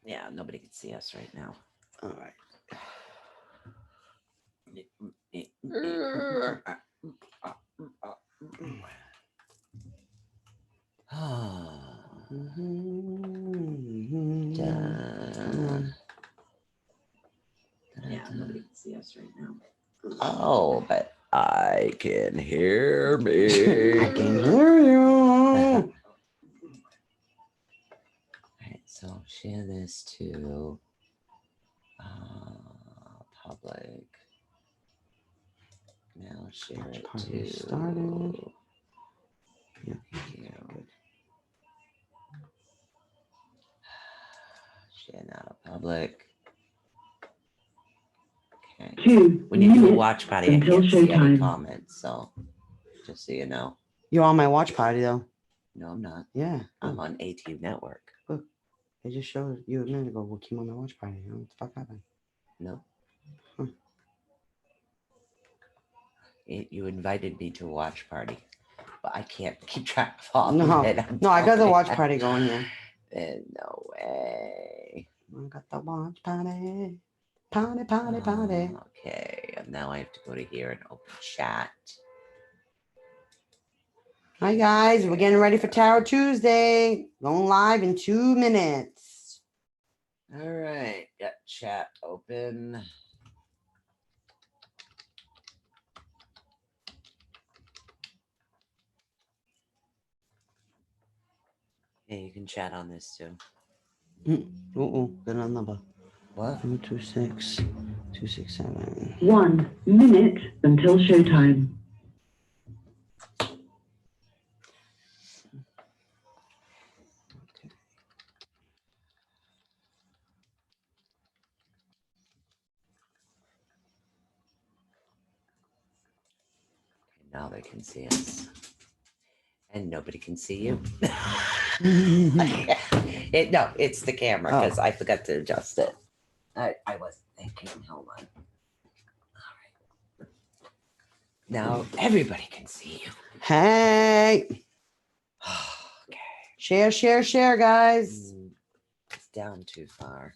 Yeah, nobody can see us right now. All right. Dun, Yeah, dun. nobody can see us right now. Oh, but I can hear me. I can hear you. All right, so share this to public. Now share Watch it party to started. Yeah, you. good. Share now to public. Okay. 2 When you do a minutes watch party, I until can't see any showtime. comments, so just so you know. You're on my watch party though. No, I'm not. Yeah. I'm on Atunetwork. I just showed you a minute ago what came on my watch party. You know what the fuck happened? No. Huh. You invited me to a watch party, but I can't keep track of all No, of it. no, I got the watch party going here. No way. I got the watch party. Party. Okay, and now I have to go to here and open chat. Hi guys, we're getting ready for Tarot Tuesday. Going live in 2 minutes. All right, got chat open. Yeah, you can chat on this too. Good on number. What? 226 267. 1 minute until showtime. Now they can see us. And nobody can see you. No, it's the camera because I forgot to adjust it. I wasn't thinking. Hold on. All right. Now everybody can see you. Hey, Okay. share, guys. It's down too far.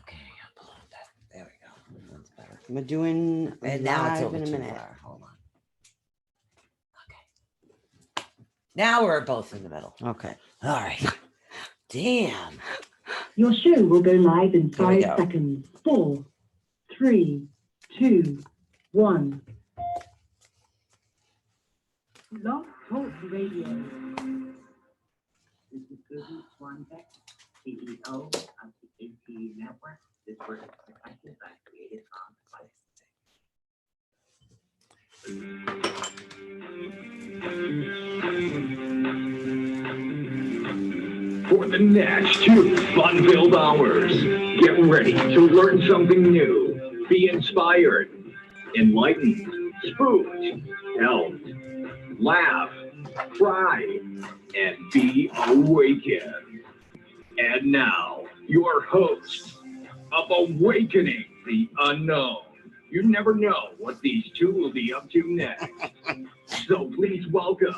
Okay, I'll pull that. There we go. That's better. We're doing And now it's live over in a too minute. far. Hold on. Okay. Now we're both in the middle. Okay. All right. Damn. Your show will go live in Here we 5 go. seconds. 4, 3, 2, 1. Love Talk Radio. This is Susan Swanbeck, CEO of the Atunetwork. This work is protected by Creative Commons license. For the next 2 fun-filled hours, get ready to learn something new, be inspired, enlightened, spooked, helped, laugh, cry, and be awakened. And now, your host of Awakening the Unknown. You never know what these two will be up to next. So please welcome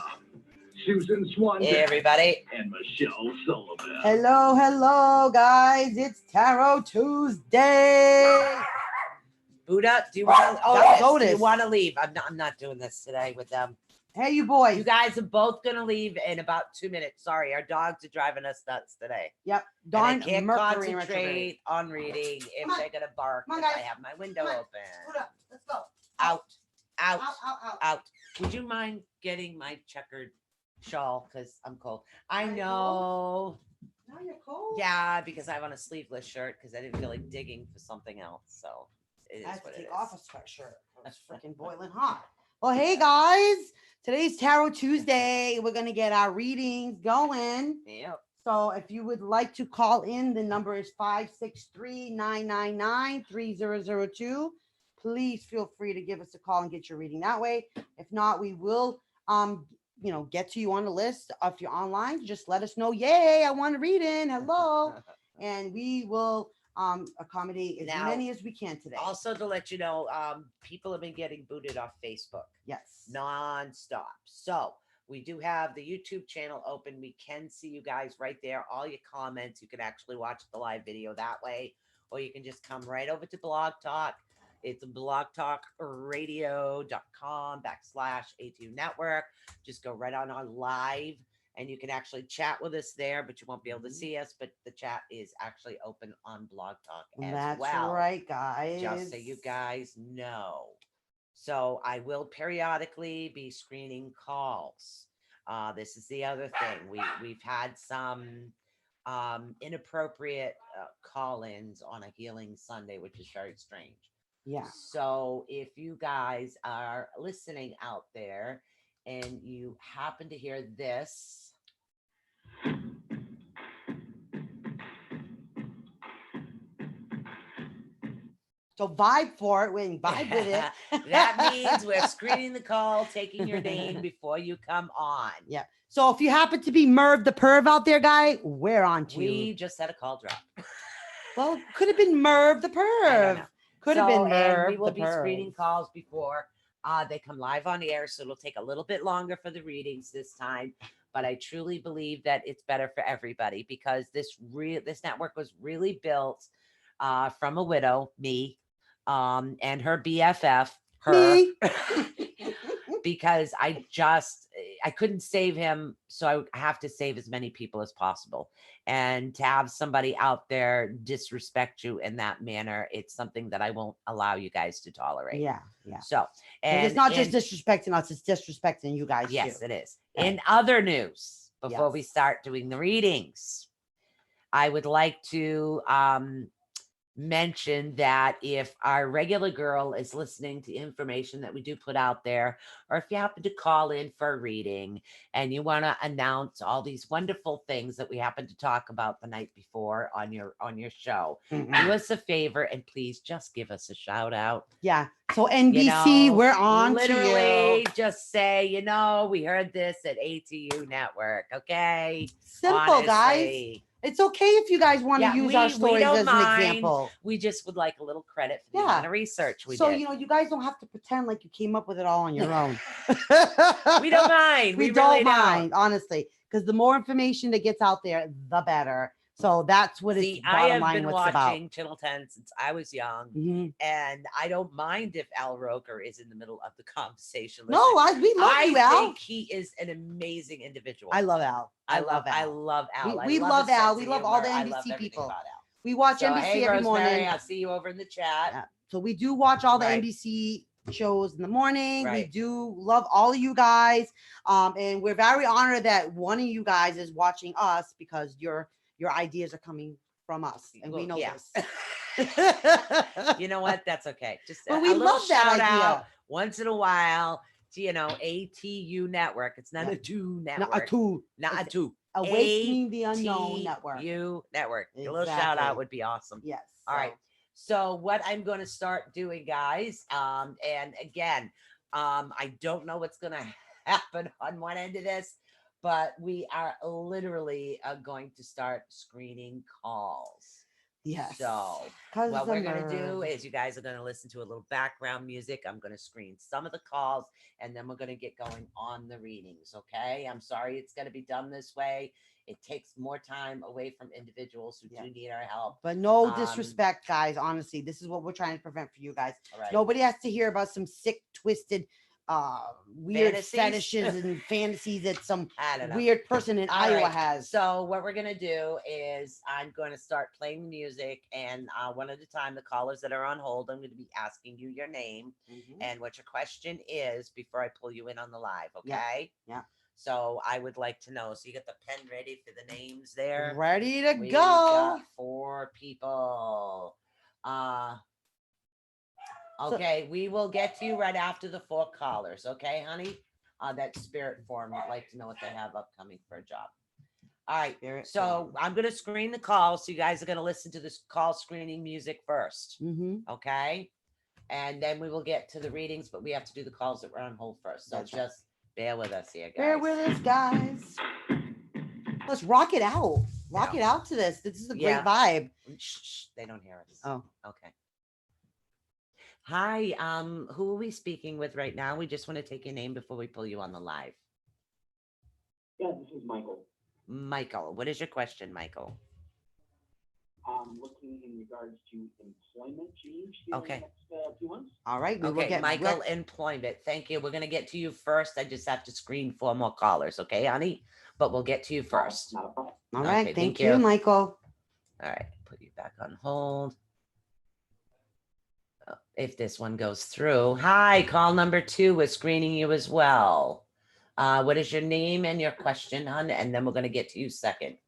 Susan Swanbeck Hey, everybody. and Michelle Sullivan. Hello, guys. It's Tarot Tuesday. Buddha, do you want to? Oh, yes. Do Lotus. you want to leave? I'm not doing this today with them. Hey, you boys. You guys are both gonna leave in about 2 minutes. Sorry, our dogs are driving us nuts today. Yep. And Dawn I can't Mercury in retrograde. concentrate on reading if on. they're gonna bark Come on, because I guys. have my window Come on. open. Hold up. Let's go. Out, out, Out. out. Would you mind getting my checkered shawl? Because I'm cold. I Are you know. Now you're cold. Yeah, because I have on a sleeveless shirt because I didn't feel like digging for something else. So it is I have what to it take is. off a sweatshirt. It's freaking boiling hot. Well, hey guys, today's Tarot Tuesday. We're gonna get our readings going. Yep. So if you would like to call in, the number is 563-999-3002. Please feel free to give us a call and get your reading that way. If not, we will get to you on the list. If you're online, just let us know, yay, I want to read in. Hello. And we will accommodate as Now, many as we can today. Also, to let you know, people have been getting booted off Facebook Yes. nonstop. So We do have the YouTube channel open. We can see you guys right there. All your comments. You can actually watch the live video that way, or you can just come right over to Blog Talk. It's blogtalkradio.com/ATU network. Just go right on live, and you can actually chat with us there, but you won't be able to see us. But the chat is actually open on Blog Talk as That's well. right, guys. Just so you guys know. So I will periodically be screening calls. This is the other thing. We've had some inappropriate call-ins on a Healing Sunday, which is very strange. Yeah. So if you guys are listening out there and you happen to hear this, So vibe for it when vibe with it. that means we're screening the call, taking your name before you come on. Yeah. So if you happen to be Merv the perv out there, guy, we're on to you. We just had a call drop. Well, could have been Merv the I don't perv. know. Could have been And Merv we will the be perv. screening calls before they come live on the air, so it'll take a little bit longer for the readings this time. But I truly believe that it's better for everybody, because this network was really built from a widow, me, and her BFF, her. Me. Because I couldn't save him, so I have to save as many people as possible. And to have somebody out there disrespect you in that manner, it's something that I won't allow you guys to tolerate. Yeah, yeah. So, and it's not just disrespecting us; it's disrespecting you guys yes, too. it is. Right. In other news, before we Yes. start doing the readings, I would like to mention that if our regular girl is listening to information that we do put out there, or if you happen to call in for a reading and you want to announce all these wonderful things that we happen to talk about the night before on your show, do us a favor and please just give us a shout out. Yeah. So NBC, we're on literally to you. just say, we heard this at ATU Network. Okay. Simple, guys. Honestly. It's okay if you guys want to use our stories don't as mind. an example. We just would like a little credit for the amount of research we did. You guys don't have to pretend like you came up with it all on your own. We don't mind. We really don't mind, honestly, because the more information that gets out there, the better. So that's what it's I bottom have line been what's watching about. Channel 10 since I was young, and I don't mind if Al Roker is in the middle of the conversation. No, we love you, Al. I think he is an amazing individual. I love Al. I love Al. I love Al. We love Al. We love all the humor. NBC people. We watch NBC hey, every Rosemary, morning. I'll see you over in the chat. Yeah. So we do watch all the NBC shows in the morning. Right. We do love all of you guys. And we're very honored that one of you guys is watching us, because your ideas are coming from us, and we know this. You know what? That's okay. Just but we love that idea. Out once in a while to ATU Network. It's not a two network. Not a two. Awakening the Unknown Network. Network. A little shout out would be awesome. Yes. All right. So what I'm going to start doing, guys, and again, I don't know what's going to happen on one end of this, but we are literally going to start screening calls. Yes. So what we're going to do is you guys are going to listen to a little background music. I'm going to screen some of the calls, and then we're going to get going on the readings. Okay. I'm sorry it's going to be done this way. It takes more time away from individuals who do need our help. But no disrespect, guys. Honestly, this is what we're trying to prevent for you guys. Right. Nobody has to hear about some sick, twisted, weird fetishes and fantasies that some weird person in Iowa has. So what we're going to do is I'm going to start playing music, and one at a time, the callers that are on hold, I'm going to be asking you your name and what your question is before I pull you in on the live. Okay. Yeah. So I would like to know. So you got the pen ready for the names there? Ready to We go. Got 4 people. Okay, we will get to you right after the 4 callers. Okay, honey? That spirit form would like to know what they have upcoming for a job. All right. So I'm going to screen the call. So you guys are going to listen to this call screening music first. Okay. And then we will get to the readings, but we have to do the calls that were on hold first. So just bear with us here, guys. Bear with us, guys. Let's rock it out. Rock it out to this. This is a great vibe. Shh, they don't hear us. Oh, okay. Hi, who are we speaking with right now? We just want to take your name before we pull you on the live. Yeah, this is Michael. Michael, what is your question, Michael? Looking in regards to employment change in Okay. the next 2 months. All right. We will Okay, get Michael, employment. Thank you. We're gonna get to you first. I just have to screen 4 more callers, okay, honey? But we'll get to you first. Not a problem. All right. Okay, thank thank you, you. Michael. All right, put you back on hold. If this one goes through. Hi, call number 2. We're screening you as well. What is your name and your question, hon? And then we're gonna get to you second.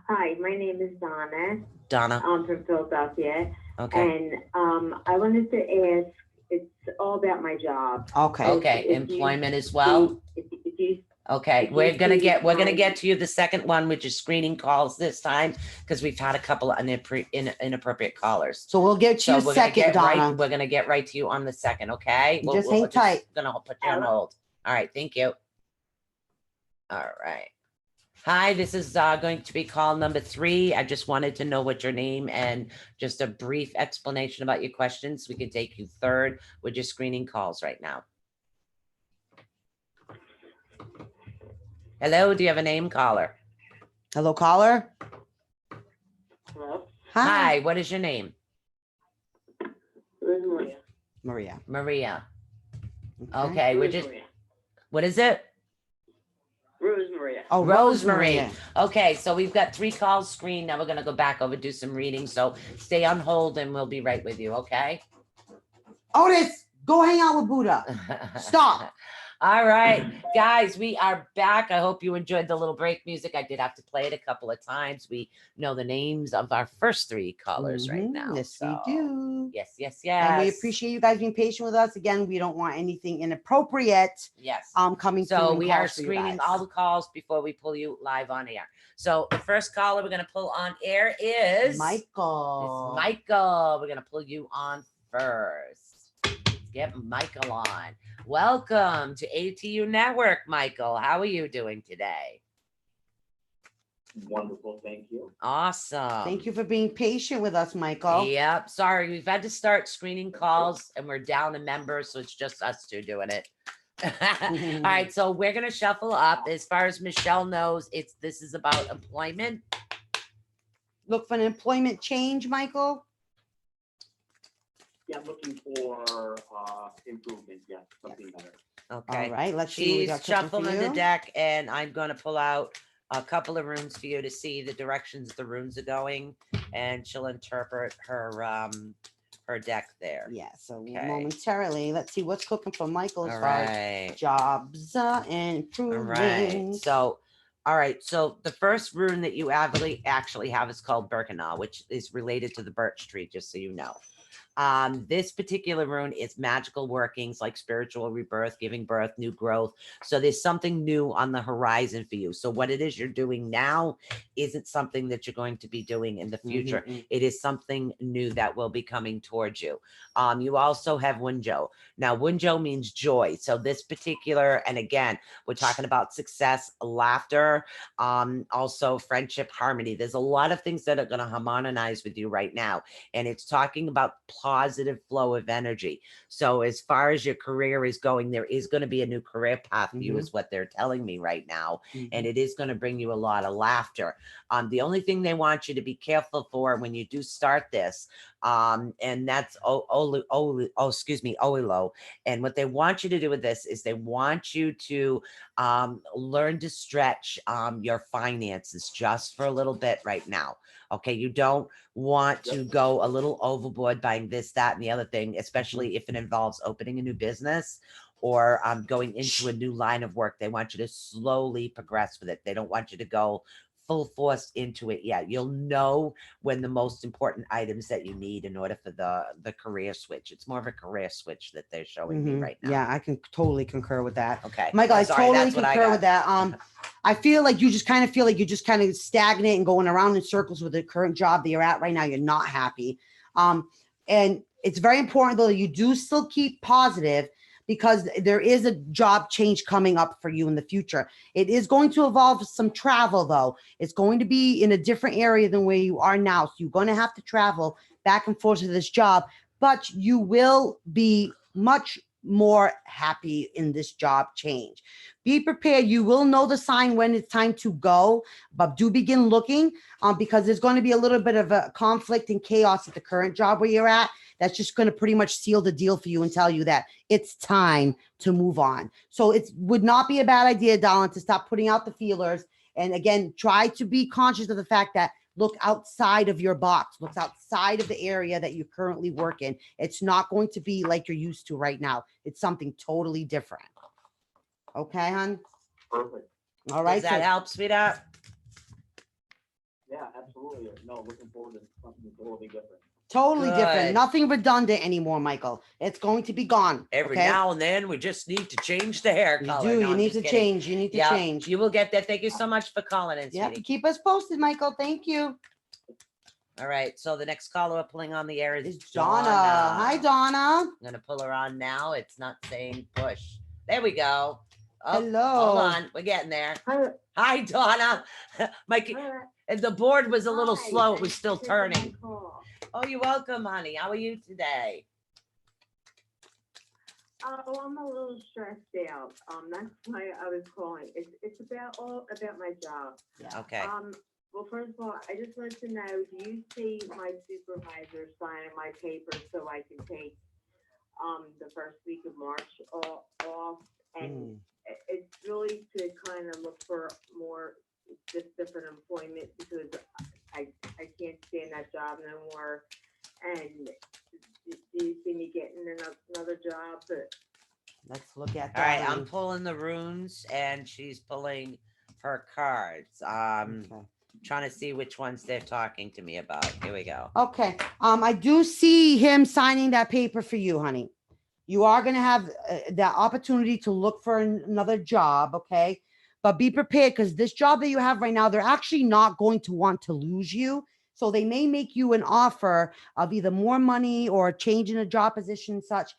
Hi, my name is Donna. Donna. I'm from Philadelphia, Okay. and I wanted to ask. It's all about my job. Okay. Okay, if you employment as well. If you Okay, if you we're gonna see get my- to you the second one, which is screening calls this time, because we've had a couple of inappropriate callers. So we'll get So you we're gonna second, get Donna. right. We're gonna get right to you on the second. Okay. You just hang tight. Gonna put you on hold. All right. Thank you. All right. Hi, this is going to be call number 3. I just wanted to know what your name and just a brief explanation about your questions. We can take you third. We're just screening calls right now. Hello, do you have a name, caller? Hello, caller. Hello, Hi, what is your name? this is Maria. Maria. Maria. Okay, we're Rose just, Maria. what is it? Rose Maria. Oh, Rosemary. Rosemary. Okay, so we've got 3 calls screened. Now we're gonna go back over, do some reading. So stay on hold and we'll be right with you, okay? Otis, go hang out with Buddha. Stop. All right, guys, we are back. I hope you enjoyed the little break music. I did have to play it a couple of times. We know the names of our first 3 callers right Mhm, now. Yes, so- we do. Yes, yes, And we yes. appreciate you guys being patient with us. Again, we don't want anything inappropriate Yes. coming through. So in we are calls for you screening guys. all the calls before we pull you live on air. So the first caller we're gonna pull on air is Michael. It's Michael. We're gonna pull you on first. Let's get Michael on. Welcome to ATU Network, Michael. How are you doing today? Wonderful, thank you. Awesome. Thank you for being patient with us, Michael. Yep. Sorry, we've had to start screening calls and we're down a member, so it's just us 2 doing it. All right, so we're gonna shuffle up. As far as Michelle knows, this is about employment. Look for an employment change, Michael. Yeah, I'm looking for improvement, yeah, something better. Okay. All right, let's see what we She's got cooking for shuffling the you. deck, and I'm gonna pull out a couple of runes for you to see the directions the runes are going, and she'll interpret her deck there. Yeah, so Okay. momentarily, let's see what's cooking for Michael as All far as right. jobs and All right. improvements. So, all right. So the first rune that you actually have is called Birkenau, which is related to the birch tree, just so you know. This particular rune is magical workings like spiritual rebirth, giving birth, new growth. So there's something new on the horizon for you. So what it is you're doing now isn't something that you're going to be doing in the future. It is something new that will be coming towards you. You also have Wunjo. Now, Wunjo means joy. So this particular, and again, we're talking about success, laughter, also friendship, harmony. There's a lot of things that are going to harmonize with you right now. And it's talking about positive flow of energy. So as far as your career is going, there is going to be a new career path for you, is what they're telling me right now. And it is going to bring you a lot of laughter. The only thing they want you to be careful for when you do start this, and that's Oilo. And what they want you to do with this is they want you to learn to stretch your finances just for a little bit right now. Okay, you don't want to go a little overboard buying this, that, and the other thing, especially if it involves opening a new business or going into a new line of work. They want you to slowly progress with it. They don't want you to go full force into it yet. You'll know when the most important items that you need in order for the career switch. It's more of a career switch that they're showing me right now. Yeah, I can totally concur with that. Okay. Michael, I Sorry, totally that's what I concur got. with that. I feel like you just kind of stagnant and going around in circles with the current job that you're at right now. You're not happy. And it's very important though that you do still keep positive, because there is a job change coming up for you in the future. It is going to involve some travel though. It's going to be in a different area than where you are now. So you're going to have to travel back and forth to this job, but you will be much more happy in this job change. Be prepared. You will know the sign when it's time to go, but do begin looking because there's going to be a little bit of a conflict and chaos at the current job where you're at. That's just going to pretty much seal the deal for you and tell you that it's time to move on. So it would not be a bad idea, Darlin, to stop putting out the feelers. And again, try to be conscious of the fact that look outside of your box, look outside of the area that you currently work in. It's not going to be like you're used to right now. It's something totally different. Okay, hon? Perfect. All right. Does that help, sweetheart? Yeah, absolutely. No, looking forward to something totally different. Totally different. Good. Nothing redundant anymore, Michael. It's going to be gone. Every okay? now and then, we just need to change the hair You color. do. No, You I'm need just to kidding. change. You need to Yeah, change. you will get that. Thank you so much for calling in, Yeah. sweetie. Keep us posted, Michael. Thank you. All right. So the next caller we're pulling on the air is It's Donna. Hi, Donna. I'm gonna pull her on now. It's not saying push. There we go. Oh, Hello. Hold on. We're getting there. Hi, Donna. Mike, the board was a little slow. It was still turning. Oh, you're welcome, honey. How are you today? Oh, I'm a little stressed out. That's why I was calling. It's all about my job. Okay. Well, first of all, I just wanted to know, do you see my supervisor signing my papers so I can take the first week of March off? And it's really to kind of look for more just different employment because I can't stand that job no more. And do you see me getting another job? But Let's look at that. All right. honey. I'm pulling the runes and she's pulling her cards. Okay. Trying to see which ones they're talking to me about. Here we go. Okay. I do see him signing that paper for you, honey. You are going to have the opportunity to look for another job. Okay. But be prepared because this job that you have right now, they're actually not going to want to lose you. So they may make you an offer of either more money or changing a job position, such.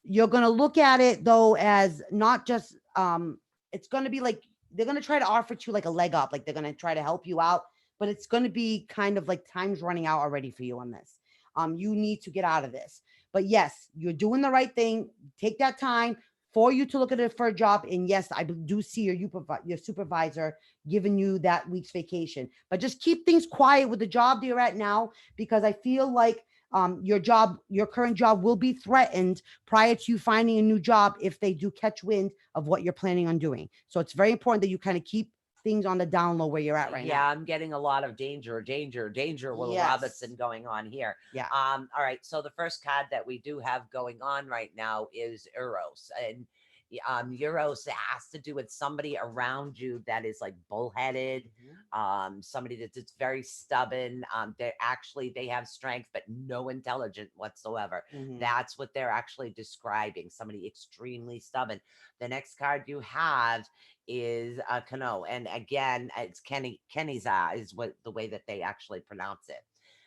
You're going to look at it though, as not just, it's going to be like, they're going to try to offer you like a leg up, like they're going to try to help you out, but it's going to be kind of like time's running out already for you on this. You need to get out of this. But yes, you're doing the right thing. Take that time for you to look at it for a job. And yes, I do see your supervisor giving you that week's vacation. But just keep things quiet with the job that you're at now, because I feel like your current job will be threatened prior to you finding a new job if they do catch wind of what you're planning on doing. So it's very important that you kind of keep things on the down low where you're at right now. Yeah, I'm getting a lot of danger, Will Yes. Robinson going on here. Yeah. All right. So the first card that we do have going on right now is Eros. And Euros has to do with somebody around you that is like bullheaded, somebody that's very stubborn. They have strength but no intelligence whatsoever. That's what they're actually describing, somebody extremely stubborn. The next card you have is Kano, and again it's Kenny's is what the way that they actually pronounce it.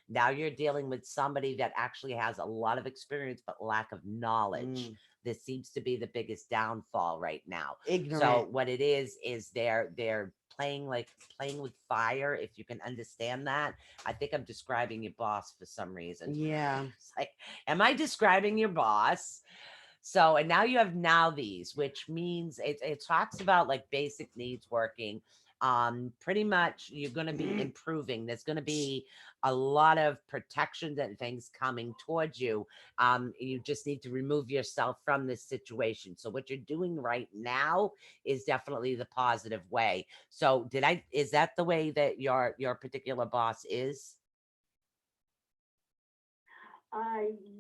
Now you're dealing with somebody that actually has a lot of experience but lack of knowledge. This seems to be the biggest downfall right now. Ignorant. So what it is they're playing with fire, if you can understand that. I think I'm describing your boss for some reason. Yeah. It's like, am I describing your boss? So, and now you have now these, which means it talks about like basic needs working. Pretty much you're going to be improving. There's going to be a lot of protections and things coming towards you. You just need to remove yourself from this situation. So what you're doing right now is definitely the positive way. So is that the way that your particular boss is?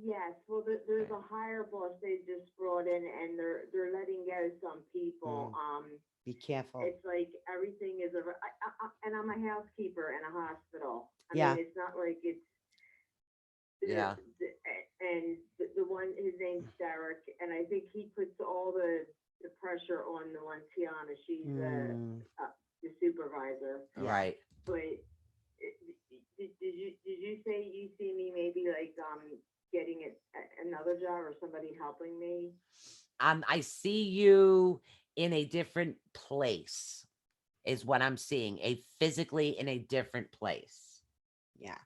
Yes. Well, there's a higher boss they just brought in, and they're letting go some people. Be careful. It's like everything is and I'm a housekeeper in a hospital. I Yeah. mean, it's not like it's. Yeah. And the one, his name's Derek, and I think he puts all the pressure on the one Tiana. She's the supervisor. Right. But did you say you see me maybe like getting another job or somebody helping me? I see you in a different place is what I'm seeing. Physically in a different place. Yeah.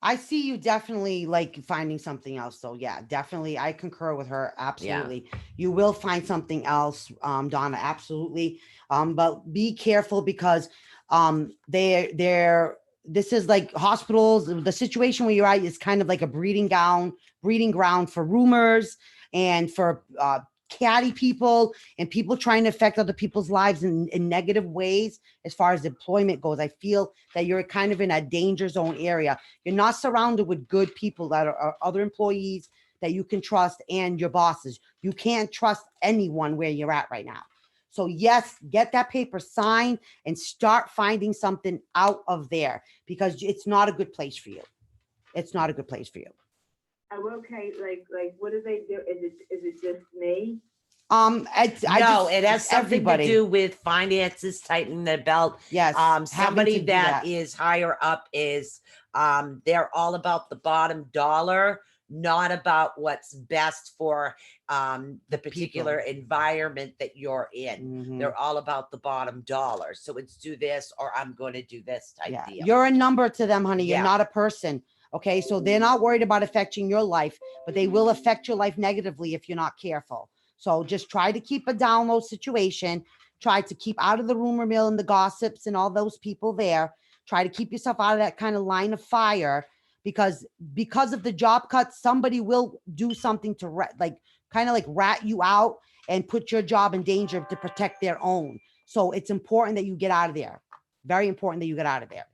I see you definitely like finding something else. So yeah, definitely. I concur with her. Absolutely. You will find something else, Donna. Absolutely. But be careful because this is like hospitals. The situation where you're at is kind of like a breeding ground for rumors and for catty people and people trying to affect other people's lives in negative ways as far as employment goes. I feel that you're kind of in a danger zone area. You're not surrounded with good people that are other employees that you can trust and your bosses. You can't trust anyone where you're at right now. So yes, get that paper signed and start finding something out of there because it's not a good place for you. It's not a good place for you. Oh, okay, like, what do they do? Is it just me? It has it's something everybody. to do with finances, tightening their belt. Yes, having Somebody to do that is higher up is they're all about the bottom dollar, not about what's best for the particular environment that you're in. Mhm. They're all about the bottom dollar. So it's do this or I'm going to do this type Yeah, deal. you're a number to them, honey. You're Yeah. not a person. Okay, so they're not worried about affecting your life, but they will affect your life negatively if you're not careful. So just try to keep a down low situation. Try to keep out of the rumor mill and the gossips and all those people there. Try to keep yourself out of that kind of line of fire because of the job cuts, somebody will do something to kind of like rat you out and put your job in danger to protect their own. So it's important that you get out of there. Very important that you get out of there.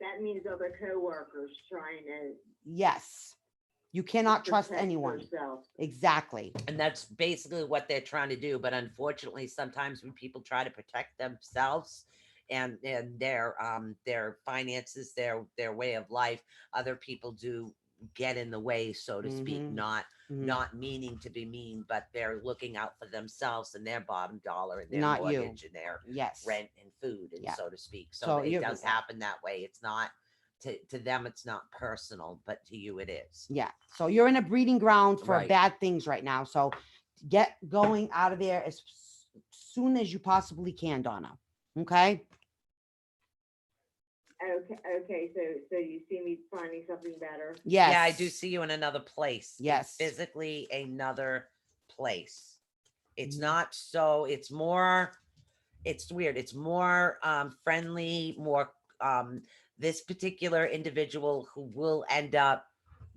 That means other coworkers trying to Yes. You cannot trust protect anyone. themselves. Exactly. And that's basically what they're trying to do. But unfortunately, sometimes when people try to protect themselves and their finances, their way of life, other people do get in the way, so to speak, Mhm. not meaning to be mean, but they're looking out for themselves and their bottom dollar and their Not you. mortgage and their Yes. rent and food and Yeah. so to speak. So So it you're- does happen that way. It's not to them, it's not personal, but to you it is. Yeah. So you're in a breeding ground for Right. bad things right now. So get going out of there as soon as you possibly can, Donna. Okay. Okay, so you see me finding something better? Yes. Yeah, I do see you in another place. It's Yes. physically another place. It's Mhm. not so, it's more, it's weird. It's more friendly, more this particular individual who will end up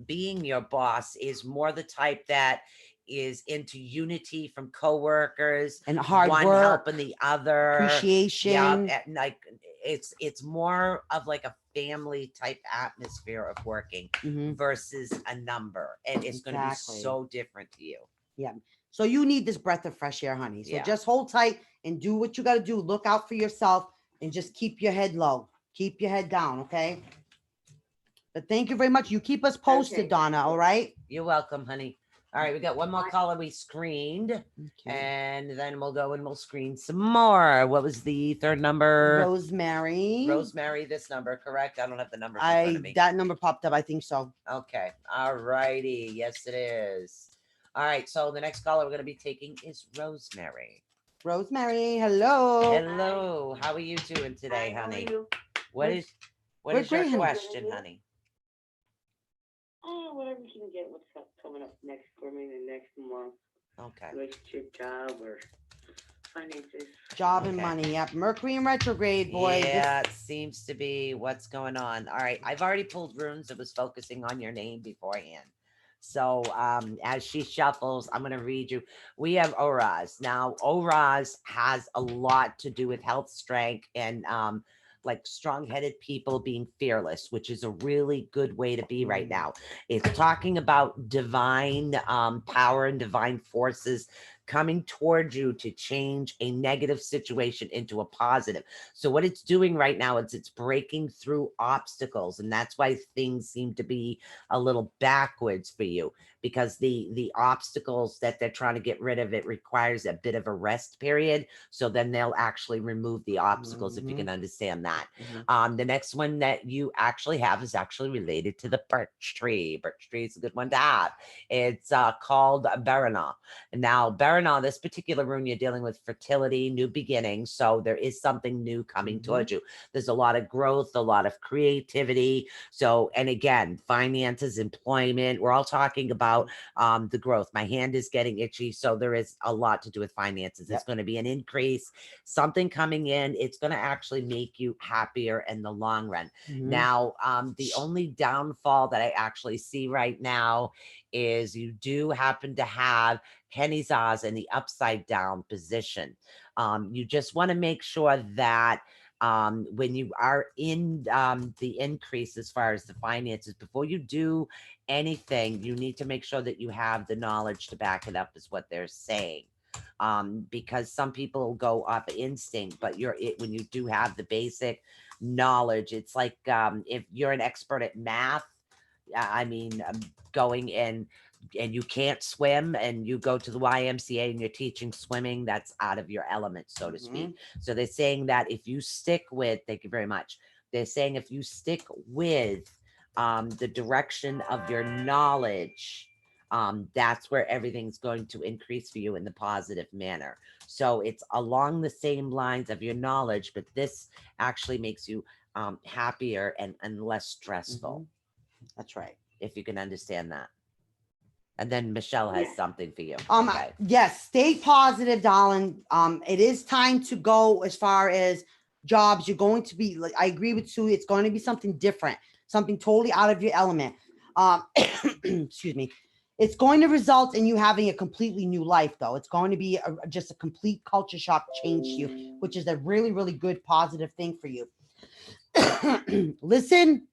being your boss is more the type that is into unity from coworkers And hard one work, helping the other. appreciation. Yeah, and like it's more of like a family type atmosphere of working Mhm. versus a number, and it's going to be Exactly. so different to you. Yeah. So you need this breath of fresh air, honey. So Yeah. just hold tight and do what you got to do. Look out for yourself and just keep your head low. Keep your head down, okay? But thank you very much. You keep us posted, Okay. Donna, all right? You're welcome, honey. All right, we got one more caller we screened, Okay. and then we'll go and we'll screen some more. What was the third number? Rosemary. Rosemary, this number, correct? I don't have the numbers in front of me. That number popped up. I think so. Okay. All righty. Yes, it is. All right. So the next caller we're going to be taking is Rosemary. Rosemary, hello. Hello. How are you doing today, Hi, how are honey? you? What We're- is we're your great, honey. question, honey? Oh, whatever you can get, what's up coming up next for me the next month, Okay. relationship, job, or finances. Job and Okay. money. Yep. Mercury in retrograde, boy. Yeah, it seems to be what's going on. All right. I've already pulled runes that was focusing on your name beforehand. So as she shuffles, I'm going to read you. We have Oraz. Now, Oraz has a lot to do with health, strength, and like strong-headed people being fearless, which is a really good way to be right now. It's talking about divine power and divine forces coming towards you to change a negative situation into a positive. So what it's doing right now is it's breaking through obstacles, and that's why things seem to be a little backwards for you, because the obstacles that they're trying to get rid of, it requires a bit of a rest period. So then they'll actually remove the obstacles, if you can understand that. The next one that you actually have is actually related to the birch tree. Birch tree is a good one to have. It's called Berana. Now, Berana no, this particular rune, you're dealing with fertility, new beginnings. So there is something new coming towards you. There's a lot of growth, a lot of creativity. So, and again, finances, employment, we're all talking about the growth. My hand is getting itchy. So there is a lot to do with finances. It's going to be an increase, something coming in. It's going to actually make you happier in the long run. Now, the only downfall that I actually see right now is you do happen to have Kenny's Oz in the upside down position. You just want to make sure that when you are in the increase as far as the finances, before you do anything, you need to make sure that you have the knowledge to back it up, is what they're saying. Because some people go off instinct, but when you do have the basic knowledge, it's like if you're an expert at math, I mean, going in and you can't swim and you go to the YMCA and you're teaching swimming, that's out of your element, so to speak. So they're saying that if you stick with, thank you very much. They're saying if you stick with the direction of your knowledge, that's where everything's going to increase for you in the positive manner. So it's along the same lines of your knowledge, but this actually makes you happier and less stressful. That's right. If you can understand that. And then Michelle has something for you. Yes, stay positive, darling. It is time to go as far as jobs. You're going to be, like, I agree with Sue. It's going to be something different, something totally out of your element. Excuse me. It's going to result in you having a completely new life, though. It's going to be just a complete culture shock change to you, which is a really, really good positive thing for you. Listen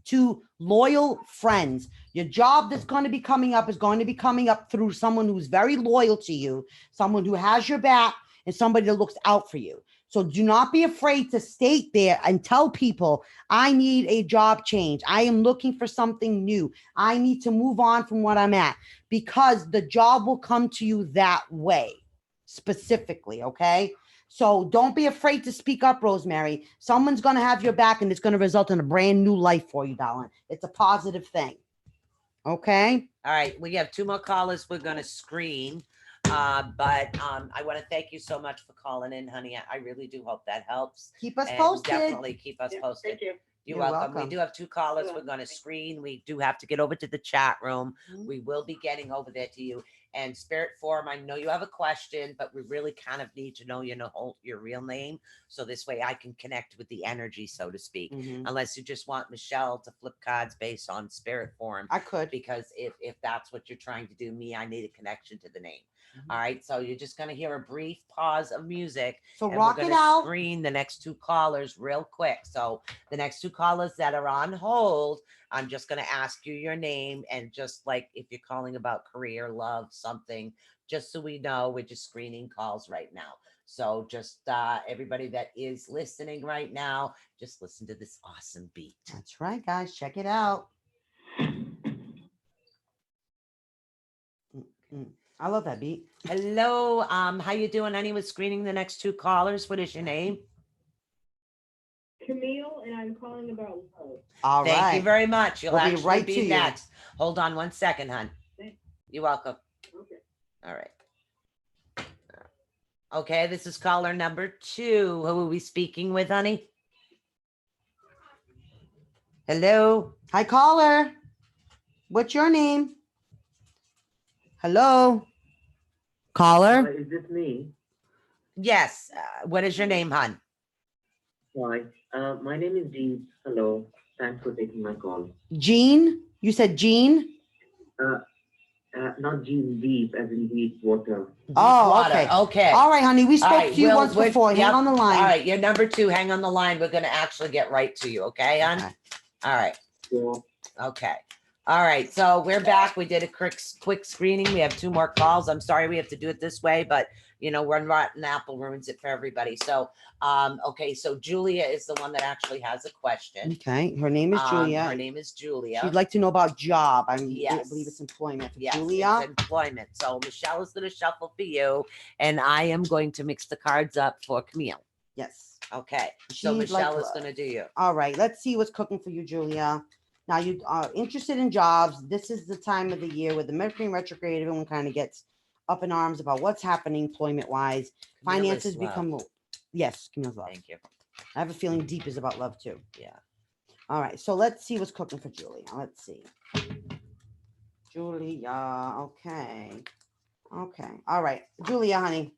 to loyal friends. Your job that's going to be coming up is going to be coming up through someone who's very loyal to you, someone who has your back, and somebody that looks out for you. So do not be afraid to state there and tell people, I need a job change. I am looking for something new. I need to move on from what I'm at, because the job will come to you that way specifically. Okay. So don't be afraid to speak up, Rosemary. Someone's going to have your back, and it's going to result in a brand new life for you, darling. It's a positive thing. Okay. All right. We have 2 more callers we're going to screen. But I want to thank you so much for calling in, honey. I really do hope that helps. Keep us And posted. definitely keep us Yeah, posted. thank you. You're You're welcome. welcome. We do have 2 callers You're we're going to welcome. screen. We do have to get over to the chat room. Mhm. We will be getting over there to you. And Spirit Forum, I know you have a question, but we really kind of need to know your real name. So this way I can connect with the energy, so to speak. Unless you just want Michelle to flip cards based on Spirit Forum. I could. Because if that's what you're trying to do, I need a connection to the name. All right, so you're just going to hear a brief pause of music. So and rock we're it gonna out. Screen the next 2 callers real quick. So the next 2 callers that are on hold, I'm just going to ask you your name, and just like if you're calling about career, love, something, just so we know, we're just screening calls right now. So just everybody that is listening right now, just listen to this awesome beat. That's right, guys. Check it out. I love that beat. Hello, how you doing, honey? With screening the next 2 callers. What is your name? Camille, and I'm calling about love. All right. Thank you very much. You'll We'll be actually right be to you. next. Hold on 1 second, hon. Thanks. You're welcome. Okay. All right. Okay, this is caller number 2. Who are we speaking with, honey? Hello. Hi, caller. What's your name? Hello. Caller. Is this me? Yes. What is your name, hon? Hi. My name is Dean. Hello. Thanks for taking my call. Jean. You said Jean? Not Jean, deep, as in deep water. Oh, Water. okay. Okay. All right, honey. We All spoke right, to you once before. yep. Hang on the line. All right, you're number 2. Hang on the line. We're going to actually get right to you. Okay, hon? Okay. All right. So, Okay. All right. So we're back. We did a quick screening. We have 2 more calls. I'm sorry we have to do it this way, but we're rotten apple ruins it for everybody. So, okay. So Julia is the one that actually has a question. Okay. Her name is Julia. Her name is Julia. She'd like to know about job. I Yes. believe it's employment. Yes, Julia. it's employment. So Michelle is going to shuffle for you, and I am going to mix the cards up for Camille. Yes. Okay. So She'd like Michelle is love. going to do you. All right. Let's see what's cooking for you, Julia. Now, you are interested in jobs. This is the time of the year where the Mercury retrograde, everyone kind of gets up in arms about what's happening employment wise. Finances Camilla's love. become, yes, Camille's love. Thank you. I have a feeling deep is about love too. Yeah. All right, so let's see what's cooking for Julia. Let's see. Julia, okay. Okay. All right. Julia, honey.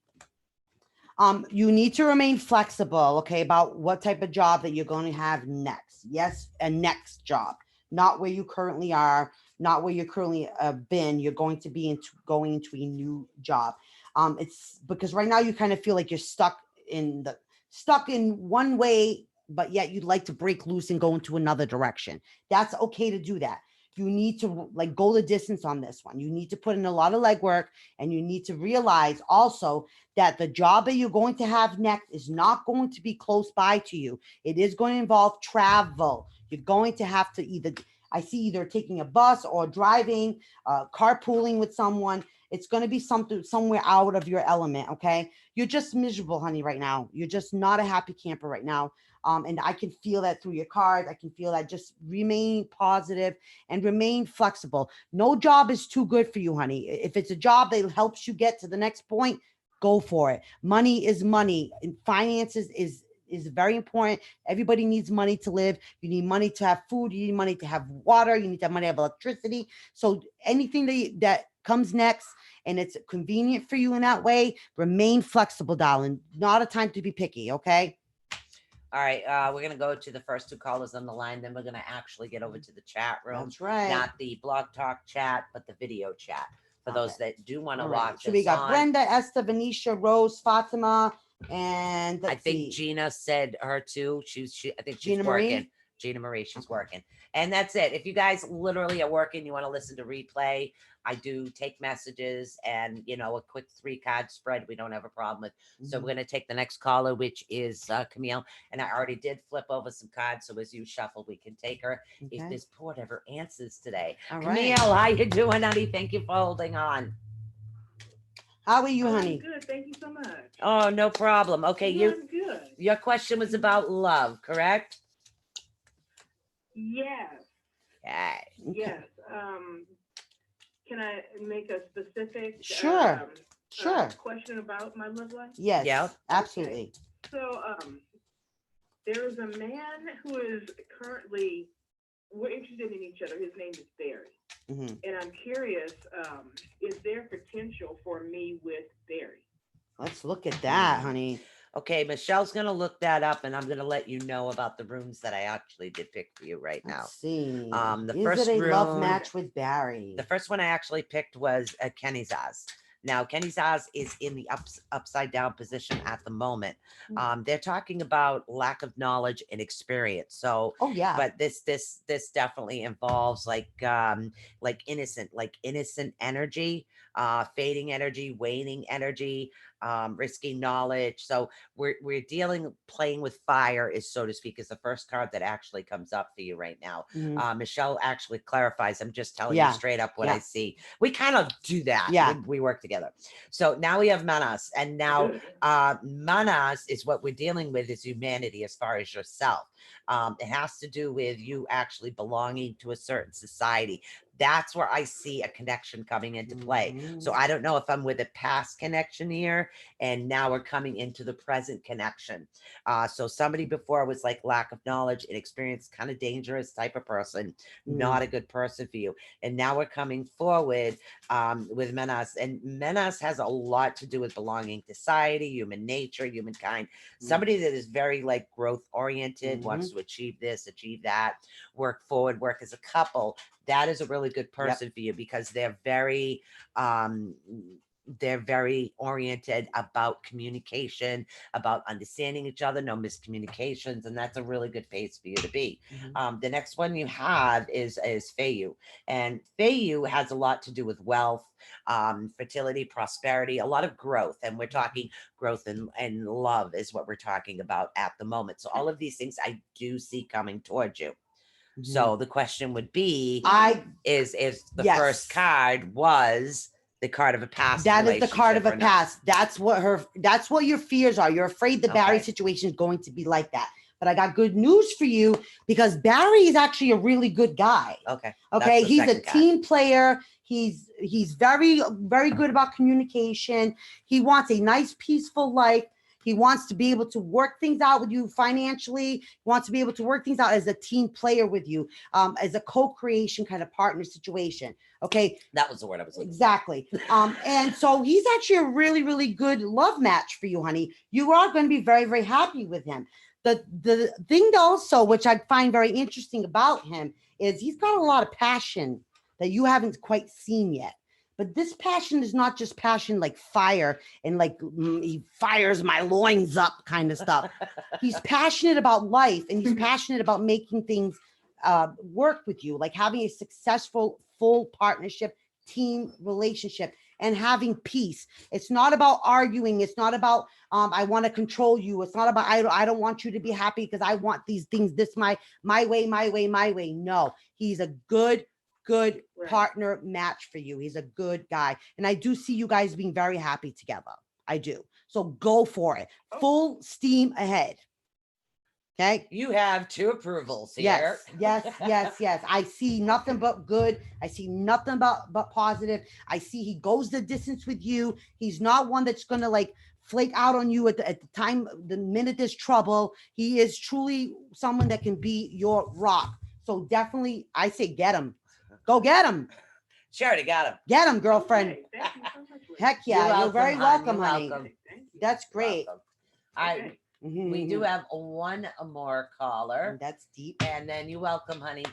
You need to remain flexible, okay, about what type of job that you're going to have next. Yes, a next job, not where you currently are, not where you currently been. You're going to be going into a new job. It's because right now you kind of feel like you're stuck in one way, but yet you'd like to break loose and go into another direction. That's okay to do that. You need to like go the distance on this one. You need to put in a lot of legwork, and you need to realize also that the job that you're going to have next is not going to be close by to you. It is going to involve travel. You're going to have to either taking a bus or driving, carpooling with someone. It's going to be somewhere out of your element. Okay. You're just miserable, honey, right now. You're just not a happy camper right now. And I can feel that through your cards. I can feel that. Just remain positive and remain flexible. No job is too good for you, honey. If it's a job that helps you get to the next point, go for it. Money is money, and finances is very important. Everybody needs money to live. You need money to have food. You need money to have water. You need to have money to have electricity. So anything that comes next and it's convenient for you in that way, remain flexible, darling. Not a time to be picky, okay? All right, we're gonna go to the first two callers on the line. Then we're gonna actually get over to the chat room. That's right. Not the blog talk chat, but the video chat for those that do want to All right. watch. So we got on. Brenda, Esther, Venetia, Rose, Fatima, and I think Gina said her too. She I think she's Gina working. Marie? Gina Marie, she's working. And that's it. If you guys literally are working, you want to listen to replay, I do take messages and, a quick 3-card spread we don't have a problem with. So we're going to take the next caller, which is Camille. And I already did flip over some cards. So as you shuffle, we can take her if this port ever answers today. All Camille, right. how you doing, honey? Thank you for holding on. How are you, I'm honey? good. Thank you so much. Oh, no problem. Okay, I'm good. your question was about love, correct? Yes. Okay. Yes. Can I make a specific Sure. question about my love life? Yes. Yeah. Absolutely. So there is a man who is currently, we're interested in each other. His name is Barry. Mm-hmm. And I'm curious, is there potential for me with Barry? Let's look at that, honey. Okay, Michelle's going to look that up, and I'm going to let you know about the rooms that I actually did pick for you right now. Let's see. The Is first it a love room- match with Barry? The first one I actually picked was Kenny Zaz. Now, Kenny Zaz is in the upside down position at the moment. They're talking about lack of knowledge and experience. So, Oh yeah. but this definitely involves like innocent energy, fading energy, waning energy, risky knowledge. So we're playing with fire, is so to speak, is the first card that actually comes up for you right now. Mhm. Michelle actually clarifies. I'm just telling Yeah. you straight up what Yeah. I see. We kind of do that. Yeah. We work together. So now we have Manas, and now Manas is what we're dealing with is humanity as far as yourself. It has to do with you actually belonging to a certain society. That's where I see a connection coming into play. So I don't know if I'm with a past connection here, and now we're coming into the present connection. So somebody before was like lack of knowledge and experience, kind of dangerous type of person, not a good person for you. And now we're coming forward with Menas, and Menas has a lot to do with belonging to society, human nature, humankind. Somebody that is very like growth oriented, wants to achieve this, achieve that, work forward, work as a couple. That is a really good person for you because they're very oriented about communication, about understanding each other, no miscommunications, and that's a really good place for you to be. The next one you have is Fayu, and Fayu has a lot to do with wealth, fertility, prosperity, a lot of growth, and we're talking growth and love is what we're talking about at the moment. So all of these things I do see coming towards you. So the question would be, is the first card was the card of a past. That is the card of a past. That's what your fears are. You're afraid the Barry situation is going to be like that. But I got good news for you because Barry is actually a really good guy. Okay. Okay. He's a team player. He's very, very good about communication. He wants a nice, peaceful life. He wants to be able to work things out with you financially. He wants to be able to work things out as a team player with you, as a co-creation kind of partner situation. Okay. That was the word I was looking for. Exactly. And so he's actually a really, really good love match for you, honey. You are going to be very, very happy with him. The thing also, which I find very interesting about him, is he's got a lot of passion that you haven't quite seen yet. But this passion is not just passion like fire and like he fires my loins up kind of stuff. He's passionate about life, and he's passionate about making things work with you, like having a successful full partnership team relationship and having peace. It's not about arguing. It's not about I want to control you. It's not about I don't want you to be happy because I want these things this my way, my way, my way. No, he's a good Right. partner match for you. He's a good guy. And I do see you guys being very happy together. I do. So go for it. Full steam ahead. Okay. You have 2 approvals here. Yes, yes, yes, yes. I see nothing but good. I see nothing but positive. I see he goes the distance with you. He's not one that's gonna like flake out on you at the time, the minute there's trouble. He is truly someone that can be your rock. So definitely, I say get him. Go get him. She already got him. Get him, girlfriend. Okay, thank you so much, Liz. Heck yeah, you're very welcome, You're honey. welcome. Thank you. That's great. Welcome. All right. Okay. We do have one more caller. That's deep. And then you're welcome, honey.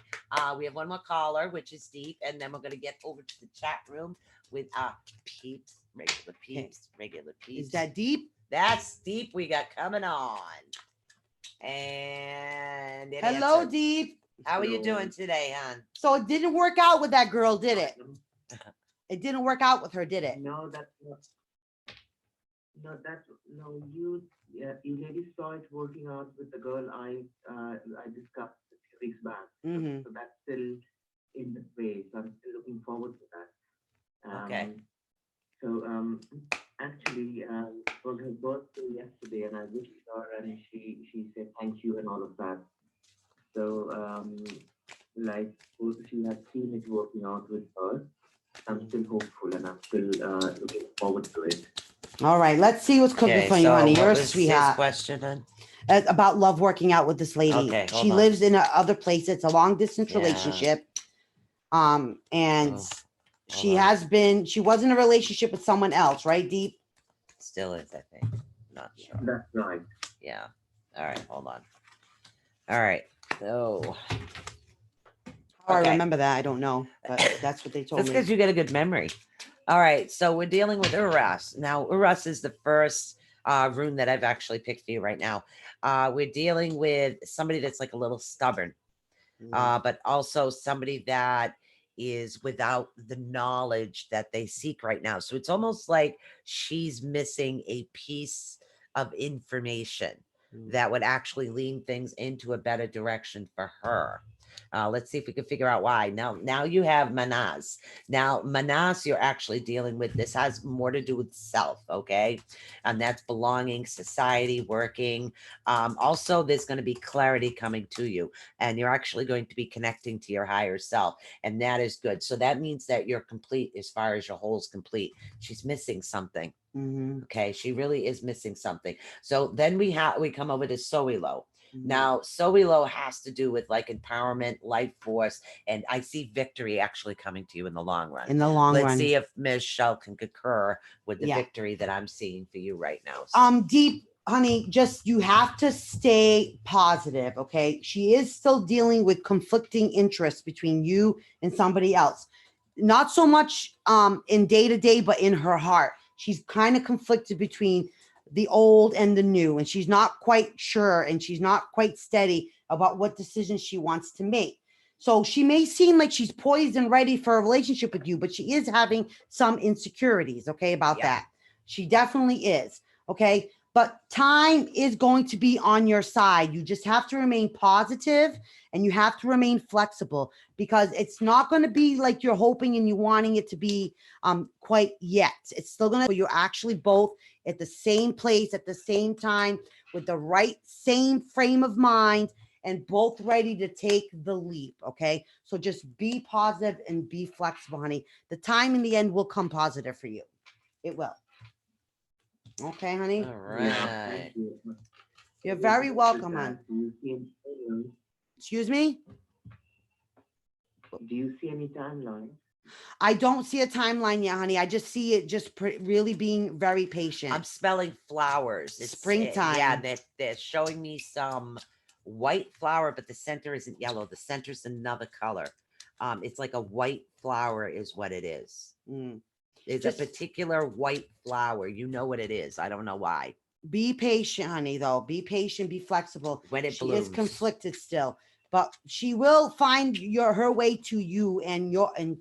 We have one more caller, which is deep, and then we're gonna get over to the chat room with peeps, regular peeps, regular peeps. Is that deep? That's deep we got coming on. And it Hello, answered. deep. How are you doing today, hon? So it didn't work out with that girl, did it? It didn't work out with her, did it? No, that's not. No, you ladies saw it working out with the girl I discussed a few weeks back. Mhm. So that's still in the way. So I'm still looking forward to that. Okay. So actually, it was her birthday yesterday, and I wished her, and she said thank you and all of that. So like she has seen it working out with her. I'm still hopeful, and I'm still looking forward to it. All right, let's see what's cooking Okay, for you, so honey. what You're a was his sweetheart. question, hon? About love working out with this lady. Okay, hold She on. lives in other place. It's a long distance Yeah. relationship. And Oh, she hold on. has been. She was in a relationship with someone else, right? Deep. Still is, I think. Not sure. That's right. Yeah. All right, hold on. All right. So How I Okay. remember that, I don't know, but that's what they told that's me. because you get a good memory. All right. So we're dealing with Uras. Now, Uras is the first rune that I've actually picked for you right now. We're dealing with somebody that's like a little stubborn, but also somebody that is without the knowledge that they seek right now. So it's almost like she's missing a piece of information that would actually lean things into a better direction for her. Let's see if we can figure out why. Now you have Manas. Now, Manas, you're actually dealing with this has more to do with self, okay? And that's belonging, society, working. Also, there's going to be clarity coming to you, and you're actually going to be connecting to your higher self, and that is good. So that means that you're complete as far as your whole's complete. She's missing something. Mhm. Okay, she really is missing something. So then we come over to Soilo. Mhm. Now, Soilo has to do with like empowerment, life force, and I see victory actually coming to you in the long run. In the long Let's run. see if Ms. Shell can concur with the Yeah. victory that I'm seeing for you right now. Deep, honey, just you have to stay positive, okay? She is still dealing with conflicting interests between you and somebody else. Not so much in day to day, but in her heart. She's kind of conflicted between the old and the new, and she's not quite sure, and she's not quite steady about what decisions she wants to make. So she may seem like she's poised and ready for a relationship with you, but she is having some insecurities, okay, about Yeah. that. She definitely is, okay? But time is going to be on your side. You just have to remain positive and you have to remain flexible, because it's not going to be like you're hoping and you wanting it to be quite yet. It's still going to, you're actually both at the same place at the same time with the right same frame of mind and both ready to take the leap. Okay. So just be positive and be flexible, honey. The time in the end will come positive for you. It will. Okay, honey. All Yeah, right. thank you. You're With very with welcome, that, hon. do you see any timeline? Excuse me. Do you see any timeline? I don't see a timeline yet, honey. I just see it just really being very patient. I'm spelling flowers. It's Springtime. Yeah, they're showing me some white flower, but the center isn't yellow. The center's another color. It's like a white flower is what it is. Mm. It's Just- a particular white flower. You know what it is. I don't know why. Be patient, honey, though. Be patient, be flexible. When it She blooms. is conflicted still, but she will find her way to you and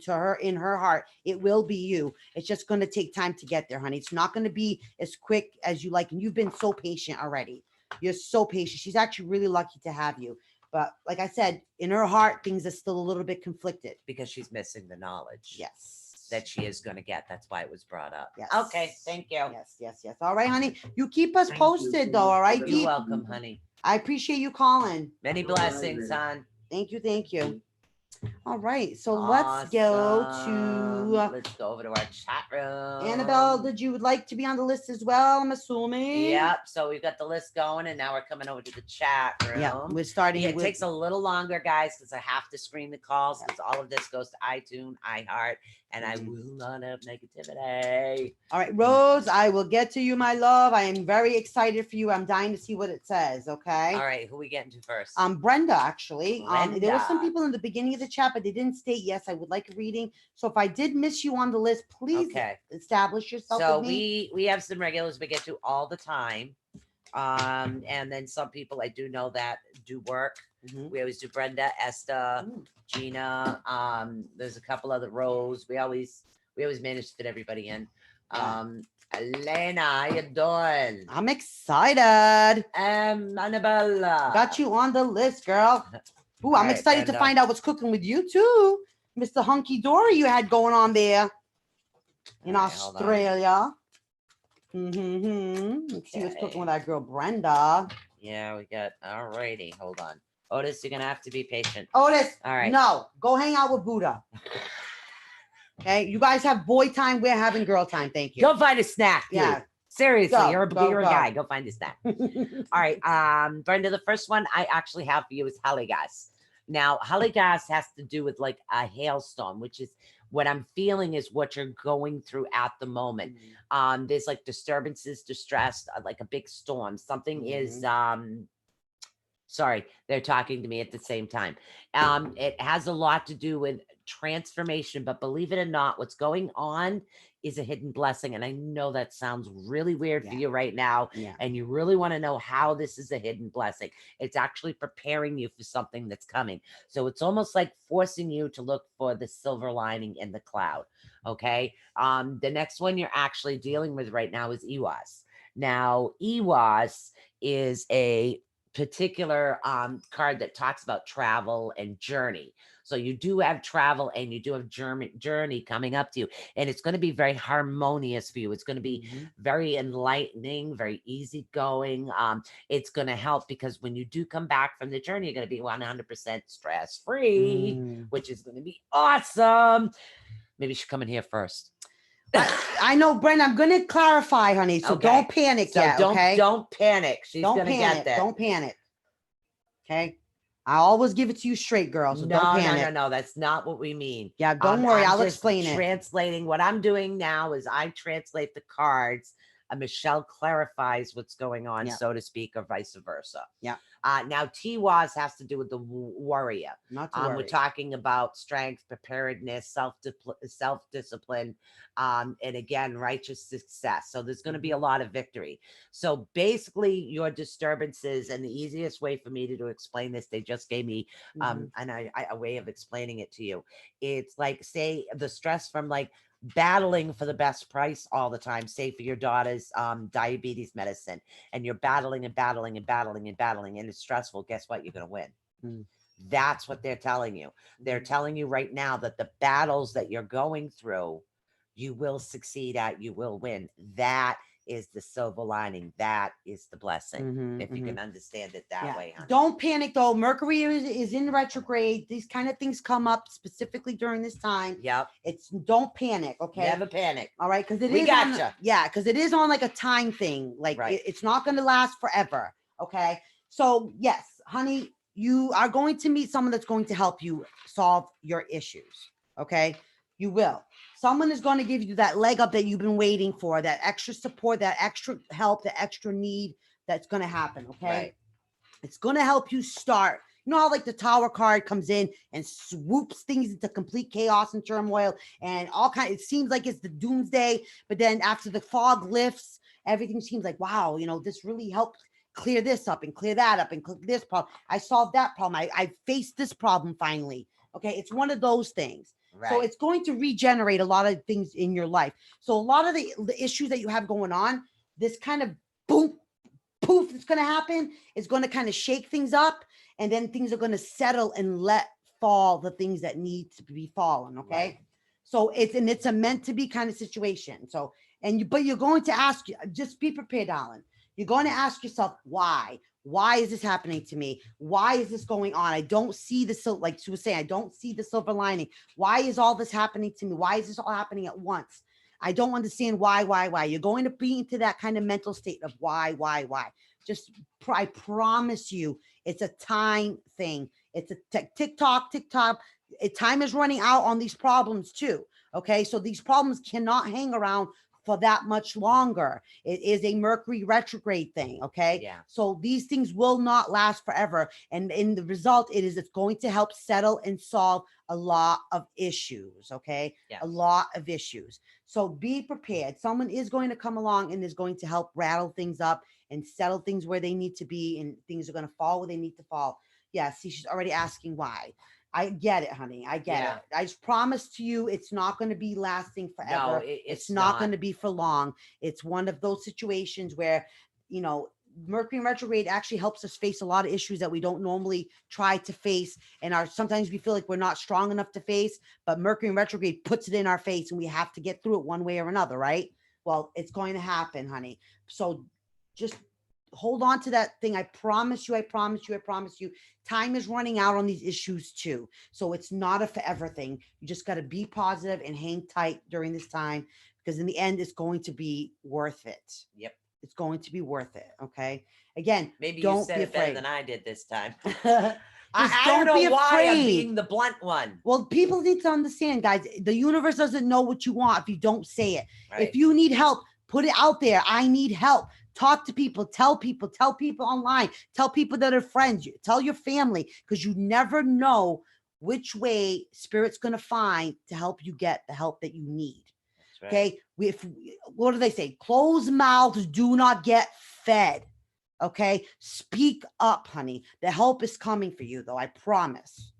to her in her heart. It will be you. It's just going to take time to get there, honey. It's not going to be as quick as you like. And you've been so patient already. You're so patient. She's actually really lucky to have you. But like I said, in her heart, things are still a little bit conflicted. Because she's missing the knowledge. Yes. That she is going to get. That's why it was brought up. Yes. Okay. Thank you. Yes. All right, honey. You keep us Thank you posted, so though. much All right, for the- You're Deep? welcome, honey. I appreciate you calling. Many No worries, blessings, baby. son. Thank you. All right, so let's go Awesome. to Let's go over to our chat room. Annabelle. Did you would like to be on the list as well? I'm assuming. Yep. So we've got the list going, and now we're coming over to the chat room. Yeah, we're starting. It with, takes a little longer, guys, because I have to screen the calls because all of this goes to iTunes, iHeart, and I will not have negativity. All right, Rose. I will get to you, my love. I am very excited for you. I'm dying to see what it says. Okay. All right, who we getting to first? Brenda, actually. There were some Brenda. people in the beginning of the chat, but they didn't state yes. I would like a reading. So if I did miss you on the list, please Okay. establish yourself. So with me. we have some regulars we get to all the time. And then some people I do know that do work. Mhm. We always do Brenda, Esther, Mm. Gina. There's a couple other rows. We always manage to fit everybody in. Yeah. Elena, how you doing? I'm excited. Annabelle. Got you on the list, girl. Ooh, All I'm right, excited to Brenda. find out what's cooking with you too, Mr. Hunky Dory. You had going on there in All right, hold on. Australia. Let's see what's Okay. cooking with our girl Brenda. Yeah, we got. Alrighty, hold on. Otis, you're gonna have to be patient. Otis, All right. no, go hang out with Buddha. Okay, you guys have boy time. We're having girl time. Thank you. Go find a snack. Dude. Yeah. Seriously, Go, you're a go, you're a go. guy. Go find a snack. All right, Brenda, the first one I actually have for you is Haligas. Now, Haligas has to do with like a hailstorm, which is what I'm feeling is what you're going through at the moment. There's like disturbances, distress, like a big storm. Something is sorry, they're talking to me at the same time. It has a lot to do with transformation, but believe it or not, what's going on is a hidden blessing. And I know that sounds really weird for Yeah. you right now. Yeah. And you really want to know how this is a hidden blessing. It's actually preparing you for something that's coming. So it's almost like forcing you to look for the silver lining in the cloud. Okay. The next one you're actually dealing with right now is EWAS. Now, EWAS is a particular card that talks about travel and journey. So you do have travel and you do have journey coming up to you, and it's going to be very harmonious for you. It's going to be very enlightening, very easygoing. It's going to help because when you do come back from the journey, you're going to be 100% stress free, which is going to be awesome. Maybe you should come in here first. I know, Brenda. I'm going to clarify, honey. So Okay. don't panic So yet. Okay. don't panic. She's Don't going to panic. get that. Don't panic. Okay. I always give it to you straight, girl. So don't panic. No. That's not what we mean. Yeah, don't worry. I'm I'll just explain it. Translating what I'm doing now is I translate the cards. Michelle clarifies what's going on, Yeah. so to speak, or vice versa. Yeah. Now, TWAS has to do with the warrior. Not to We're worry. talking about strength, preparedness, self-discipline, and again, righteous success. So there's going to be a lot of victory. So basically, your disturbances, and the easiest way for me to explain this, they just gave me a way of explaining it to you. It's like, say, the stress from like battling for the best price all the time, say for your daughter's diabetes medicine, and you're battling and it's stressful. Guess what? You're going to win. That's what they're telling you. They're telling you right now that the battles that you're going through, you will succeed at, you will win. That is the silver lining. That is the blessing. Mhm, If you mhm. can understand it that way, honey. Don't panic though. Mercury is in retrograde. These kind of things come up specifically during this time. Yep. Don't panic, okay? Never panic. All right, because We gotcha. because it is on like a time thing. Like Right. it's not going to last forever. Okay, so yes, honey, you are going to meet someone that's going to help you solve your issues. Okay, you will. Someone is going to give you that leg up that you've been waiting for, that extra support, that extra help, the extra need that's going to happen. Okay, Right. it's going to help you start. You know how like the Tower card comes in and swoops things into complete chaos and turmoil and all kind. It seems like it's the doomsday, but then after the fog lifts, everything seems like, wow, this really helped clear this up and clear that up and clear this problem. I solved that problem. I faced this problem finally. Okay, it's one of those things. Right. So it's going to regenerate a lot of things in your life. So a lot of the issues that you have going on, this kind of boom, poof, that's going to happen is going to kind of shake things up, and then things are going to settle and let fall the things that need to be fallen. Okay. Right. So it's a meant to be kind of situation. So, but you're going to ask, just be prepared, Alan. You're going to ask yourself, why? Why is this happening to me? Why is this going on? I don't see like she was saying, I don't see the silver lining. Why is all this happening to me? Why is this all happening at once? I don't understand why. You're going to be into that kind of mental state of why. Just, I promise you, it's a time thing. It's a TikTok. Time is running out on these problems too. Okay. So these problems cannot hang around for that much longer. It is a Mercury retrograde thing. Okay. Yeah. So these things will not last forever. And in the result, it's going to help settle and solve a lot of issues. Okay. Yeah. A lot of issues. So be prepared. Someone is going to come along and is going to help rattle things up and settle things where they need to be, and things are going to fall where they need to fall. Yeah. See, she's already asking why. I get it, honey. I get Yeah. it. I just promise to you, it's not going to be lasting forever. No, it's not going to be for long. It's one of those situations where, Mercury retrograde actually helps us face a lot of issues that we don't normally try to face. And sometimes we feel like we're not strong enough to face, but Mercury retrograde puts it in our face and we have to get through it one way or another, right? Well, it's going to happen, honey. So just hold on to that thing. I promise you. Time is running out on these issues too. So it's not a forever thing. You just got to be positive and hang tight during this time, because in the end, it's going to be worth it. Yep. It's going to be worth it. Okay. Again, Maybe don't you said be it better afraid. than I did this time. Just I don't don't be know why I'm afraid. being the blunt one. Well, people need to understand, guys. The universe doesn't know what you want if you don't say it. Right. If you need help, put it out there. I need help. Talk to people, tell people online, tell people that are friends, tell your family, because you never know which way spirit's going to find to help you get the help that you need. That's right. Okay. What do they say? Closed mouths do not get fed. Okay. Speak up, honey. The help is coming for you, though. I promise.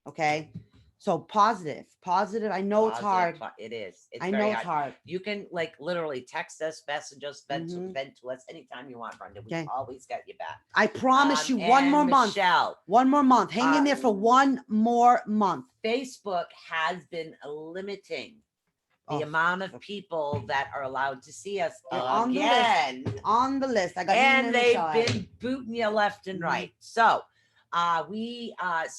Okay. So positive. I know it's hard. It is. It's I very know it's hard. You can literally text us, message us, vent Mhm. to us anytime you want, Brenda. We Okay. always got you back. I promise you, one and more month. Michelle, One more month. Hang in there for one more month. Facebook has been limiting the Oh, amount of people that are allowed to see us You're on the again. On the list. I got And they've Michelle. been booting you left and Mhm. right. So we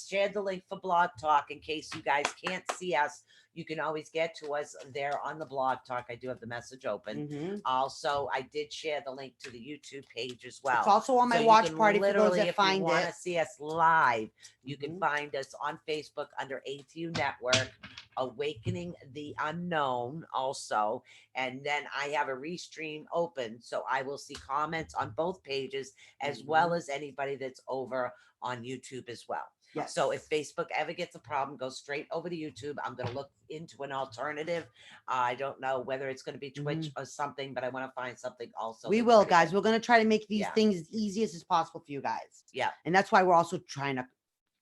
shared the link for Blog Talk in case you guys can't see us. You can always get to us there on the Blog Talk. I do have the message open. Mhm. Also, I did share the link to the YouTube page as well. It's also on my So you watch can party for those literally, that if find you want to it. see us live, you can Mhm. find us on Facebook under ATU Network, Awakening the Unknown also. And then I have a restream open, so I will see comments on both pages as well as anybody that's over on YouTube as well. Yes. So if Facebook ever gets a problem, go straight over to YouTube. I'm going to look into an alternative. I don't know whether it's going to be Twitch or something, but I want to find something also. We that's will, pretty guys. good. We're going to try to make these Yeah. things as easy as possible for you guys. Yeah. And that's why we're also trying to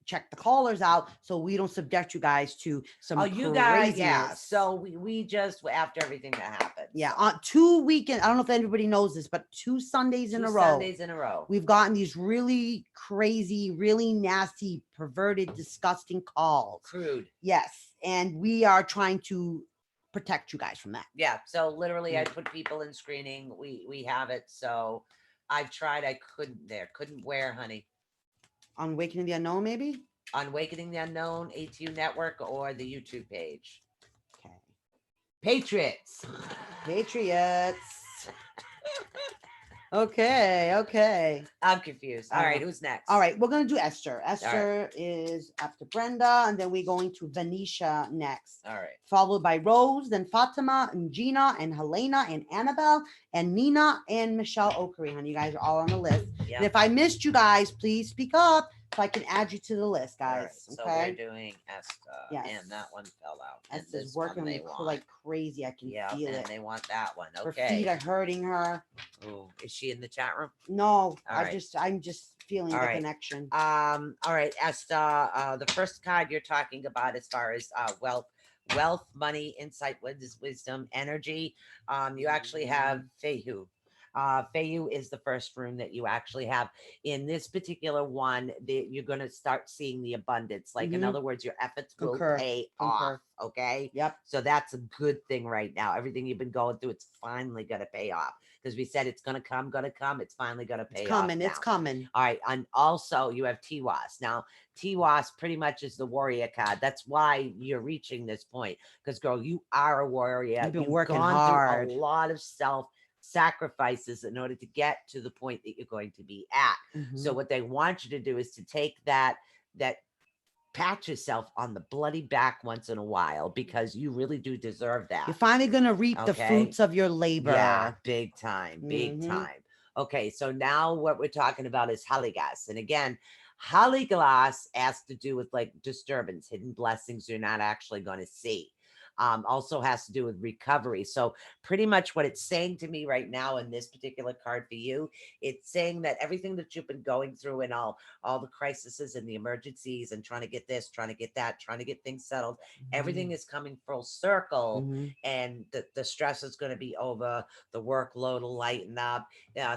check the callers out so we don't subject you guys to some you guys, yeah. craziness. So we just, after everything that happened. Yeah, so. on 2 weekends. I don't know if everybody knows this, but 2 Sundays in Two a row. Sundays in a row. We've gotten these really crazy, really nasty, perverted, disgusting calls. Crude. Yes. And we are trying to protect you guys from that. Yeah. So literally, I put people in screening. We have it. So I've tried. I couldn't wear, honey. On Awakening the Unknown, maybe. On Awakening the Unknown, ATU Network, or the YouTube page. Okay. Patriots. Patriots. Okay. I'm confused. All right, who's next? All right, we're gonna do Esther. Esther is after Brenda, and then we're going to Venetia next. All right. Followed by Rose, then Fatima and Gina and Helena and Annabelle and Nina and Michelle Okari. Honey, you guys are all on the list. Yeah. And if I missed you guys, please speak up so I can add you to the list, All guys. right, so Okay. we're doing Esther. Yes. And that one fell out. And Esther's this one working they want. like crazy. I can Yeah, feel and it. they want that one. Her Okay. feet are hurting her. Ooh, is she in the chat room? No, right. I'm just feeling All the right. connection. All right, Esther. The first card you're talking about as far as wealth, money, insight, wisdom, energy. You actually have Fehu. Fehu is the first room that you actually have. In this particular one, you're going to start seeing the abundance. Like, in Mhm. other words, your efforts will Concur. pay Concur. off. Okay. Yep. So that's a good thing right now. Everything you've been going through, it's finally going to pay off. Because we said it's going to come. It's finally going to pay It's off. coming. It's now. coming. All right. And also you have Tiwas. Now, Tiwas pretty much is the warrior card. That's why you're reaching this point. Because, girl, you are a warrior. You've been You've working gone hard. through a lot of sacrifices in order to get to the point that you're going to be at. So Mhm. what they want you to do is to take that pat yourself on the bloody back once in a while, because you really do deserve that. You're finally gonna reap the Okay. fruits of your labor. Yeah, big time, big Mhm. time. Okay, so now what we're talking about is Haligas. And again, Haligas has to do with like disturbance, hidden blessings you're not actually going to see. Also has to do with recovery. So pretty much what it's saying to me right now in this particular card for you, it's saying that everything that you've been going through and all the crises and the emergencies and trying to get this, trying to get that, trying to get things settled, everything is coming full circle. Mhm. And the stress is going to be over. The workload will lighten up.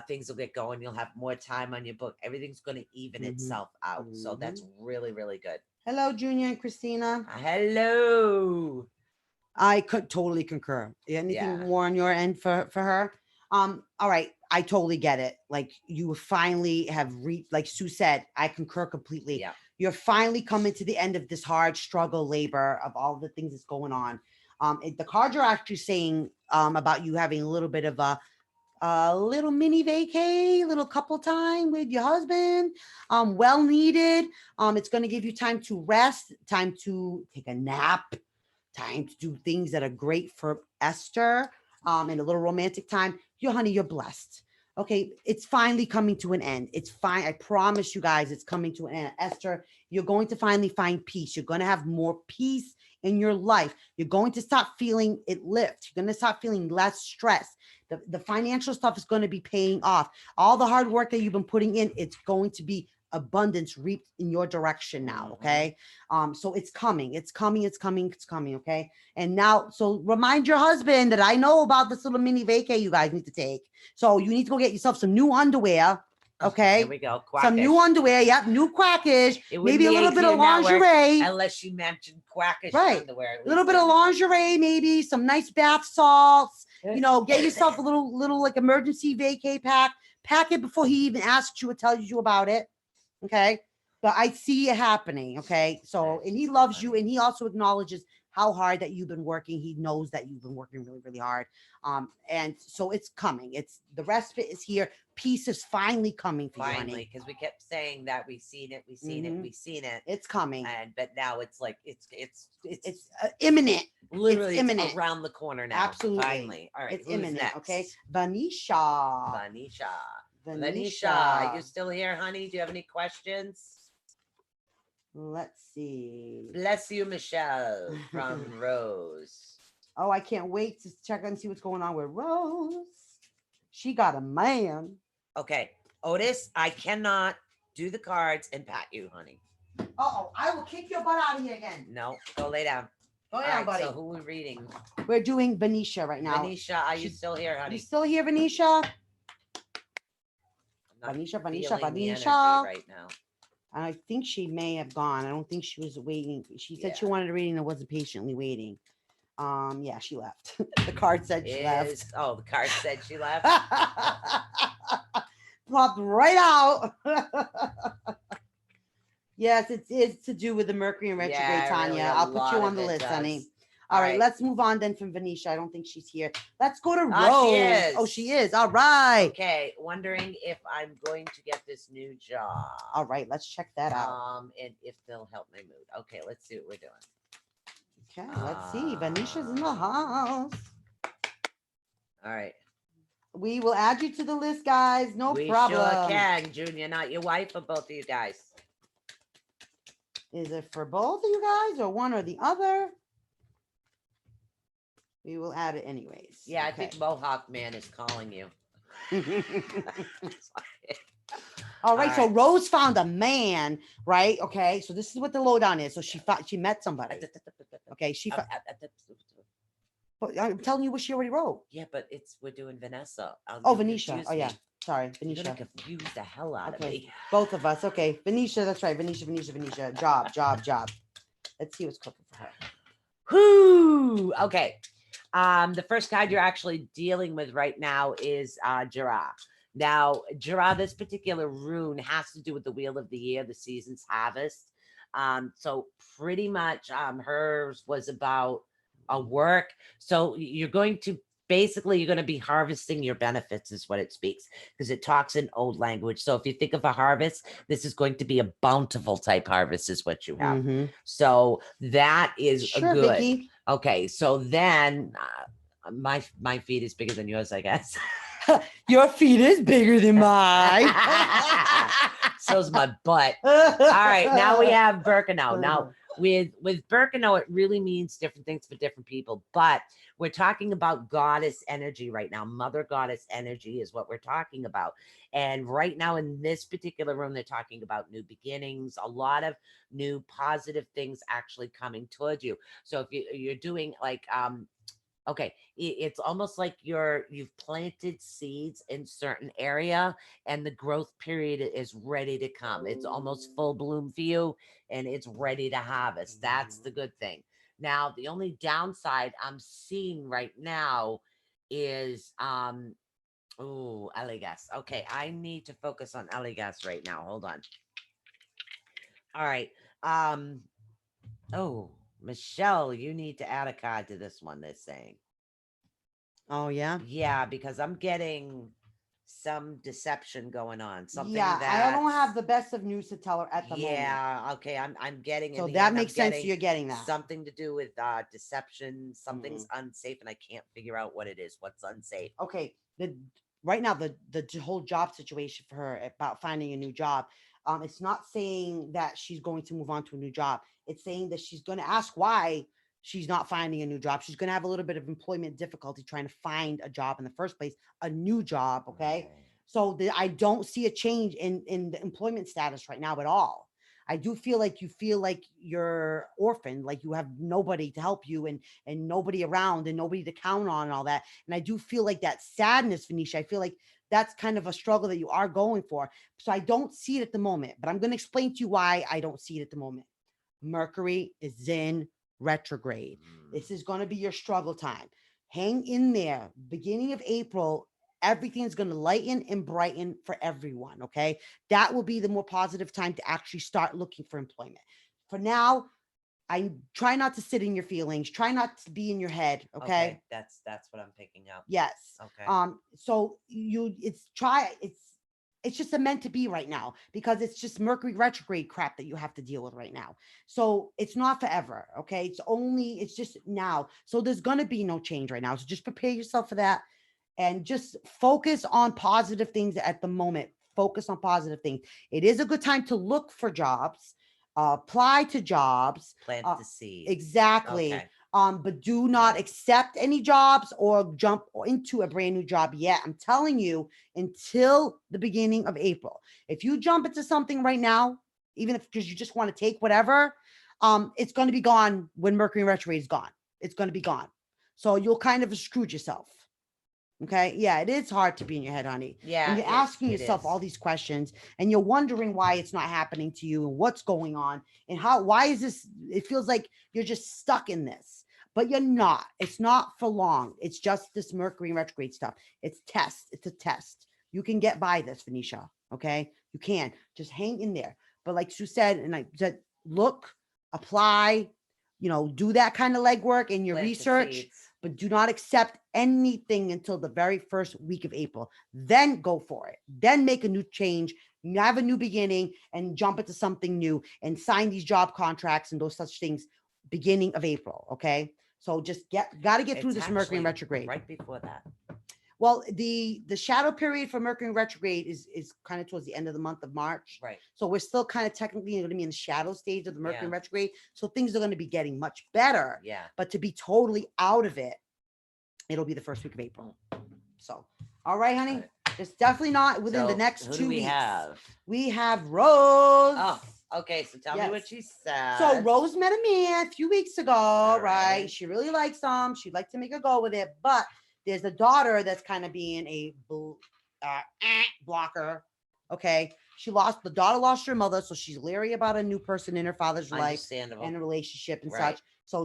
Things will get going. You'll have more time on your book. Everything's going to even itself out. So that's really, really good. Hello, Junior and Christina. Hello. I could totally concur. Anything Yeah. more on your end for her? All right. I totally get it. Like, you finally have reached, like Sue said, I concur completely. Yeah. You're finally coming to the end of this hard struggle, labor of all the things that's going on. The cards are actually saying about you having a little bit of a little mini vacay, little couple time with your husband, well needed. It's going to give you time to rest, time to take a nap, time to do things that are great for Esther, and a little romantic time. Honey, you're blessed. Okay, it's finally coming to an end. It's fine. I promise you guys, it's coming to an end. Esther, you're going to finally find peace. You're going to have more peace in your life. You're going to stop feeling it lift. You're going to stop feeling less stress. The financial stuff is going to be paying off. All the hard work that you've been putting in, it's going to be abundance reaped in your direction now. Okay. So it's coming. Okay. And now, so remind your husband that I know about this little mini vacay you guys need to take. So you need to go get yourself some new underwear. Okay. Here we go. Some new Quackish. underwear. Yep. New quackish. It wouldn't Maybe a be little bit of ATU Network lingerie. Unless you mentioned quackish Right. underwear. at A little least bit of then. lingerie, maybe some nice bath salts. Get yourself a little like emergency vacay pack. Pack it before he even asks you or tells you about it. Okay. But I see it happening. Okay. So, and he loves you, and he also acknowledges how hard that you've been working. He knows that you've been working really, really hard. And so it's coming. It's the respite is here. Peace is finally coming for you, Finally, honey. because we kept saying that we've seen it. It's coming. But now it's like it's Imminent. literally it's imminent. around the corner now. Absolutely. Finally. All right. It's who's imminent. next? Okay. Vanisha. Vanisha, you still here, honey? Do you have any questions? Let's see. Bless you, Michelle from Rose. Oh, I can't wait to check and see what's going on with Rose. She got a man. Okay, Otis, I cannot do the cards and pat you, honey. Oh, I will kick your butt out of here again. No, go lay down. Go All down, right, buddy. so who are we reading? We're doing Venetia right now. Vanisha, are you still here, honey? You still here, Venetia? I'm not Vanisha, feeling the Vanisha. energy right now. I think she may have gone. I don't think she was waiting. She said she Yeah. wanted a reading and wasn't patiently waiting. Yeah, she left. The card said she left. Oh, the card said she left. Popped right out. Yes, it's to do with the Mercury and retrograde, Yeah, Tanya. really, a I'll put lot you of on the it list, honey. does. All right, right. let's move on then from Venetia. I don't think she's here. Let's go to Rose. She is. Oh, she is. All right. Okay, wondering if I'm going to get this new job. All right, let's check that out. And if they'll help my mood. Okay, let's see what we're doing. Okay, let's see. Venetia's in the house. All right. We will add you to the list, guys. No we problem. sure can, Junior. Not your wife or both of you guys. Is it for both of you guys or one or the other? We will add it anyways. Yeah, I Okay. think Mohawk Man is calling you. All right, so right. Rose found a man, right? Okay, so this is what the lowdown is. So she met somebody. Okay, but I'm telling you what she already wrote. Yeah, but we're doing Vanessa. Oh, You'll Venetia. confuse Oh yeah, me. sorry, You're Venetia. gonna confuse the hell out of Okay, me. both of us. Okay, Venetia. That's right, Venetia. Job. Let's see what's cooking for her. Whoo! Okay. The first card you're actually dealing with right now is Jira. Now, Jira, this particular rune has to do with the wheel of the year, the season's harvest. So pretty much hers was about a work. So you're going to be harvesting your benefits is what it speaks, because it talks in old language. So if you think of a harvest, this is going to be a bountiful type harvest is what you have. Mhm. So that is Sure, good. Vicky. Okay, so then my feet is bigger than yours, I guess. Your feet is bigger than mine. So's my butt. All right, now we have Birkenau. Now with Birkenau, it really means different things for different people, but we're talking about goddess energy right now. Mother goddess energy is what we're talking about. And right now in this particular room, they're talking about new beginnings, a lot of new positive things actually coming towards you. So if you're doing like okay, it's almost like you've planted seeds in certain area and the growth period is ready to come. It's almost full bloom for you and it's ready to harvest. That's the good thing. Now, the only downside I'm seeing right now is Eligas. Okay, I need to focus on Eligas right now. Hold on. All right. Oh, Michelle, you need to add a card to this one, they're saying. Oh yeah. Yeah, because I'm getting some deception going on. Something Yeah, that I don't have the best of news to tell her at the moment. Yeah, okay. I'm getting So in the that end, I'm makes sense. getting You're getting that. something to do with deception. Something's unsafe, and I can't figure out what it is. What's unsafe? Okay. Right now the whole job situation for her about finding a new job. It's not saying that she's going to move on to a new job. It's saying that she's going to ask why she's not finding a new job. She's going to have a little bit of employment difficulty trying to find a job in the first place, a new job. Okay. So I don't see a change in the employment status right now at all. I do feel like you're orphaned, like you have nobody to help you and nobody around and nobody to count on and all that. And I do feel like that sadness, Venetia. I feel like that's kind of a struggle that you are going for. So I don't see it at the moment, but I'm going to explain to you why I don't see it at the moment. Mercury is in retrograde. This is going to be your struggle time. Hang in there. Beginning of April, everything's going to lighten and brighten for everyone. Okay. That will be the more positive time to actually start looking for employment. For now, I try not to sit in your feelings. Try not to be in your head. Okay. That's what I'm picking up. Yes. Okay. So it's just a meant to be right now because it's just Mercury retrograde crap that you have to deal with right now. So it's not forever. Okay. It's just now. So there's going to be no change right now. So just prepare yourself for that and just focus on positive things at the moment. Focus on positive things. It is a good time to look for jobs, apply to jobs. Plant the seed. Exactly. Okay. But do not accept any jobs or jump into a brand new job yet. I'm telling you, until the beginning of April. If you jump into something right now, even if because you just want to take whatever, it's going to be gone when Mercury retrograde is gone. It's going to be gone. So you'll kind of screwed yourself. Okay. Yeah, it is hard to be in your head, honey. Yeah. And you're asking it yourself is. all these questions and you're wondering why it's not happening to you and what's going on and why is this? It feels like you're just stuck in this. but you're not. It's not for long. It's just this Mercury in retrograde stuff. It's a test. You can get by this, Venetia. Okay, you can just hang in there. But like Sue said, and I said, look, apply, do that kind of legwork in your Plant the research, seeds. but do not accept anything until the very first week of April. Then go for it. Then make a new change. You have a new beginning and jump into something new and sign these job contracts and those such things beginning of April. Okay. So just got to get through It's this Mercury in actually retrograde. right before that. Well, the shadow period for Mercury in retrograde is kind of towards the end of the month of March. Right. So we're still kind of technically going to be in the shadow stage of the Mercury in Yeah. retrograde. So things are going to be getting much better. Yeah. But to be totally out of it, it'll be the first week of April. So, all right, honey. Right. It's definitely not within the So, next who 2 do we weeks. have? We have Rose. Oh, okay. So tell me what Yes. she said. So Rose met a man a few weeks ago, right? right. She really likes him. She'd like to make a go with it, but there's a daughter that's kind of being a blocker. Okay. The daughter lost her mother, so she's leery about a new person in her father's life Understandable. and a relationship and Right. such. So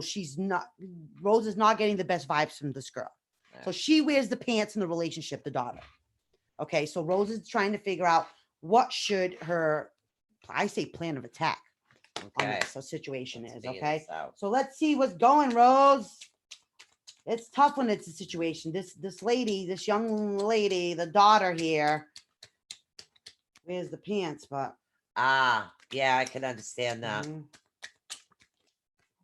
Rose is not getting the best vibes from this girl. So she wears the pants in the relationship, the daughter. Okay. So Rose is trying to figure out what should her, I say, plan of attack on Okay. this situation Let's is. figure Okay. this out. So let's see what's going, Rose. It's tough when it's a situation. This lady, this young lady, the daughter here, wears the pants, but Yeah, I can understand that.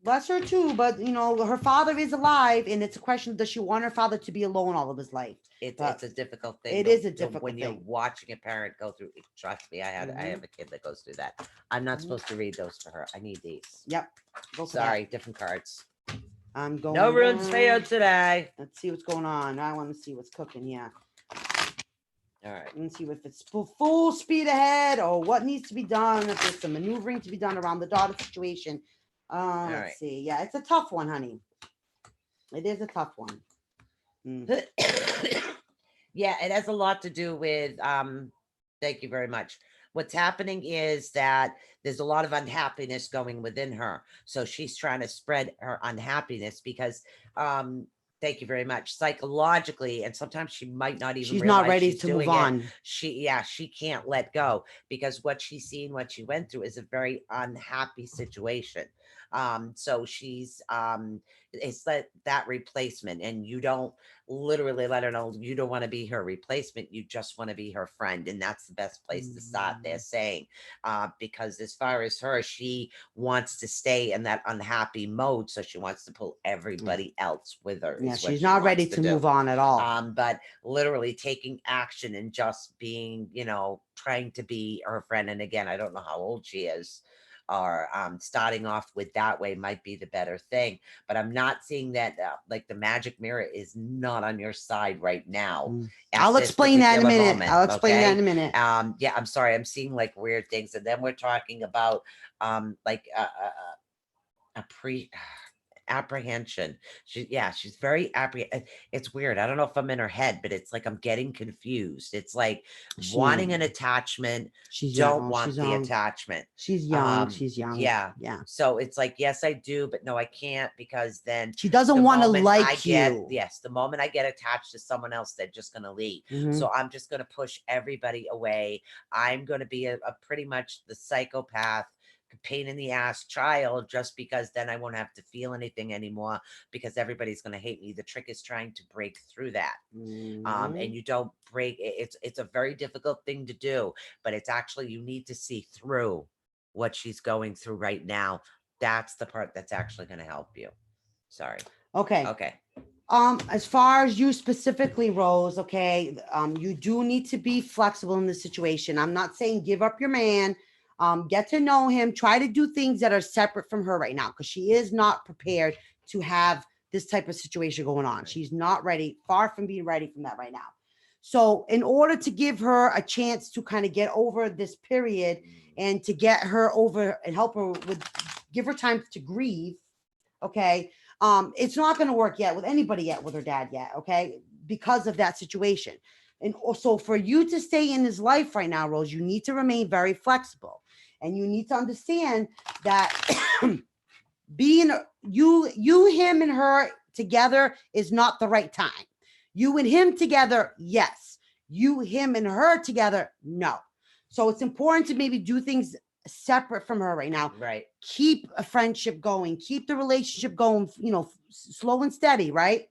bless her too. But her father is alive, and it's a question: does she want her father to be alone all of his life? It's a difficult thing. It to- is a to- difficult when you're thing. watching a parent go through. Trust me, I have a kid that goes through that. I'm not supposed to read those for her. I need these. Yep. Go for Sorry, different cards. that. I'm going. No runes for you down. today. Let's see what's going on. I want to see what's cooking. Yeah. All right. Let's see if it's full speed ahead or what needs to be done. If there's some maneuvering to be done around the daughter situation. Let's right. see. Yeah, it's a tough one, honey. It is a tough one. Yeah, it has a lot to do with thank you very much. What's happening is that there's a lot of unhappiness going within her. So she's trying to spread her unhappiness because thank you very much, psychologically, and sometimes she might not even She's realize not ready she's to move doing it. on. She can't let go because what she's seen, what she went through is a very unhappy situation. So she's it's that replacement, and you don't literally let her know you don't want to be her replacement, you just want to be her friend, and that's the best place to start, they're saying, because as far as her, she wants to stay in that unhappy mode, so she wants to pull everybody else with her. Yeah, is what she's she not ready wants to do. move on at all. But literally taking action and just being, trying to be her friend. And again, I don't know how old she is, or starting off with that way might be the better thing. But I'm not seeing that like the magic mirror is not on your side right now. at I'll this explain that in a particular minute. moment, I'll explain that okay? in a minute. Yeah, I'm sorry. I'm seeing like weird things, and then we're talking about like a apprehension. She's very it's weird. I don't know if I'm in her head, but it's like I'm getting confused. It's like wanting an attachment, She's don't young. want She's the young. attachment. She's young. She's young. Yeah. Yeah. So it's like, yes, I do, but no, I can't, because then She doesn't the want to moment I like get, you. yes, the moment I get attached to someone else, they're just going to leave. Mhm. So I'm just going to push everybody away. I'm going to be a pretty much the psychopath, pain in the ass child, just because then I won't have to feel anything anymore, because everybody's going to hate me. The trick is trying to break through that. Mhm. And you don't break it's a very difficult thing to do, but it's actually, you need to see through what she's going through right now. That's the part that's actually going to help you. Sorry. Okay. Okay. As far as you specifically, Rose, okay, you do need to be flexible in this situation. I'm not saying give up your man. Get to know him. Try to do things that are separate from her right now, because she is not prepared to have this type of situation going on. She's not ready, far from being ready from that right now. So in order to give her a chance to kind of get over this period and to get her over and help her with, give her time to grieve, okay, it's not going to work yet with anybody yet with her dad yet, okay, because of that situation. And also for you to stay in his life right now, Rose, you need to remain very flexible, and you need to understand that being him and her together is not the right time. You and him together, yes. You, him, and her together, no. So it's important to maybe do things separate from her right now. Right. Keep a friendship going, keep the relationship going, slow and steady, right?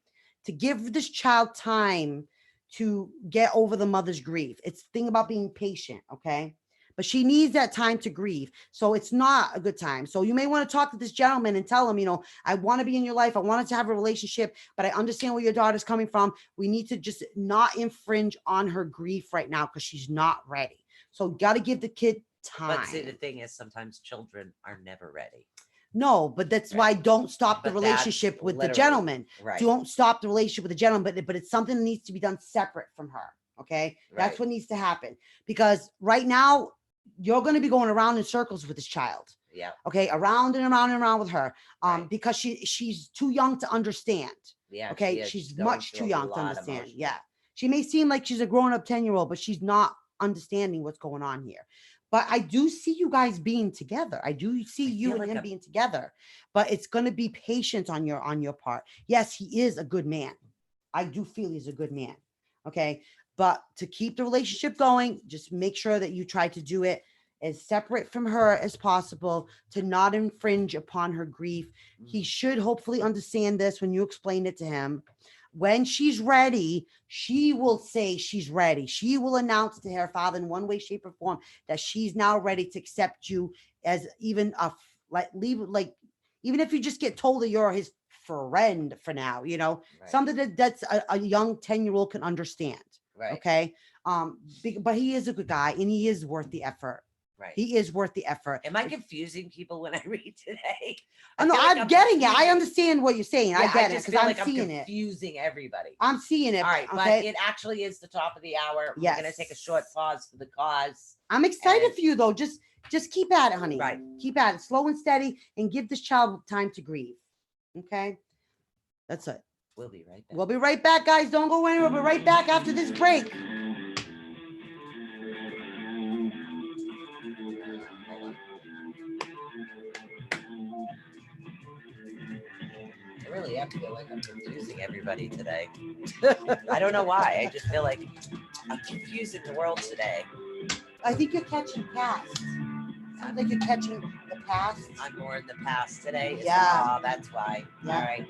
To give this child time to get over the mother's grief. It's the thing about being patient, okay? But she needs that time to grieve. So it's not a good time. So you may want to talk to this gentleman and tell him, I want to be in your life. I wanted to have a relationship, but I understand where your daughter's coming from. We need to just not infringe on her grief right now because she's not ready. So got to give the kid time. But see, the thing is, sometimes children are never ready. No, but that's why don't stop the But relationship that's with the literally- gentleman. Right. Don't stop the relationship with the gentleman, but it's something that needs to be done separate from her. Okay. That's Right. what needs to happen. Because right now, you're going to be going around in circles with this child. Yeah. Okay. Around and around and around with her. Right. Because she's too young to understand. Yeah. Okay. she is. She's going much through too a young to lot understand. emotionally. Yeah. She may seem like she's a grown up 10-year-old, but she's not understanding what's going on here. But I do see you guys being together. I do see you and him being together. But it's going to be patience on your part. Yes, he is a good man. I do feel he's a good man. Okay. But to keep the relationship going, just make sure that you try to do it as separate from her as possible to not infringe upon her grief. He should hopefully understand this when you explain it to him. When she's ready, she will say she's ready. She will announce to her father in one way, shape, or form that she's now ready to accept you as even even if you just get told that you're his friend for now, Right. something that's a young 10-year-old can understand. Right. Okay. But he is a good guy and he is worth the effort. Right. He is worth the effort. Am I confusing people when I read today? Oh, no, feel like I'm getting it. I confusing- understand what you're saying. Yeah, I get it just because feel I'm like seeing it. confusing everybody. I'm seeing it. All right, okay. but it actually is the top of the hour. Yes. We're gonna take a short pause for the cause. I'm excited And- for you though. Just keep at it, honey. Right. Keep at it, slow and steady, and give this child time to grieve. Okay. That's it. We'll be right back. We'll be right back, guys. Don't go anywhere. We'll be right back after this break. I really am feel like I'm confusing everybody today. I don't know why. I just feel like I'm confusing the world today. I think you're catching past. Sounds like you're catching the past. I'm more in the past today. Yeah. Oh, that's why. Yeah. All right.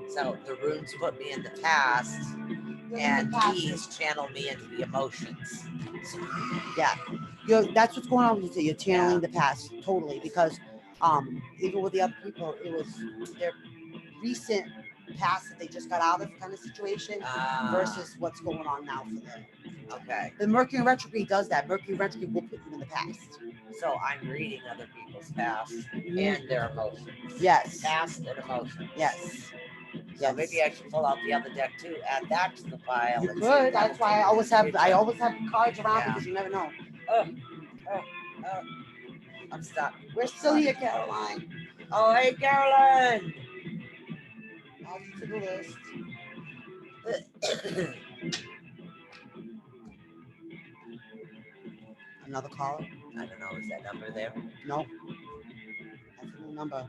So the runes put me in the past, You're in and the past. these channel me into the emotions. So, Yeah, that's what's going on with you. You're channeling the past totally because even with the other people, it was their recent past that they just got out of kind of situation versus what's going on now for them. Okay. The Mercury retrograde does that. Mercury retrograde will put you in the past. So I'm reading other people's past Mhm. and their emotions. Yes. Past and emotions. Yes. So Yes. maybe I should pull out the other deck too, add that to the pile. You and see could. if that'll That's why I take always me have to the I future. always have cards around Yeah. because you never know. I'm stuck. We're still here, Caroline. Oh, hey, Carolyn. Add you to the list. Another caller? I don't know. Is that number there? No. That's a new number.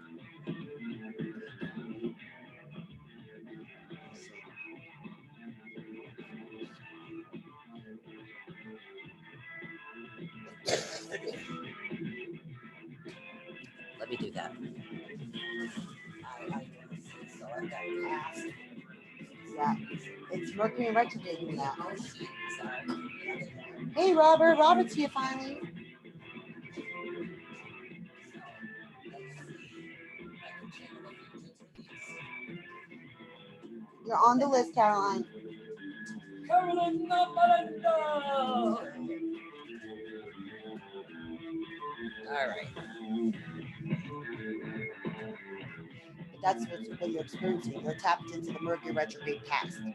Let me do that. So I've got past. Yeah. It's Mercury retrograde in that. Oh, shit. Sorry. Hey, Robert. Robert's here finally. You're on the list, Caroline. Carolyn Navarando. All right. But that's what you're experiencing. You're tapped into the Mercury retrograde past. All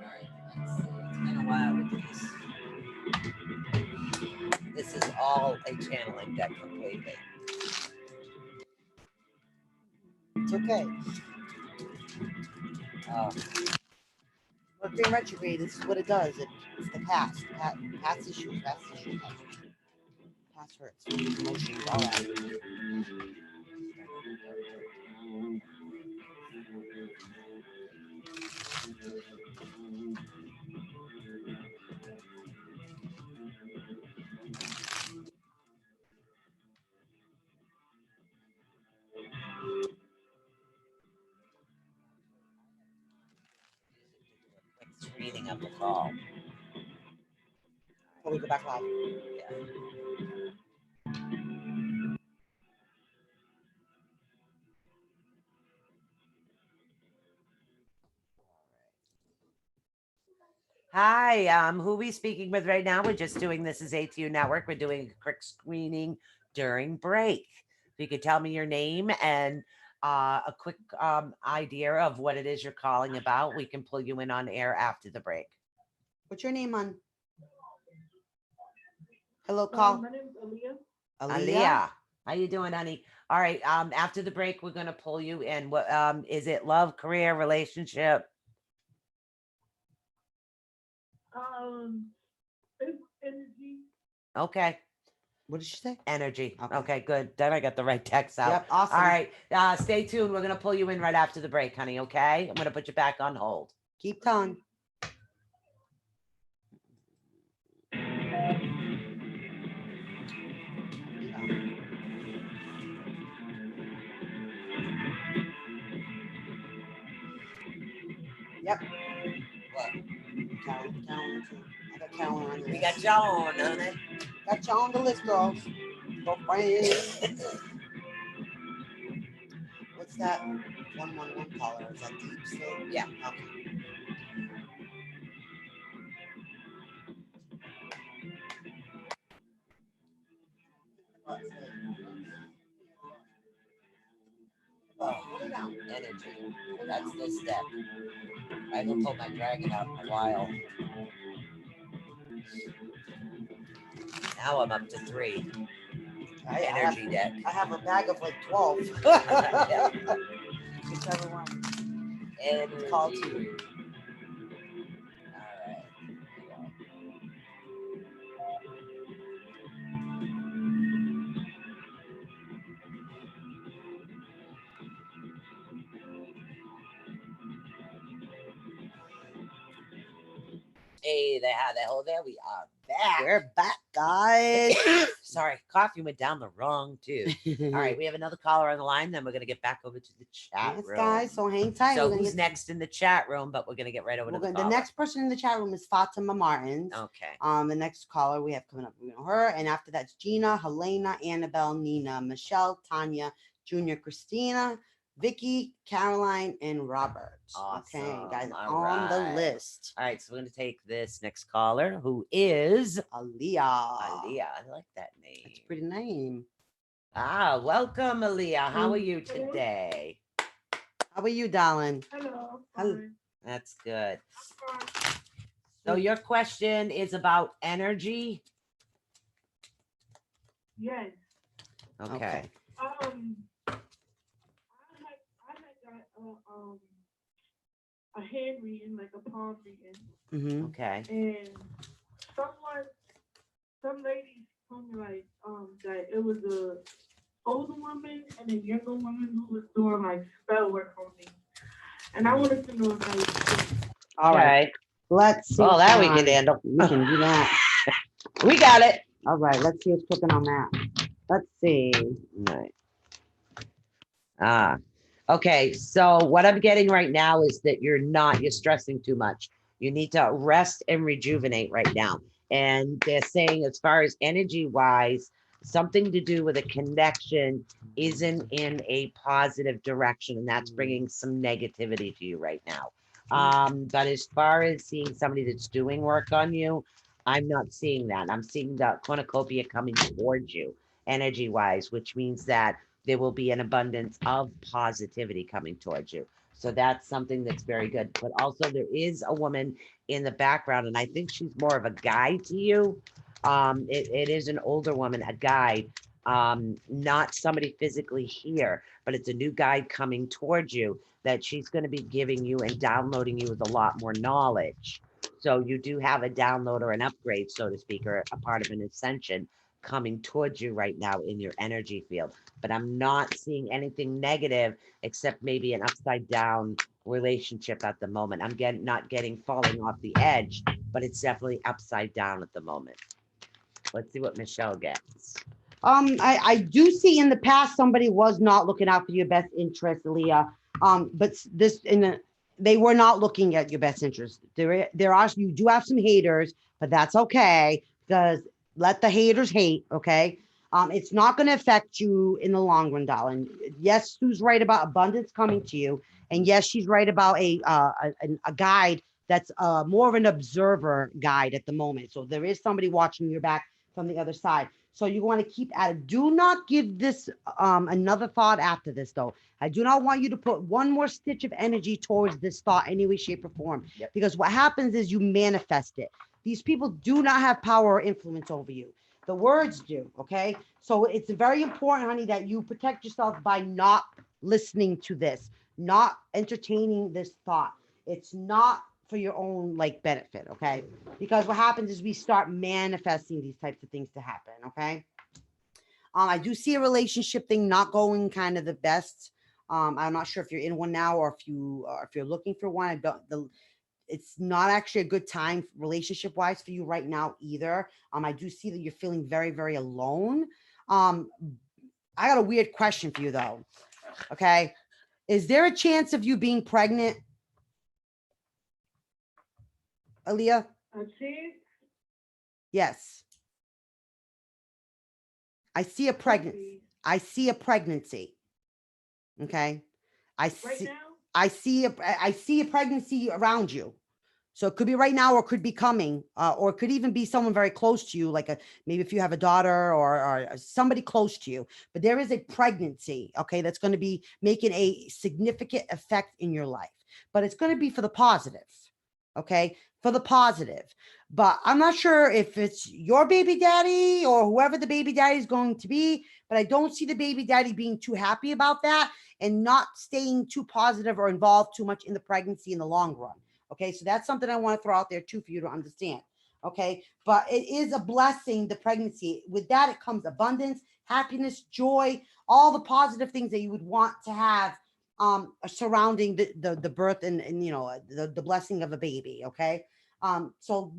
right. Let's see. It's been a while with these. This is all a channeling deck completely. It's okay. Mercury retrograde, this is what it does. It's the past. Past issues. Past issues. Past ass hurts. Emotions, all that. Screening of the call. Oh, we go back live. Hi, who are we speaking with right now? We're just doing this is ATU Network. We're doing a quick screening during break. If you could tell me your name and a quick idea of what it is you're calling about, we can pull you in on air after the break. What's your name, on? Hello, call. My name's Aaliyah. Aaliyah, how you doing, honey? All right. After the break, we're gonna pull you in. What is it? Love, career, relationship? It's energy. Okay. What did she say? Energy. Okay. Okay, good. Then I got the right text out. Yep, awesome. All right. Stay tuned. We're gonna pull you in right after the break, honey. Okay. I'm gonna put you back on hold. Keep telling. Yep. What? Carolyn too. I got Carolyn on the We list. got you on, honey. Got you on the list, girls. Go friends. What's that 111 caller? Is that deep still? Yeah. Okay. Oh, energy. That's this step. I haven't pulled my dragon out in a while. Now I'm up to 3. Energy deck. I have a bag of like 12. Yeah. Whichever one. Energy. Call to. All right. Hey, there we are back. We're back, guys. Sorry, coffee went down the wrong tube. All right, we have another caller on the line. Then we're gonna get back over to the chat Yes, room. guys. So hang tight. So We're gonna who's get next in the chat room? But we're gonna get right over to the the caller. next person in the chat room is Fatima Martins. Okay. The next caller we have coming up, we know her, and after that's Gina, Helena, Annabelle, Nina, Michelle, Tanya, Junior, Christina, Vicky, Caroline, and Robert. Okay, Awesome. guys, All on the right. list. All right, so we're gonna take this next caller, who is Aaliyah. Aaliyah. I like that name. That's a pretty name. Welcome, Aaliyah. How are you today? How are you, darling? Hello. Hello. Fine. That's good. Fine. So your question is about energy. Yes. Okay. I had got a hand reading, like a palm reading, Mm-hmm. Okay. and some ladies told me like that it was a older woman and a younger woman who was doing like spell work on me, and I wanted to know if that was true. All right. Let's see. Oh, what's that we going can on. handle. We can do that. We got it. All right. Let's see what's cooking on that. Let's see. Right. Okay. So what I'm getting right now is that you're stressing too much. You need to rest and rejuvenate right now. And they're saying, as far as energy wise, something to do with a connection isn't in a positive direction. And that's bringing some negativity to you right now. But as far as seeing somebody that's doing work on you, I'm not seeing that. I'm seeing the cornucopia coming towards you energy wise, which means that there will be an abundance of positivity coming towards you. So that's something that's very good. But also there is a woman in the background, and I think she's more of a guide to you. It is an older woman, a guide, not somebody physically here, but it's a new guide coming towards you that she's going to be giving you and downloading you with a lot more knowledge. So you do have a download or an upgrade, so to speak, or a part of an ascension coming towards you right now in your energy field. But I'm not seeing anything negative except maybe an upside down relationship at the moment. I'm not getting falling off the edge, but it's definitely upside down at the moment. Let's see what Michelle gets. I do see in the past somebody was not looking out for your best interest, Leah. But they were not looking at your best interest. You do have some haters, but that's okay, because let the haters hate. Okay. It's not going to affect you in the long run, darling. Yes, Sue's right about abundance coming to you, and yes, she's right about a guide that's more of an observer guide at the moment. So there is somebody watching your back from the other side. So you want to keep at it. Do not give this another thought after this, though. I do not want you to put one more stitch of energy towards this thought, any way, shape, or form. Yep. Because what happens is you manifest it. These people do not have power or influence over you. The words do, okay? So it's very important, honey, that you protect yourself by not listening to this, not entertaining this thought. It's not for your own benefit, okay? Because what happens is we start manifesting these types of things to happen, okay? I do see a relationship thing not going kind of the best. I'm not sure if you're in one now or if you're looking for one. It's not actually a good time relationship wise for you right now either. I do see that you're feeling very, very alone. I got a weird question for you though. Okay. Is there a chance of you being pregnant, Aaliyah? Yes. I see a pregnancy. I see a pregnancy. Okay. I see a pregnancy around you. So it could be right now, or it could be coming, or it could even be someone very close to you, maybe if you have a daughter or somebody close to you. But there is a pregnancy, okay, that's going to be making a significant effect in your life. But it's going to be for the positive, okay, for the positive. But I'm not sure if it's your baby daddy or whoever the baby daddy is going to be. But I don't see the baby daddy being too happy about that and not staying too positive or involved too much in the pregnancy in the long run. Okay, so that's something I want to throw out there too for you to understand. Okay, but it is a blessing, the pregnancy. With that, it comes abundance, happiness, joy, all the positive things that you would want to have surrounding the birth and the blessing of a baby. Okay, so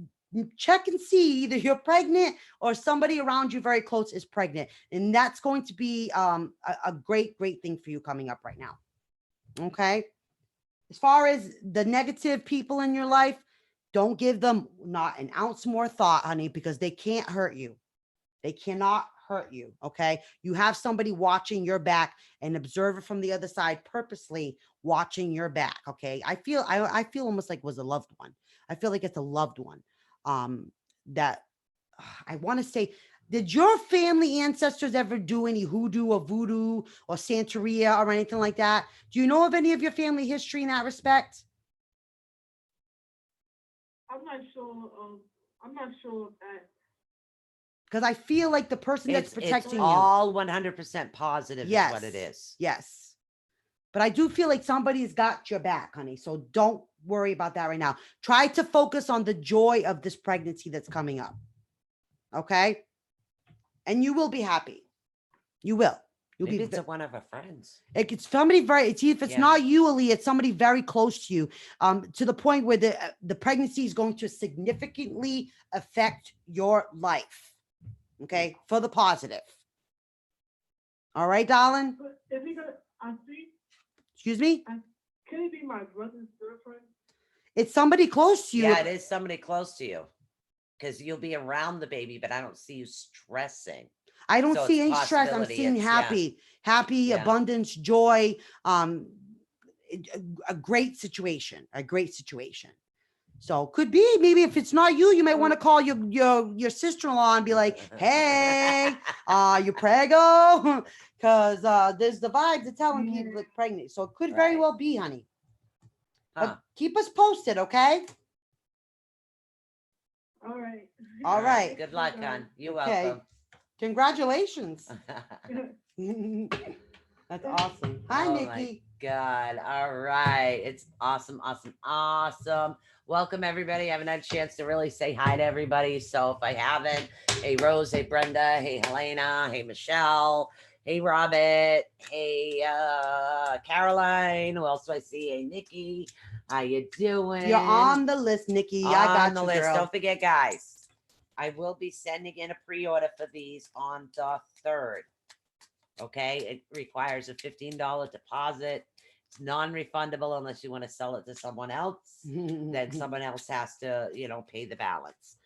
check and see either you're pregnant or somebody around you very close is pregnant, and that's going to be a great thing for you coming up right now. Okay. As far as the negative people in your life, don't give them not an ounce more thought, honey, because they can't hurt you. They cannot hurt you. Okay. You have somebody watching your back, an observer from the other side, purposely watching your back. Okay. I feel almost like it was a loved one. I feel like it's a loved one. That I want to say, did your family ancestors ever do any hoodoo or voodoo or Santeria or anything like that? Do you know of any of your family history in that respect? I'm not sure of that. Because I feel like the person that's protecting it's you. all 100% positive Yes, is what it is. Yes. But I do feel like somebody's got your back, honey. So don't worry about that right now. Try to focus on the joy of this pregnancy that's coming up. Okay? And you will be happy. You will. You'll Maybe be. it's one of our friends. It's somebody if it's not you, Ali, it's somebody very close to you. To the point where the pregnancy is going to significantly affect your life. Okay, for the positive. All right, darling. Is he gonna? Excuse me. Can it be my brother's girlfriend? It's somebody close to you. Yeah, it is somebody close to you, because you'll be around the baby, but I don't see you stressing. I don't see any stress. I'm seeing happy, abundance, joy, a great situation, So could be, maybe if it's not you, you might want to call your sister-in-law and be like, hey, you prego? Because there's the vibes of telling people they're pregnant. So it could very well be, honey. But keep us posted, okay? All right. All right. Good luck, hon. You're welcome. Congratulations. That's awesome. Hi, All Nikki. right. God. All right. It's awesome, awesome, awesome. Welcome, everybody. I haven't had a chance to really say hi to everybody. So if I haven't, hey, Rose, hey, Brenda, hey, Helena, hey, Michelle, hey, Robert, hey, Caroline. Who else do I see? Hey, Nikki. How you doing? You're on the list, Nikki. I got On the you, list. girl. Don't forget, guys. I will be sending in a pre-order for these on the 3rd. Okay, it requires a $15 deposit. It's non-refundable unless you want to sell it to someone else. Then someone else has to, pay the balance,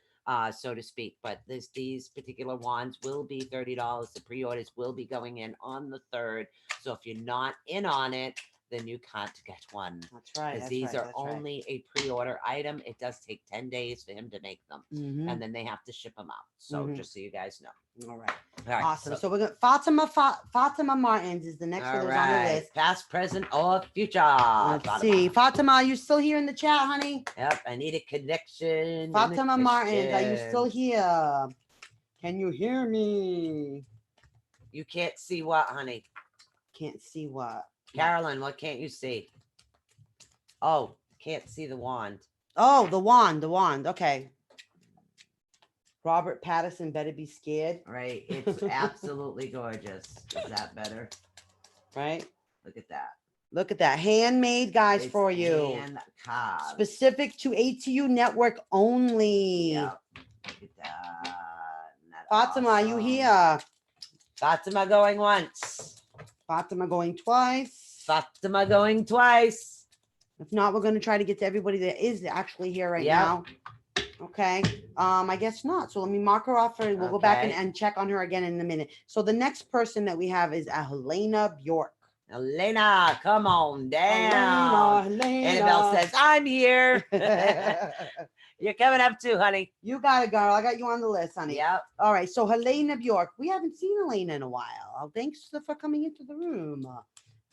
so to speak. But these particular wands will be $30. The pre-orders will be going in on the 3rd. So if you're not in on it, then you can't get one. That's right. Because these are only a pre-order item. It does take 10 days for him to make them. And then they have to ship them out. So just so you guys know. All right. All right, Awesome. So we're gonna Fatima Martins is the next one that's on the list. Past, present, or future. Let's see. Fatima, are you still here in the chat, honey? Yep, I need a connection. Fatima Martins, are you still here? Can you hear me? You can't see what, honey? Can't see what? Carolyn, what can't you see? Oh, can't see the wand. Oh, the wand. Okay. Robert Pattinson better be scared. Right. It's absolutely gorgeous. Is that better? Right. Look at that. Look at that. Handmade, guys, It's for you. hand carved. Specific to ATU network only. Yep. Look at that. Isn't that Fatima, are you awesome? here? Fatima going once. Fatima going twice. Fatima going twice. If not, we're going to try to get to everybody that is actually here right Yep. now. Okay. I guess not. So let me mark her off and we'll go back Okay. and check on her again in a minute. So the next person that we have is Helena Bjork. Elena, come on down. Helena. Annabelle says, I'm here. You're coming up too, honey. You got it, girl. I got you on the list, honey. Yep. All right. So Helena Bjork. We haven't seen Helena in a while. Thanks for coming into the room.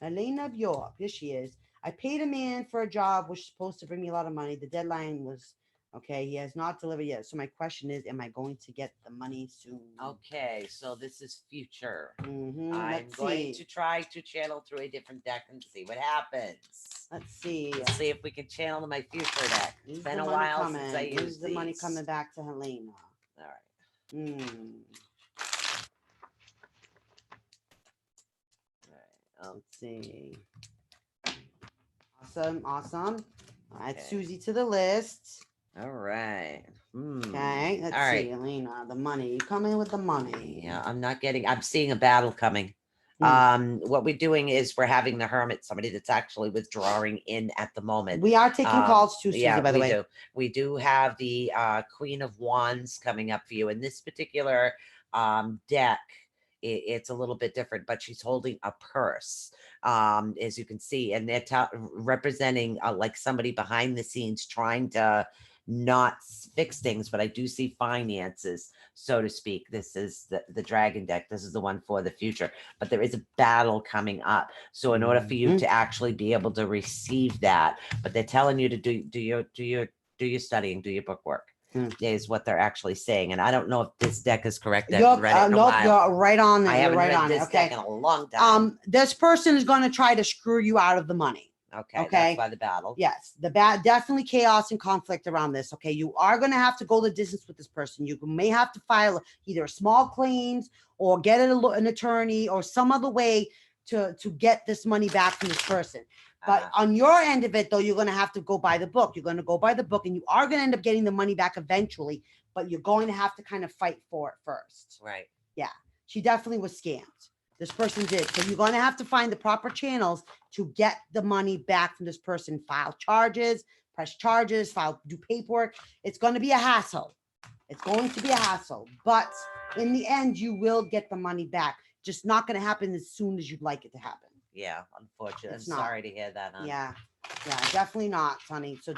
Helena Bjork. Here she is. I paid a man for a job which was supposed to bring me a lot of money. The deadline was okay. He has not delivered yet. So my question is, am I going to get the money soon? Okay, so this is future. I'm I'm going to try to channel through a different deck and see what happens. Let's see. Let's see if we can channel to my future deck. It's Is been the a money while coming? since I Is used the money these. coming back to Helena? All right. Hmm. All right. Let's see. Awesome. Add Okay. Susie to the list. All right. Okay. Let's All right. see, Elena. The money. You come in with the money. Yeah, I'm seeing a battle coming. What we're doing is we're having the hermit, somebody that's actually withdrawing in at the moment. We are taking calls too, Susie, Yeah, by the way. We do have the Queen of Wands coming up for you. In this particular deck, it's a little bit different, but she's holding a purse, as you can see, and they're representing like somebody behind the scenes trying to not fix things, but I do see finances, so to speak. This is the dragon deck. This is the one for the future, but there is a battle coming up. So in order for you to actually be able to receive that, but they're telling you to do your studying, do your book work. Is what they're actually saying, and I don't know if this deck is correct. I haven't read it in a while. You're right on there. I haven't right read on this it. Okay. deck in a long time. This person is going to try to screw you out of the money. Okay, that's why the battle. Yes, definitely chaos and conflict around this. Okay, you are going to have to go the distance with this person. You may have to file either a small claims or get an attorney or some other way to get this money back from this person. But on your end of it, though, you're going to have to go by the book. You're going to go by the book, and you are going to end up getting the money back eventually. But you're going to have to kind of fight for it first. Right. Yeah, she definitely was scammed. This person did. So you're going to have to find the proper channels to get the money back from this person. File charges, press charges, do paperwork. It's going to be a hassle. It's going to be a hassle. But in the end, you will get the money back. Just not going to happen as soon as you'd like it to happen. Yeah, unfortunately. It's I'm not. sorry to hear that, hon. Yeah, definitely not, honey. So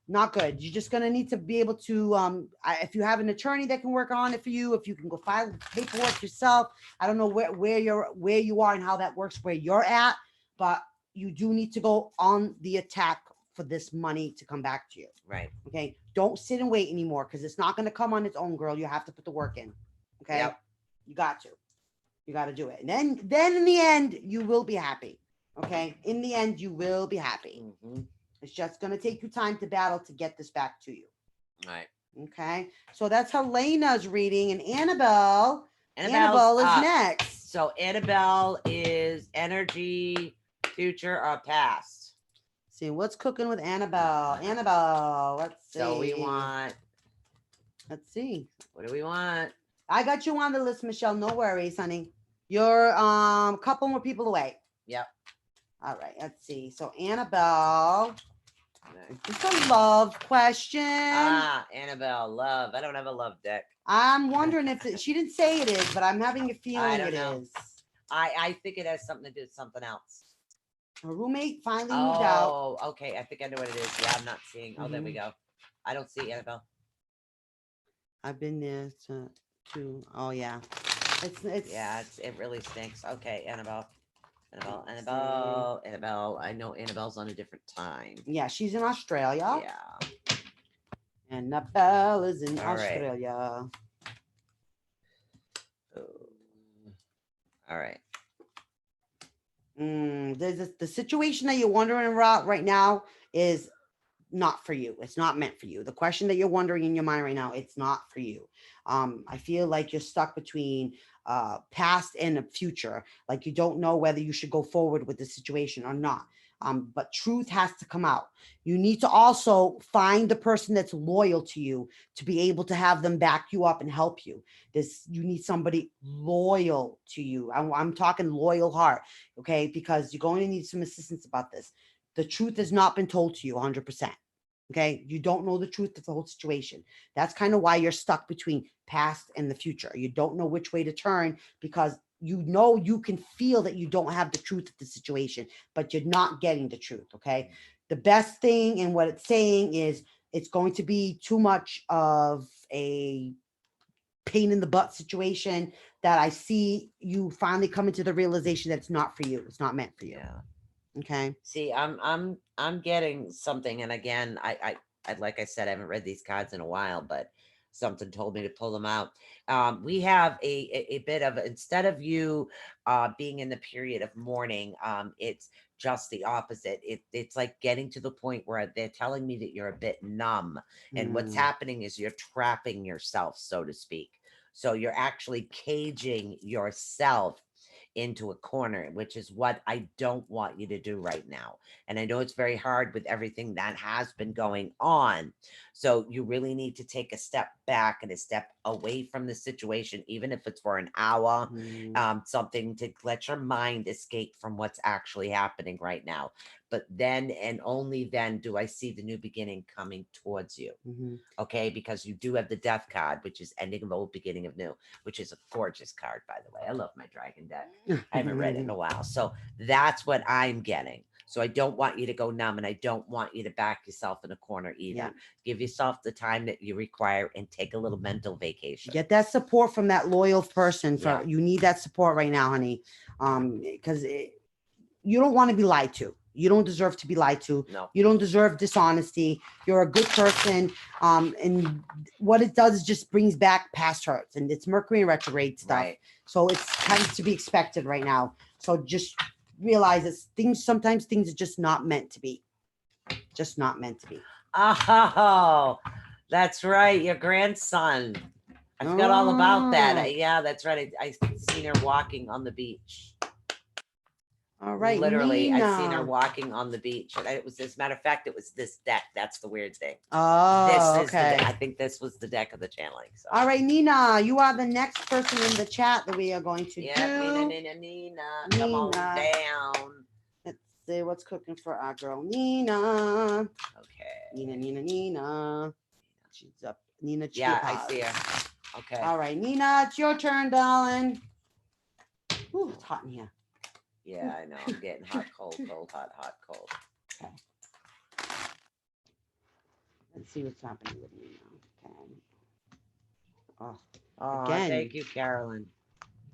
not good. You're just going to need to be able to, if you have an attorney that can work on it for you, if you can go file paperwork yourself. I don't know where you are and how that works, where you're at, but you do need to go on the attack for this money to come back to you. Right. Okay. Don't sit and wait anymore, because it's not going to come on its own, girl. You have to put the work in. Okay. Yep. You got to do it. And then in the end, you will be happy. Okay. In the end, you will be happy. Mhm. It's just going to take you time to battle to get this back to you. All right. Okay. So that's Helena's reading, and Annabelle Annabelle's is up. next. So Annabelle is energy, future, or past. See what's cooking with Annabelle. Annabelle, let's see. So we want. Let's see. What do we want? I got you on the list, Michelle. No worries, honey. You're a couple more people away. Yep. All right. Let's see. So Annabelle, it's a love question. Annabelle, love. I don't have a love deck. I'm wondering if she didn't say it is, but I'm having a feeling don't it know. is. I think it has something to do with something else. Her roommate finally moved out. Oh, okay. I think I know what it is. Yeah, I'm not seeing. Oh, there we go. I don't see Annabelle. I've been there too. Oh yeah. It really stinks. Okay, Annabelle. Annabelle. I know Annabelle's on a different time. Yeah, she's in Australia. Yeah. Annabelle is in All right. Australia. All right. There's the situation that you're wondering about right now is not for you. It's not meant for you. The question that you're wondering in your mind right now, it's not for you. I feel like you're stuck between past and the future. Like you don't know whether you should go forward with the situation or not. But truth has to come out. You need to also find the person that's loyal to you to be able to have them back you up and help you. You need somebody loyal to you. I'm talking loyal heart, okay? Because you're going to need some assistance about this. The truth has not been told to you 100%. Okay. You don't know the truth of the whole situation. That's kind of why you're stuck between past and the future. You don't know which way to turn because you know you can feel that you don't have the truth of the situation, but you're not getting the truth. Okay. The best thing in what it's saying is it's going to be too much of a pain in the butt situation that I see you finally coming to the realization that it's not for you. It's not meant for you. Yeah. Okay. See, I'm getting something, and again, I like I said, I haven't read these cards in a while, but something told me to pull them out. We have a bit of, instead of you being in the period of mourning, it's just the opposite. It's like getting to the point where they're telling me that you're a bit numb, and what's happening is you're trapping yourself, so to speak. So you're actually caging yourself into a corner, which is what I don't want you to do right now. And I know it's very hard with everything that has been going on. So you really need to take a step back and a step away from the situation, even if it's for an hour, something to let your mind escape from what's actually happening right now. But then and only then do I see the new beginning coming towards you. Okay, because you do have the death card, which is ending of old, beginning of new, which is a gorgeous card, by the way. I love my dragon deck. I haven't read it in a while. So that's what I'm getting. So I don't want you to go numb, and I don't want you to back yourself in a corner either. Yeah. Give yourself the time that you require and take a little mental vacation. Get that support from that loyal person. Yeah. You need that support right now, honey. Because you don't want to be lied to. You don't deserve to be lied to. No. You don't deserve dishonesty. You're a good person. And what it does is just brings back past hurts, and it's Mercury in retrograde stuff. Right. So it's kind of to be expected right now. So just realize that sometimes things are just not meant to be. Just not meant to be. Oh, that's right. Your grandson. I forgot all about that. Yeah, that's right. I seen her walking on the beach. All right. Literally, Nina. I seen her walking on the beach. And it was, as a matter of fact, it was this deck. That's the weird thing. Oh, this is okay. I think this was the deck of the channeling. So. All right, Nina, you are the next person in the chat that we are going to do. Nina. Come on down. Let's see what's cooking for our girl, Nina. Okay. Nina. She's up. Nina. Yeah, I see her. Okay. All right, Nina, it's your turn, darling. Ooh, it's hot in here. Yeah, I know. I'm getting hot, cold, hot, cold. Okay. Let's see what's happening with Nina. Okay. Oh, again. Thank you, Carolyn.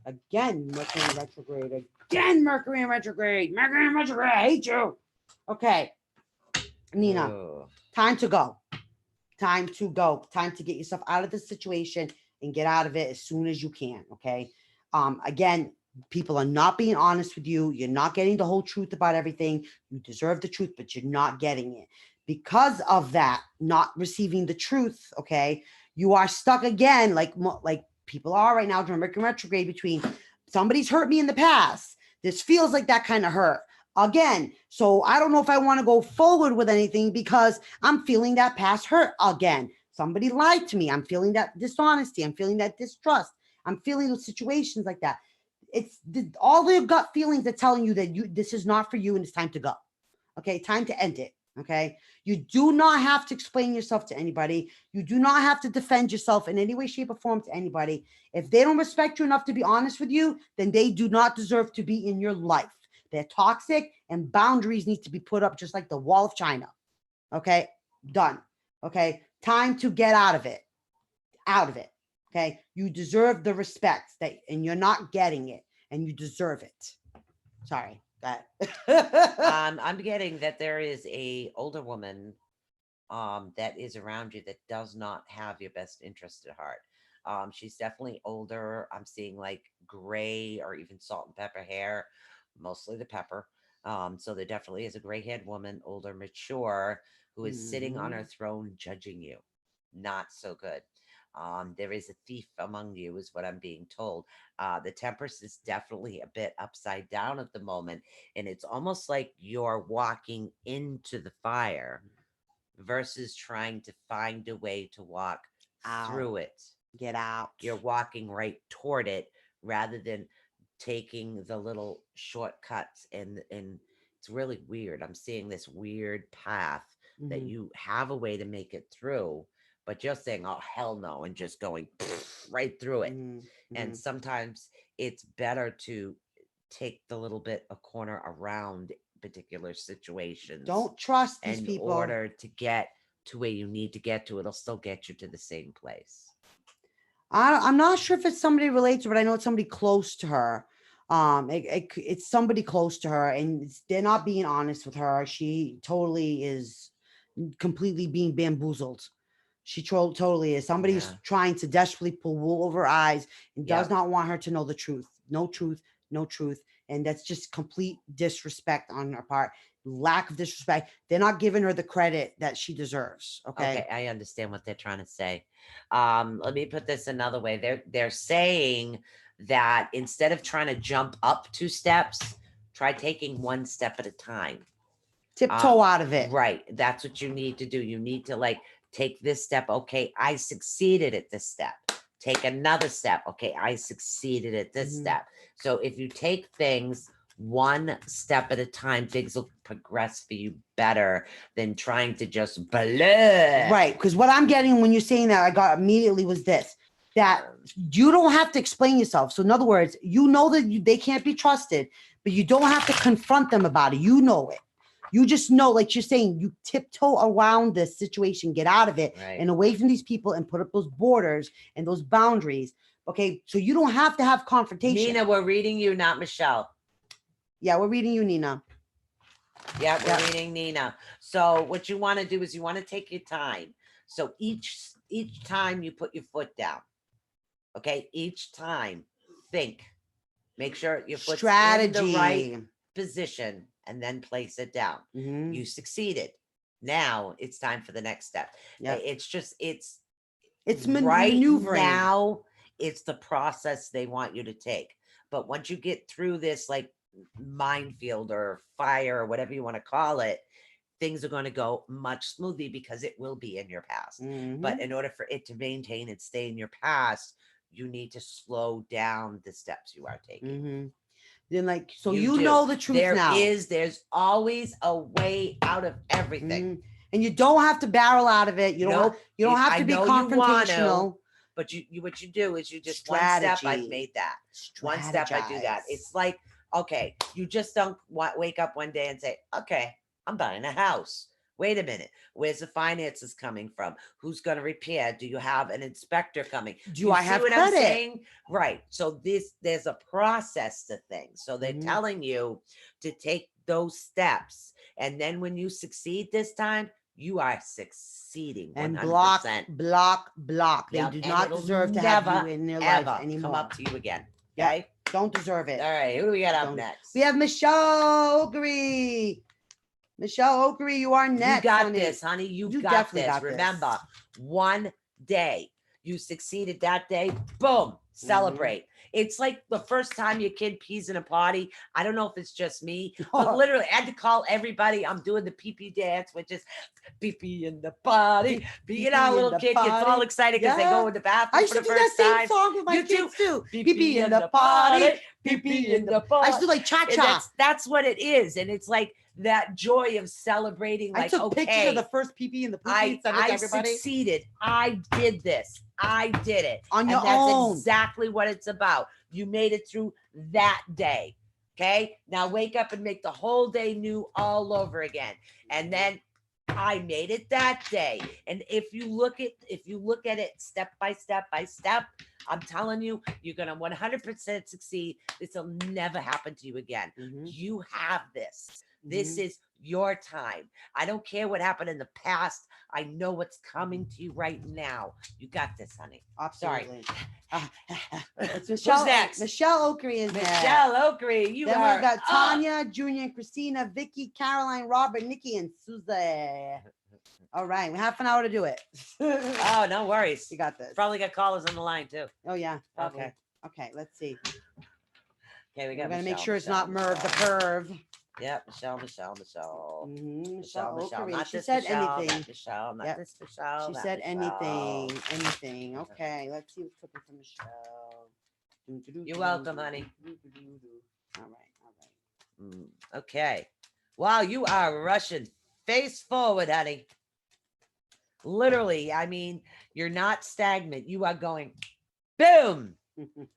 Again, Mercury in retrograde. Again, Mercury in retrograde. Mercury in retrograde. I hate you. Okay. Nina, time to go. Time to go. Time to get yourself out of the situation and get out of it as soon as you can. Okay. Again, People are not being honest with you. You're not getting the whole truth about everything. You deserve the truth, but you're not getting it. Because of that, not receiving the truth, okay, you are stuck again, like people are right now during Mercury retrograde, between somebody's hurt me in the past. This feels like that kind of hurt again. So I don't know if I want to go forward with anything because I'm feeling that past hurt again. Somebody lied to me. I'm feeling that dishonesty. I'm feeling that distrust. I'm feeling those situations like that. It's all the gut feelings are telling you that this is not for you and it's time to go. Okay, time to end it. Okay, you do not have to explain yourself to anybody. You do not have to defend yourself in any way, shape, or form to anybody. If they don't respect you enough to be honest with you, then they do not deserve to be in your life. They're toxic, and boundaries need to be put up just like the wall of China. Okay, done. Okay, time to get out of it. Out of it. Okay, you deserve the respect and you're not getting it, and you deserve it. Sorry. That. I'm getting that there is a older woman that is around you that does not have your best interest at heart. She's definitely older. I'm seeing like gray or even salt and pepper hair, mostly the pepper. So there definitely is a gray-haired woman, older, mature, who is sitting on her throne judging you. Not so good. There is a thief among you, is what I'm being told. The Temperance is definitely a bit upside down at the moment, and it's almost like you're walking into the fire versus trying to find a way to walk through it. Get out. You're walking right toward it rather than taking the little shortcuts, and it's really weird. I'm seeing this weird path that you have a way to make it through, but just saying, oh, hell no, and just going right through it. And sometimes it's better to take the little bit a corner around particular situations. Don't trust these in people. order to get to where you need to get to. It'll still get you to the same place. I'm not sure if it's somebody related to her, but I know it's somebody close to her. It's somebody close to her, and they're not being honest with her. She totally is completely being bamboozled. She totally is. Somebody's trying to desperately pull wool over her eyes and does not want her to know the truth. No truth, no truth. And that's just complete disrespect on her part. Lack of disrespect. They're not giving her the credit that she deserves. Okay. I understand what they're trying to say. Let me put this another way. They're saying that instead of trying to jump up 2 steps, try taking 1 step at a time. Tiptoe out of it. Right. That's what you need to do. You need to like take this step. Okay, I succeeded at this step. Take another step. Okay, I succeeded at this step. So if you take things 1 step at a time, things will progress for you better than trying to just blah. Right. Because what I'm getting when you're saying that, I got immediately was this, that you don't have to explain yourself. So in other words, you know that they can't be trusted, but you don't have to confront them about it. You know it. You just know, like you're saying, you tiptoe around this situation, get out of it and away from these people and put up those borders and those boundaries. Okay. So you don't have to have confrontation. Nina, we're reading you, not Michelle. Yeah, we're reading you, Nina. Yeah, we're reading Nina. So what you want to do is you want to take your time. So each time you put your foot down, okay, each time think, make sure your foot's in the right position, and then place it down. You succeeded. Now it's time for the next step. It's just it's right maneuvering. Now it's the process they want you to take. But once you get through this like minefield or fire or whatever you want to call it, things are going to go much smoothly because it will be in your past. But in order for it to maintain and stay in your past, you need to slow down the steps you are taking. Then like, so you know the truth now. There's always a way out of everything. And you don't have to barrel out of it. You don't have to be confrontational. But what you do is you just strategy. 1 step, I've made that. 1 step, I do that. It's like, okay, you just don't wake up one day and say, okay, I'm buying a house. Wait a minute. Where's the finances coming from? Who's going to repair? Do you have an inspector coming? Do I have credit? I'm saying? Right. So there's a process to things. So they're telling you to take those steps. And then when you succeed this time, you are succeeding 100%. And block. They do not deserve to have you in their life anymore. Come up to you again. Okay. Don't deserve it. All right, who do we got up Don't- next? We have Michelle Okery. Michelle Okery, you are next. You got honey. this, honey. You got definitely this. got this. Remember, one day you succeeded that day. Boom, celebrate. It's like the first time your kid pees in a potty. I don't know if it's just me, but literally, I had to call everybody. I'm doing the pee dance, which is pee in the potty. You know, in little the kid gets all potty. excited because they go in the bathroom I used for to the do that first same time. song with my You kids too. Pee Pee in the potty. Pee in the I potty. used to do like cha And cha. that's what it is, and it's like that joy of celebrating. I Like, took pictures okay, of the first pee in the poopy. I Sent it to everybody succeeded. I did this. I did it. on your And that's own. exactly what it's about. You made it through that day. Okay. Now wake up and make the whole day new all over again. And then I made it that day. And if you look at it step by step by step, I'm telling you, you're gonna 100% succeed. This will never happen to you again. You have this. This is your time. I don't care what happened in the past. I know what's coming to you right now. You got this, honey. Absolutely. It's Who's Michelle. next? Michelle Okery is next. Michelle Okery. You Then are we've got up. Tanya, Junior, and Christina, Vicky, Caroline, Robert, Nikki, and Susie. All right, we have an hour to do it. Oh, no worries. You got this. Probably got callers on the line too. Oh yeah. Probably. Okay. Okay. Let's see. Okay, we We're got gonna make Michelle, sure it's Michelle, not Merv the perv. Yep, Michelle. Michelle Michelle. Okery. Not She this said Michelle, anything. Not Michelle. Not Yep. this Michelle. She not said Michelle. anything. Okay, let's see what's cooking for Michelle. You're welcome, honey. All right. Okay. Wow, you are rushing face forward, honey. Literally, I mean, you're not stagnant. You are going boom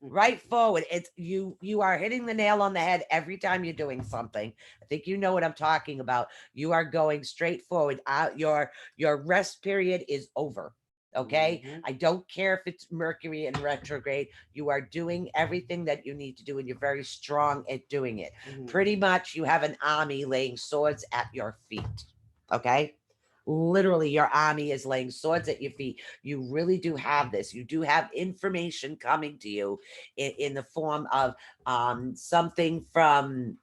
right forward. It's you are hitting the nail on the head every time you're doing something. I think you know what I'm talking about. You are going straight forward. Your rest period is over. Okay. I don't care if it's Mercury in retrograde. You are doing everything that you need to do, and you're very strong at doing it. Pretty much you have an army laying swords at your feet. Okay. Literally, your army is laying swords at your feet. You really do have this. You do have information coming to you in the form of something from.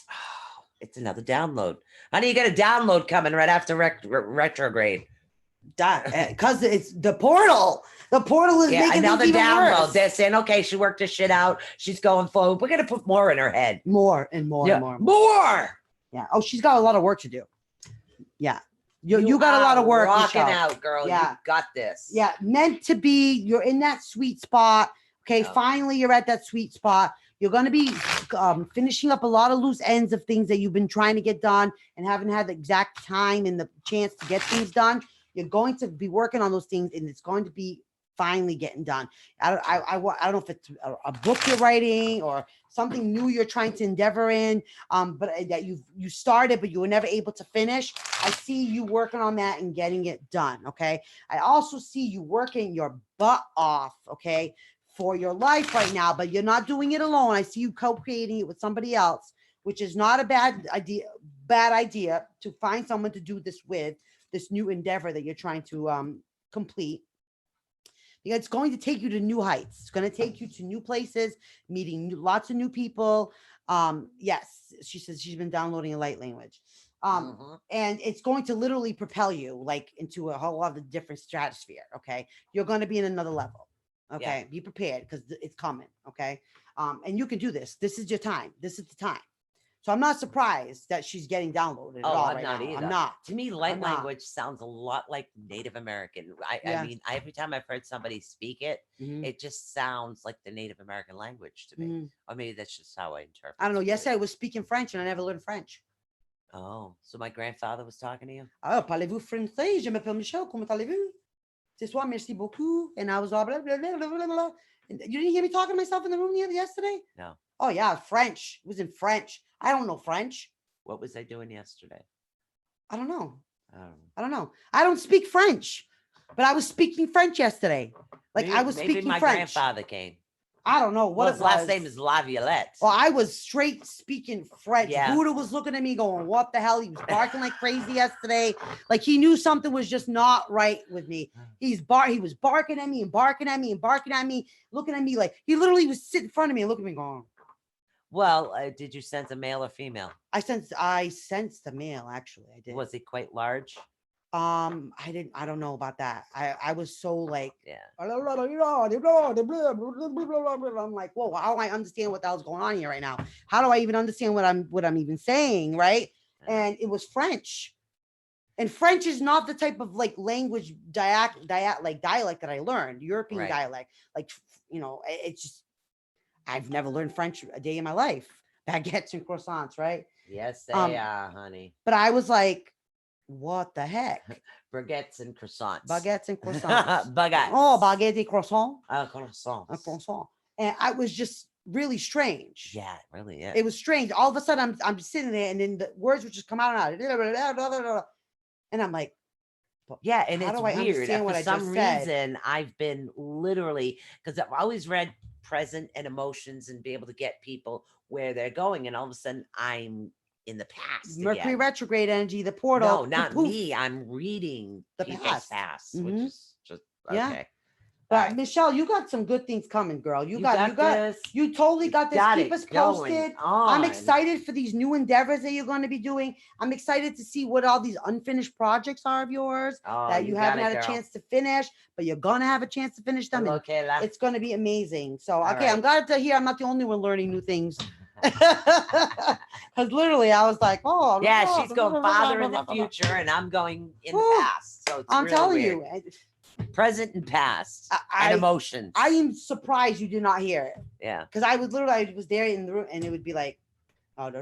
Oh, it's another download, honey. You got a download coming right after retrograde. Because it's the portal. The portal is making another things even download. worse. They're saying, okay, she worked this shit out. She's going forward. We're gonna put more in her head. More and more and more. More. Yeah. Oh, she's got a lot of work to do. Yeah. You got a lot of work. Rocking Michelle. out, girl. Yeah. You got this. Yeah. Meant to be. You're in that sweet spot. Okay. Yeah. Finally, you're at that sweet spot. You're going to be finishing up a lot of loose ends of things that you've been trying to get done and haven't had the exact time and the chance to get things done. You're going to be working on those things, and it's going to be finally getting done. I don't know if it's a book you're writing or something new you're trying to endeavor in, but that you started, but you were never able to finish. I see you working on that and getting it done. Okay. I also see you working your butt off. Okay. For your life right now, but you're not doing it alone. I see you co-creating it with somebody else, which is not a bad idea to find someone to do this with, this new endeavor that you're trying to complete. Because it's going to take you to new heights. It's going to take you to new places, meeting lots of new people. Yes, she says she's been downloading a light language. And it's going to literally propel you like into a whole other different stratosphere. Okay. You're going to be in another level. Okay. Be prepared because it's coming. Okay. And you can do this. This is your time. This is the time. So I'm not surprised that she's getting downloaded. I'm not either. I'm not. To me, light language sounds a lot like Native American. I mean, every time I've heard somebody speak it, it just sounds like the Native American language to me. Or maybe that's just how I interpret it. I don't know. Yesterday I was speaking French and I never learned French. Oh, so my grandfather was talking to you? Oh, parlez-vous français? Je m'appelle Michel. Comment allez-vous? Ce soir, merci beaucoup. And I was all blah, blah, blah, blah, blah, blah. And you didn't hear me talking to myself in the room yesterday? No. Oh, yeah, French. It was in French. I don't know French. What was I doing yesterday? I don't know. I don't know. I don't speak French, but I was speaking French yesterday. Like I was maybe speaking my French. grandfather came. I don't know what Well, his it last was. name is Laviolette. Well, I was straight speaking French. Yeah. Buddha was looking at me going, what the hell? He was barking like crazy yesterday. Like he knew something was just not right with me. He was barking at me and barking at me and barking at me, looking at me like he literally was sitting in front of me and looking at me going. Well, did you sense a male or female? I sensed the male, actually. I did. Was he quite large? I don't know about that. I was so like, Yeah. I'm like, whoa, how do I understand what the hell's going on here right now? How do I even understand what I'm even saying, right? And it was French. And French is not the type of like language dialect that I learned, European Right. dialect. Like, it's just, I've never learned French a day in my life. Baguettes and croissants, right? Yes, they Um, are, honey. But I was like, what the heck? Baguettes and croissants. Baguettes and croissants. Baguettes. Oh, baguette et croissant. Croissants. A croissant. And I was just really strange. Yeah, it really is. It was strange. All of a sudden, I'm sitting there, and then the words would just come out and out. And I'm like, yeah, and how it's do I weird. understand what For I some just said? reason, I've been literally, because I've always read present and emotions and be able to get people where they're going, and all of a sudden I'm in the past. Mercury again. retrograde energy, the portal. No, not poof. me. I'm reading The people's past. which Mhm. is just Yeah. okay. But All right. Michelle, you got some good things coming, girl. You got this. you totally got this. Got Keep it us going posted. on. I'm excited for these new endeavors that you're going to be doing. I'm excited to see what all these unfinished projects are of yours Oh, that you got haven't it, had a girl. chance to finish, but you're gonna have a chance to finish them. and Okay, la. It's going to be amazing. So, All okay, I'm right. glad to hear I'm not the only one learning new things. Because literally, I was like, oh, Yeah, she's going farther in the future, and I'm going in the Whew. past. So it's I'm really telling weird. you, Present and past I- and emotions. I am surprised you did not hear it. yeah. Because I was there in the room, and it would be like, like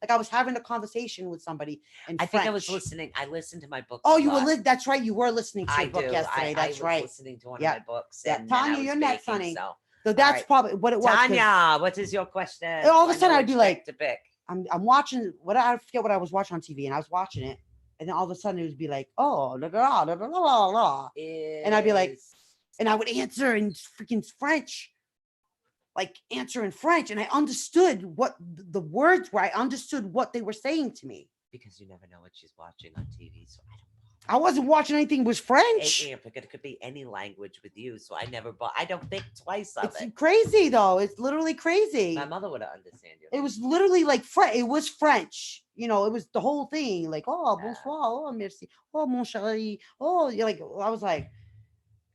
I was having a conversation with somebody in I think I was French. listening. I listened to my book. Oh, you were that's right. You were listening to I a book do. yesterday. I That's was right. listening to one Yeah. of my books. Yeah. And then I Tanya, was you're next, baking, honey. So So that's right. probably what it was. 'cause Tanya, what is your question? All of a I sudden know I'd be which like, pick to pick. I'm watching I forget what I was watching on TV, and I was watching it, and then all of a sudden it would be like, oh, la, la, la, la, la, la. And I'd be like, and I would answer in freaking French, like answer in French, and I understood what the words were. I understood what they were saying to me. Because you never know what she's watching on TV, so I wasn't watching anything was French. it could be any language with you, so I never bought. I don't think twice of It's it. crazy though. It's literally crazy. My mother would understand you. It was literally like It was French. It was the whole thing. Like, oh, bonsoir, oh, merci, oh, mon chéri, oh, you're like, I was like,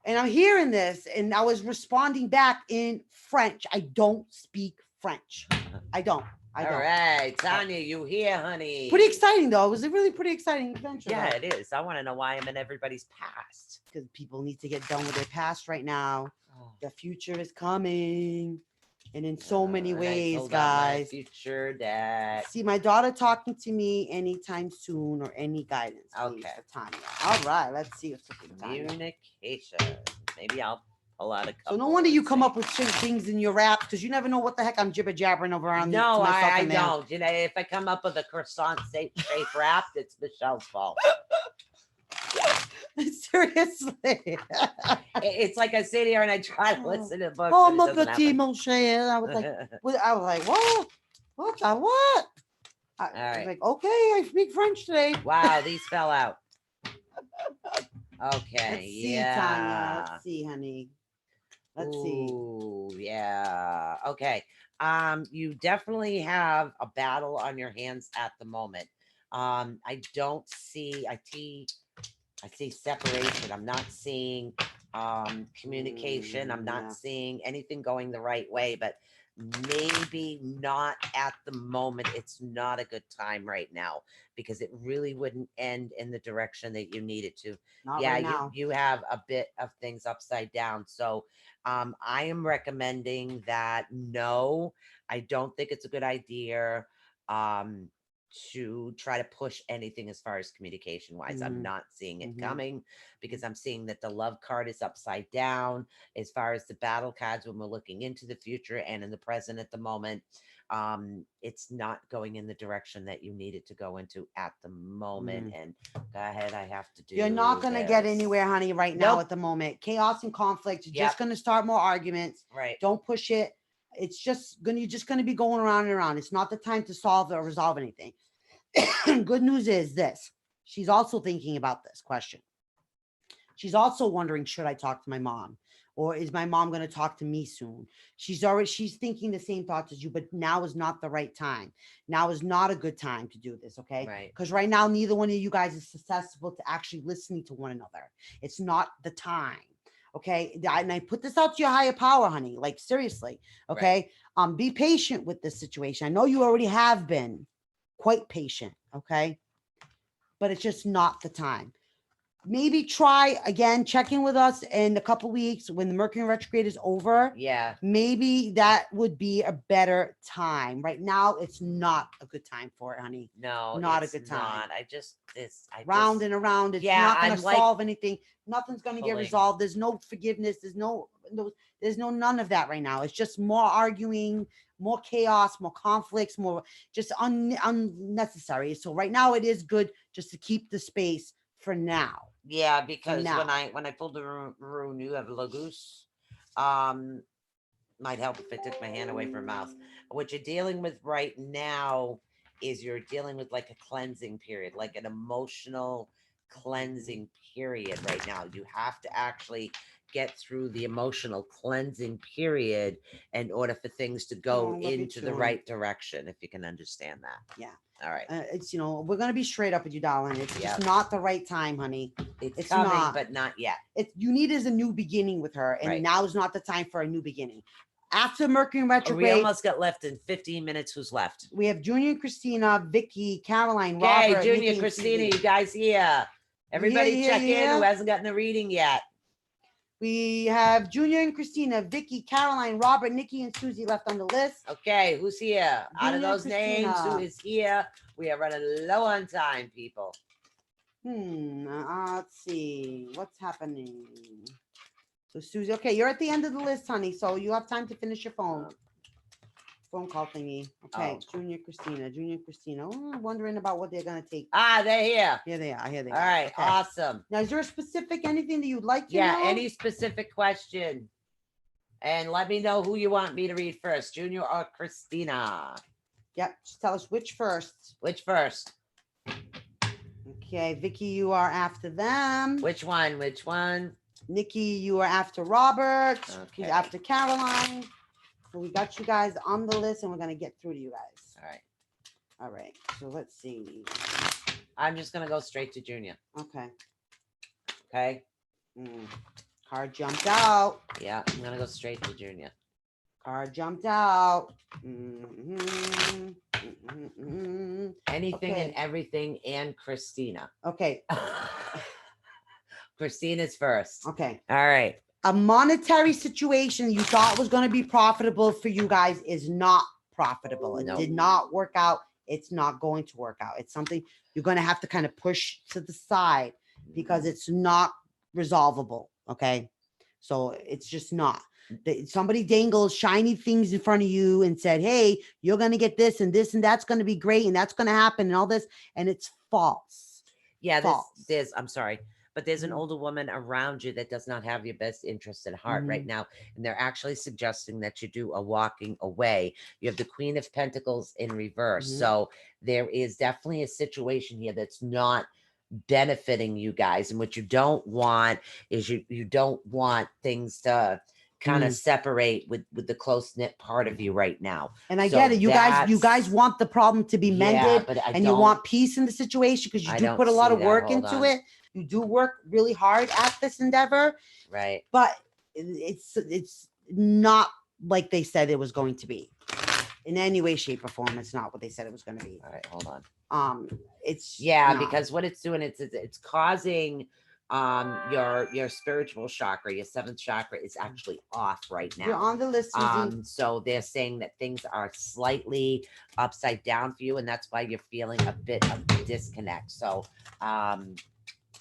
and I'm hearing this, and I was responding back in French. I don't speak French. I don't. All right, Tanya, you here, honey? Pretty exciting though. It was a really pretty exciting adventure. Yeah, it is. I want to know why I'm in everybody's past. Because people need to get done with their past right now. Oh. The future is coming, and in so many And I ways, told out my guys. future dad. See my daughter talking to me anytime soon, or any guidance, please, Okay. for Tanya. All right, let's see what's up with Tanya. Communication. Maybe I'll pull out a couple. So no wonder you and come see. up with certain things in your rap, because you never know what the heck I'm jibber jabbering over on. No, to myself I in there. don't. If I come up with a croissant shape wrap, it's Michelle's fault. Seriously. It's like I sit here and I try to listen to books. Oh, and it my doesn't petit mon cher. I was like, what? What the what? I was right. like, okay, I speak French today. Wow, these fell out. Okay, Let's see, yeah. Tanya. Let's see, honey. Let's see. Ooh, yeah. Okay. You definitely have a battle on your hands at the moment. I don't see. I see separation. I'm not seeing communication. I'm not Yeah. seeing anything going the right way, but maybe not at the moment. It's not a good time right now because it really wouldn't end in the direction that you need it to. Not Yeah, right now. you have a bit of things upside down. So I am recommending that no, I don't think it's a good idea to try to push anything as far as communication wise. I'm Mhm. not seeing it Mhm. coming because I'm seeing that the love card is upside down as far as the battle cards when we're looking into the future and in the present at the moment. it's not going in the direction that you need it to go into at the moment. And go ahead, I have to do. You're not going to get this. anywhere, honey, right now Nope. at the moment. Chaos and conflict. You're Yep. just going to start more arguments. Right. Don't push it. It's just going to, you're just going to be going around and around. It's not the time to solve or resolve anything. Good news is this. She's also thinking about this question. She's also wondering, should I talk to my mom? Or is my mom going to talk to me soon? She's thinking the same thoughts as you, but now is not the right time. Now is not a good time to do this. Okay. Right. Because right now, neither one of you guys is susceptible to actually listening to one another. It's not the time. Okay. And I put this out to your higher power, honey. Like seriously. Okay. Right. Be patient with this situation. I know you already have been quite patient. Okay. But it's just not the time. Maybe try again, check in with us in a couple weeks when the Mercury retrograde is over. Yeah. Maybe that would be a better time. Right now, it's not a good time for it, honey. No, Not a it's good time. Not. I just Round and around. It's not going to solve anything. Nothing's going to get pulling. resolved. There's no forgiveness. There's no none of that right now. It's just more arguing, more chaos, more conflicts, more just unnecessary. So right now, it is good just to keep the space for now. Yeah, because now. when I pulled the rune, you have Lagoose. Might help if I took my hand away from her mouth. What you're dealing with right now is you're dealing with like a cleansing period, like an emotional cleansing period right now. You have to actually get through the emotional cleansing period in order for things to go into the right direction, if you can understand that. Yeah. All right. It's, we're going to be straight up with you, darling. It's just not the right time, honey. It's coming, not, but not yet. You need is a new beginning with her. And now is not the time for a new beginning. After Mercury retrograde. We almost got left in 15 minutes. Who's left? We have Junior and Christina, Vicky, Caroline, Robert. Okay, Junior, Christina, you guys here. Everybody check in who hasn't gotten a reading yet. We have Junior and Christina, Vicky, Caroline, Robert, Nikki, and Susie left on the list. Okay, who's here? Out of Junior, those names, who is here? We are running low on time, people. Let's see. What's happening? So Susie, okay, you're at the end of the list, honey. So you have time to finish your phone call thingy. Okay, Junior, Christina. Oh, I'm wondering about what they're gonna take. They're here. Here they are. All right, awesome. Now, is there a specific anything that you'd like to know? Any specific question? And let me know who you want me to read first, Junior or Christina. Yep, just tell us which first. Which first? Okay, Vicky, you are after them. Which one? Nikki, you are after Robert. Okay. He's after Caroline. So we got you guys on the list and we're going to get through to you guys. All right. So let's see. I'm just going to go straight to Junior. Okay. Card jumped out. Yeah, I'm going to go straight to Junior. Card jumped out. Anything and everything and Christina. Okay. Christina's first. Okay. All right. A monetary situation you thought was going to be profitable for you guys is not profitable. It did not work out. It's not going to work out. It's something you're going to have to kind of push to the side because it's not resolvable. Okay. So it's just not. Somebody dangles shiny things in front of you and said, hey, you're going to get this and that's going to be great and that's going to happen and all this. And it's false. Yeah. I'm sorry. But there's an older woman around you that does not have your best interest at heart right now. And they're actually suggesting that you do a walking away. You have the Queen of Pentacles in reverse. So there is definitely a situation here that's not benefiting you guys. And what you don't want is you don't want things to kind of separate with the close-knit part of you right now. And I get it. You guys want the problem to be mended and you want peace in the situation because you do put a lot of work into it. You do work really hard at this endeavor. Right. But it's not like they said it was going to be. In any way, shape, or form, it's not what they said it was going to be. All right, hold on. It's because what it's doing, it's causing your spiritual chakra, your seventh chakra is actually off right now. You're on the list, Susie. So they're saying that things are slightly upside down for you, and that's why you're feeling a bit of a disconnect. So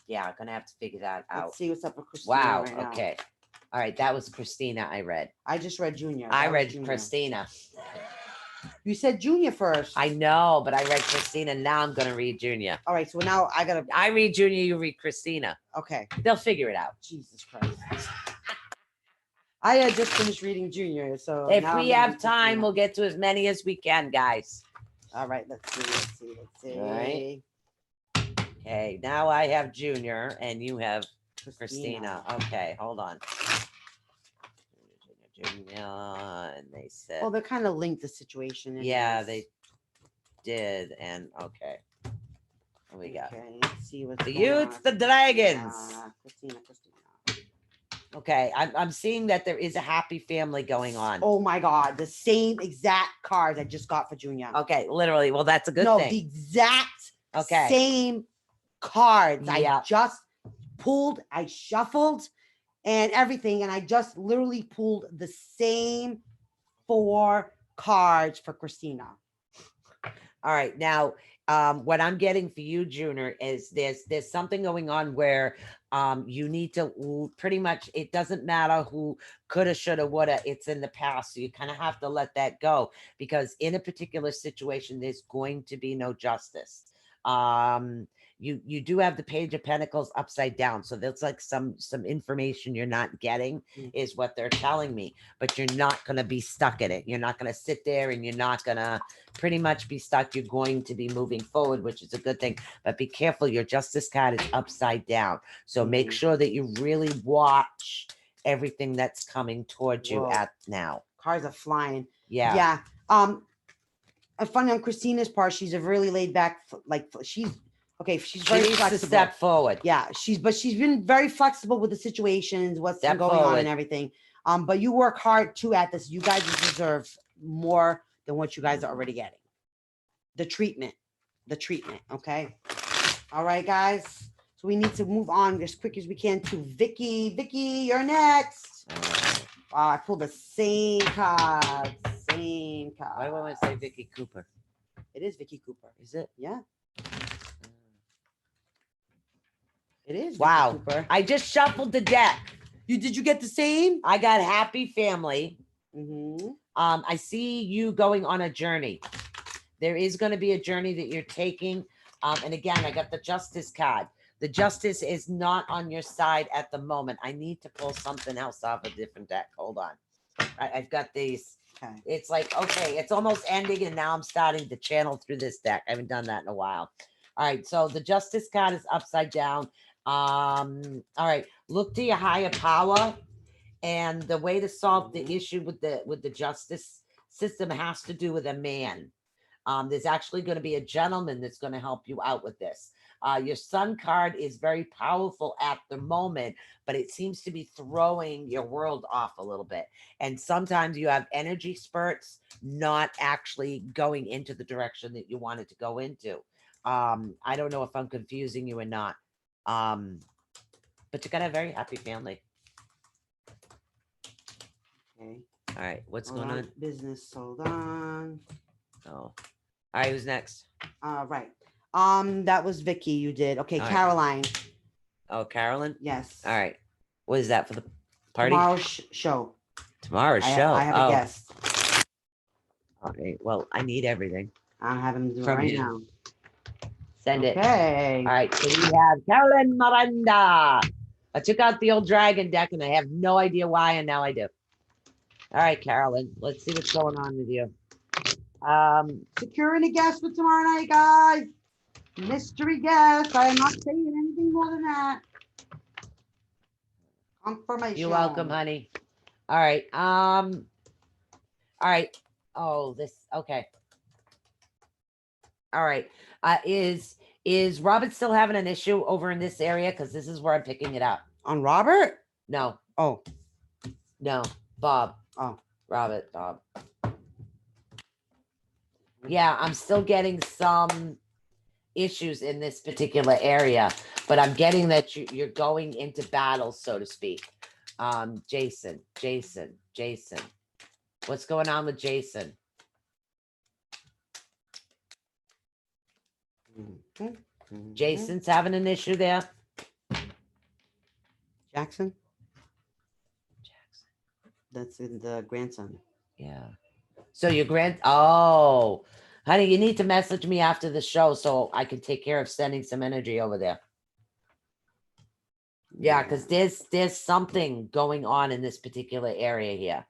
yeah, gonna have to figure that out. Let's see what's up with Christina. Wow. Right now. Okay. All right. That was Christina. I read. I just read Junior. I read Christina. You said Junior first. I know, but I read Christina. Now I'm gonna read Junior. All right, so now I gotta. I read Junior. You read Christina. Okay. They'll figure it out. Jesus Christ. I had just finished reading Junior, so If now we I'm gonna have read time, Christina. we'll get to as many as we can, guys. All right, let's see. All right. Okay, now I have Junior and you have Christina. Okay, hold on. Junior, and they said, Well, they're kind of linked the situation. yeah, anyways. they did. And okay, what we got? Okay, let's see what's The going on. Utes, the Dragons. Christina. Okay, I'm seeing that there is a happy family going on. Oh my God, the same exact cards I just got for Junior. Okay, literally. Well, that's a good no, thing. the exact Okay. same cards. Yeah. I just pulled, I shuffled and everything, and I just literally pulled the same 4 cards for Christina. All right. Now, what I'm getting for you, Junior, is there's something going on where you need to pretty much, it doesn't matter who coulda, shoulda, woulda, it's in the past. So you kind of have to let that go, because in a particular situation, there's going to be no justice. You do have the Page of Pentacles upside down, so there's like some information you're not getting is what they're telling me, but you're not going to be stuck in it. You're not going to sit there and you're not going to pretty much be stuck. You're going to be moving forward, which is a good thing, but be careful. Your Justice card is upside down, so make sure that you really watch everything that's coming towards you Whoa. at now. Cards are flying. Yeah. And funny on Christina's part, she's a really laid back, like she's okay. She's She very needs to flexible. step forward. Yeah, she's been very flexible with the situations, what's Step been going on forward. and everything. But you work hard too at this. You guys deserve more than what you guys are already getting. The treatment. Okay. All right, guys. So we need to move on as quick as we can to Vicky. Vicky, you're next. Wow, I pulled the same card. Why would I say Vicky Cooper? It is Vicky Cooper. Is it? Yeah. It is. Vicky Wow. Cooper. I just shuffled the deck. Did you get the same? I got happy family. Mm-hmm. I see you going on a journey. There is going to be a journey that you're taking. And again, I got the Justice card. The Justice is not on your side at the moment. I need to pull something else off a different deck. Hold on. I've got these. Okay. It's like, okay, it's almost ending, and now I'm starting to channel through this deck. I haven't done that in a while. All right, so the Justice card is upside down. All right, look to your higher power, and the way to solve the issue with the justice system has to do with a man. There's actually going to be a gentleman that's going to help you out with this. Your Sun card is very powerful at the moment, but it seems to be throwing your world off a little bit. And sometimes you have energy spurts, not actually going into the direction that you wanted to go into. I don't know if I'm confusing you or not. But you got a very happy family. Okay. All right, what's Hold going on? Business. Hold on. Oh, all right. Who's next? Right. That was Vicky. You did. Okay, All right. Caroline. Oh, Carolyn. Yes. All right. What is that for the party? Tomorrow's show. Tomorrow's I show. have a guest. Okay. Well, I need everything. I'm having to do it From right you. now. Send it. Okay. All right. So we have Carolyn Miranda. I took out the old dragon deck, and I have no idea why, and now I do. All right, Carolyn. Let's see what's going on with you. Securing a guest for tomorrow night, guys. Mystery guest. I am not saying anything more than that. Confirmation. You're welcome, honey. All right. All right. Oh, this. Okay. All right. Is Robert still having an issue over in this area? Because this is where I'm picking it up. On Robert? No. Oh. No. Bob. Oh. Robert. Bob. Yeah, I'm still getting some issues in this particular area, but I'm getting that you're going into battle, so to speak. Jason. What's going on with Jason? Jason's having an issue there. Jackson? That's in the grandson. Yeah. So your oh, honey, you need to message me after the show so I can take care of sending some energy over there. Yeah, because there's something going on in this particular area here.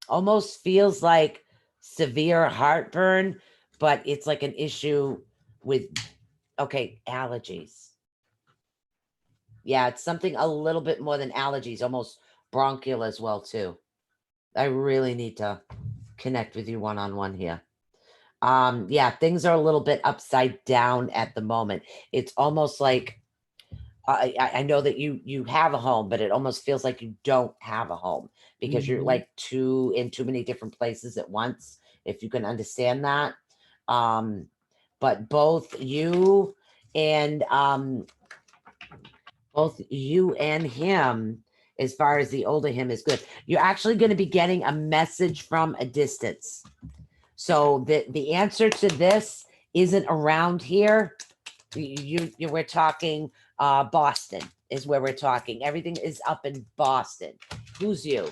Almost feels like severe heartburn, but it's like an issue with allergies. Yeah, it's something a little bit more than allergies, almost bronchial as well too. I really need to connect with you one-on-one here. Yeah, things are a little bit upside down at the moment. It's almost like I know that you have a home, but it almost feels like you don't have a home because you're like too many different places at once, if you can understand that. But both you and him, as far as the older him is good, you're actually going to be getting a message from a distance. So the answer to this isn't around here. We're talking Boston is where we're talking. Everything is up in Boston. Who's you?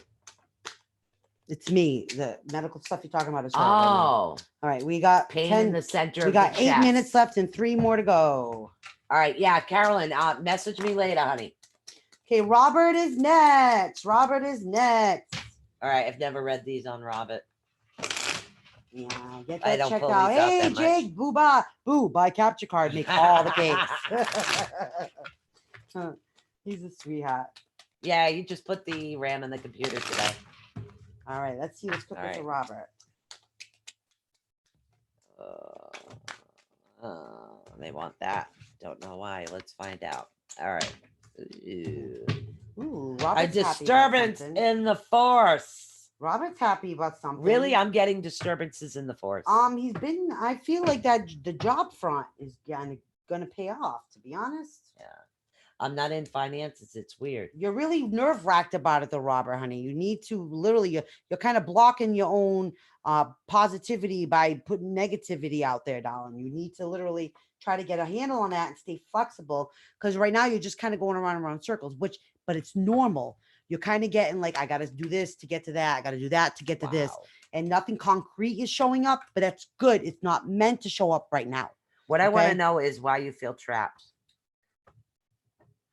It's me. The medical stuff you're talking about is her. Oh, All right, we got pain 10. in the center. We of got the 8 chest. minutes left and 3 more to go. All right, yeah, Carolyn, message me later, honey. Okay, Robert is next. Robert is next. All right, I've never read these on Robert. Yeah, get I that don't checked pull out. these out Hey, that much. Jake, boo, buy capture card, make all the cakes. He's a sweetheart. Yeah, you just put the RAM in the computer today. All right, let's see what's cooking All for right. Robert. They want that. Don't know why. Let's find out. All right. Ooh, A Robert's disturbance happy about something. in the force. Robert's happy about something. Really, I'm getting disturbances in the force. He's been. I feel like that the job front is gonna pay off. To be honest. Yeah. I'm not in finances. It's weird. You're really nerve wracked about it, though, Robert, honey. You need to literally. You're kind of blocking your own positivity by putting negativity out there, darling. You need to literally try to get a handle on that and stay flexible. Because right now you're just kind of going around in circles, but it's normal. You're kind of getting like, I got to do this to get to that. I got to do that to get to this. And nothing concrete is showing up, but that's good. It's not meant to show up right now. What I want to know is why you feel trapped.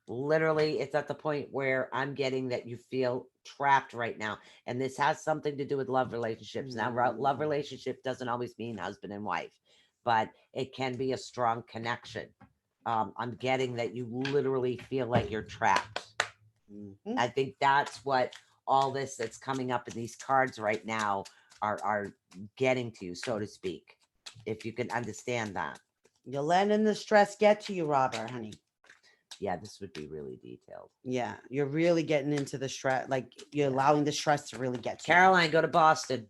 Literally, it's at the point where I'm getting that you feel trapped right now. And this has something to do with love relationships. Now, love relationship doesn't always mean husband and wife, but it can be a strong connection. I'm getting that you literally feel like you're trapped. I think that's what all this that's coming up in these cards right now are getting to you, so to speak, if you can understand that. You're letting the stress get to you, Robert, honey. Yeah, this would be really detailed. Yeah, you're really getting into the stress. Like you're allowing the stress to really get to Caroline, go to Boston.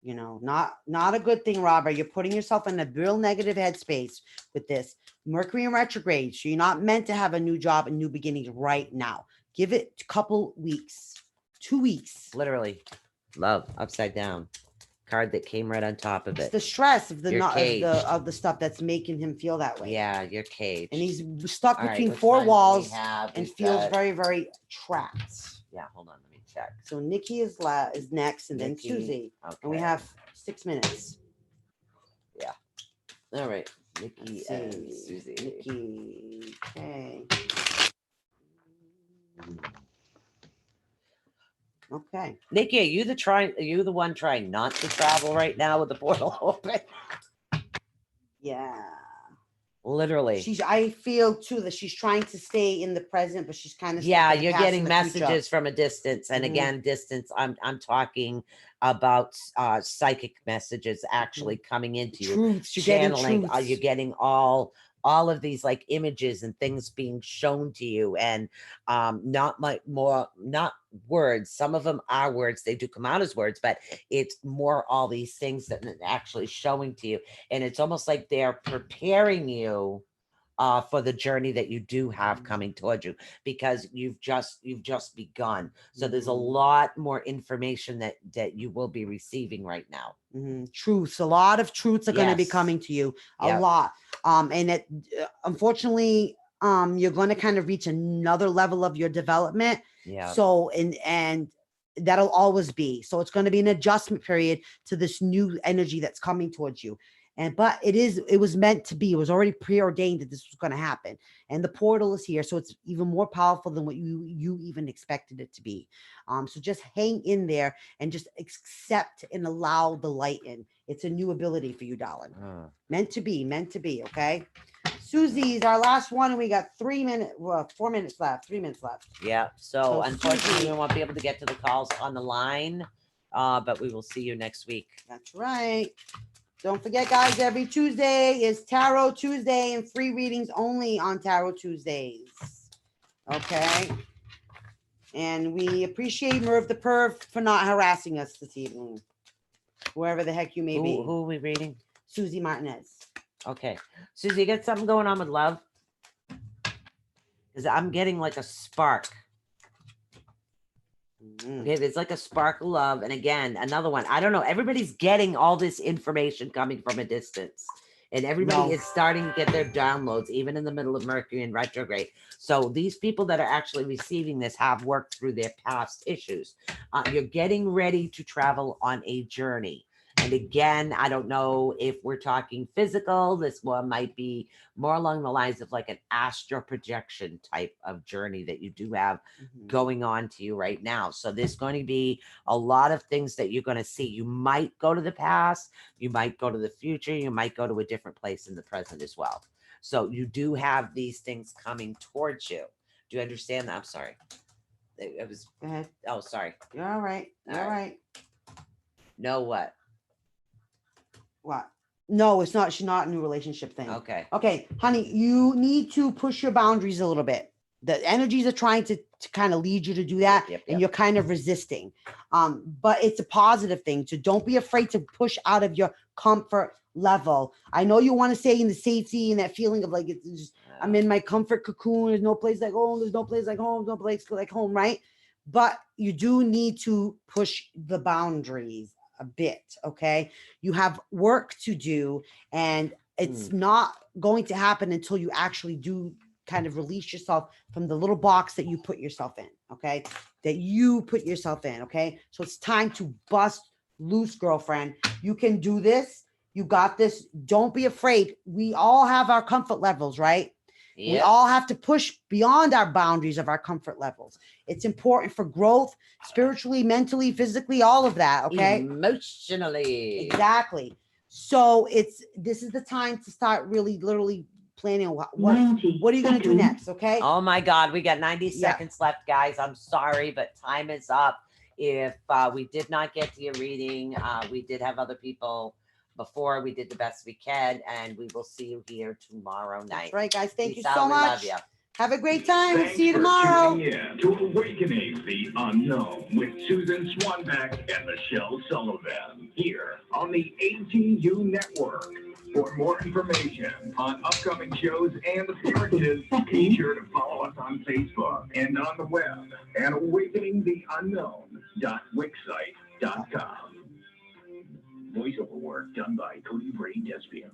You know, not a good thing, Robert. You're putting yourself in a real negative headspace with this Mercury in retrograde. So you're not meant to have a new job and new beginnings right now. Give it a couple weeks, 2 weeks. Literally, love upside down. Card that came right on top of It's it. the stress of You're of the stuff that's making him feel that way. Yeah, you're caged. And he's stuck All right, between which four ones do we walls have? and We've feels got- very, very trapped. Yeah, hold on, let me check. So Nikki is next, and Nikki, then Susie. Okay. And we have 6 minutes. Yeah. All right. Nikki Let's and see. Susie. Nikki. Okay. Okay. Nikki, are you the one trying not to travel right now with the portal open? Yeah. Literally. I feel too that she's trying to stay in the present, but she's kind of Yeah, you're getting messages from a distance. And Mhm. again, distance, I'm talking about psychic messages actually coming into you. Truths. You're Channeling, getting truths. you're getting all of these like images and things being shown to you, and not words. Some of them are words, they do come out as words, but it's more all these things that are actually showing to you. And it's almost like they're preparing you for the journey that you do have coming towards you, because you've just begun. So there's a lot more information that you will be receiving right now. Truths. A lot of truths are going to be Yes. coming to you. A Yep. lot. And it unfortunately, you're going to kind of reach another level of your development. Yeah. So and that'll always be. So it's going to be an adjustment period to this new energy that's coming towards you. But it was meant to be. It was already preordained that this was going to happen. And the portal is here. So it's even more powerful than what you even expected it to be. So just hang in there and just accept and allow the light in. It's a new ability for you, darling. Meant to be, okay? Susie's our last one, and we got 4 minutes left. 3 minutes left. Yeah. So So unfortunately, Susie- we won't be able to get to the calls on the line, but we will see you next week. That's right. Don't forget, guys, every Tuesday is Tarot Tuesday and free readings only on Tarot Tuesdays. Okay. And we appreciate Merv the Perv for not harassing us this evening. Wherever the heck you may be. Who are we reading? Susie Martinez. Okay. Susie, you got something going on with love? Because I'm getting like a spark. Okay, there's like a spark of love. And again, another one. I don't know. Everybody's getting all this information coming from a distance. And everybody is starting to get their downloads, even in the middle of Mercury in retrograde. So these people that are actually receiving this have worked through their past issues. You're getting ready to travel on a journey. And again, I don't know if we're talking physical. This one might be more along the lines of like an astral projection type of journey that you do have going on to you right now. So there's going to be a lot of things that you're going to see. You might go to the past, you might go to the future, you might go to a different place in the present as well. So you do have these things coming towards you. Do you understand that? I'm sorry. It was, Go ahead. oh, sorry. You're all right. You're all right. No, what? What? No, it's not. She's not in a relationship thing. Okay. Okay, honey, you need to push your boundaries a little bit. The energies are trying to kind of lead you to do that, and you're kind of resisting. But it's a positive thing. So don't be afraid to push out of your comfort level. I know you want to stay in the safety and that feeling of like it's just, I'm in my comfort cocoon. There's no place like home. There's no place like home. No place like home, right? But you do need to push the boundaries a bit, okay? You have work to do, and it's not going to happen until you actually do kind of release yourself from the little box that you put yourself in, okay? That you put yourself in, okay? So it's time to bust loose, girlfriend. You can do this. You got this. Don't be afraid. We all have our comfort levels, right? Yep. We all have to push beyond our boundaries of our comfort levels. It's important for growth, spiritually, mentally, physically, all of that. Okay. Emotionally. Exactly. So this is the time to start really literally planning what are you going to do next? Okay. Oh my God. We got 90 seconds left, guys. I'm sorry, but time is up. If we did not get to your reading, we did have other people before. We did the best we can, and we will see you here tomorrow night. That's right, guys. Thank Peace you out. see you so We much. love you. Have a great time. Thanks See you for tomorrow. tuning in to Awakening the Unknown with Susan Swanbeck and Michelle Sullivan here on the ATU Network. For more information on upcoming shows and appearances, be sure to follow us on Facebook and on the web at awakeningtheunknown.wixsite.com. Voiceover work done by Cody Bray Despian.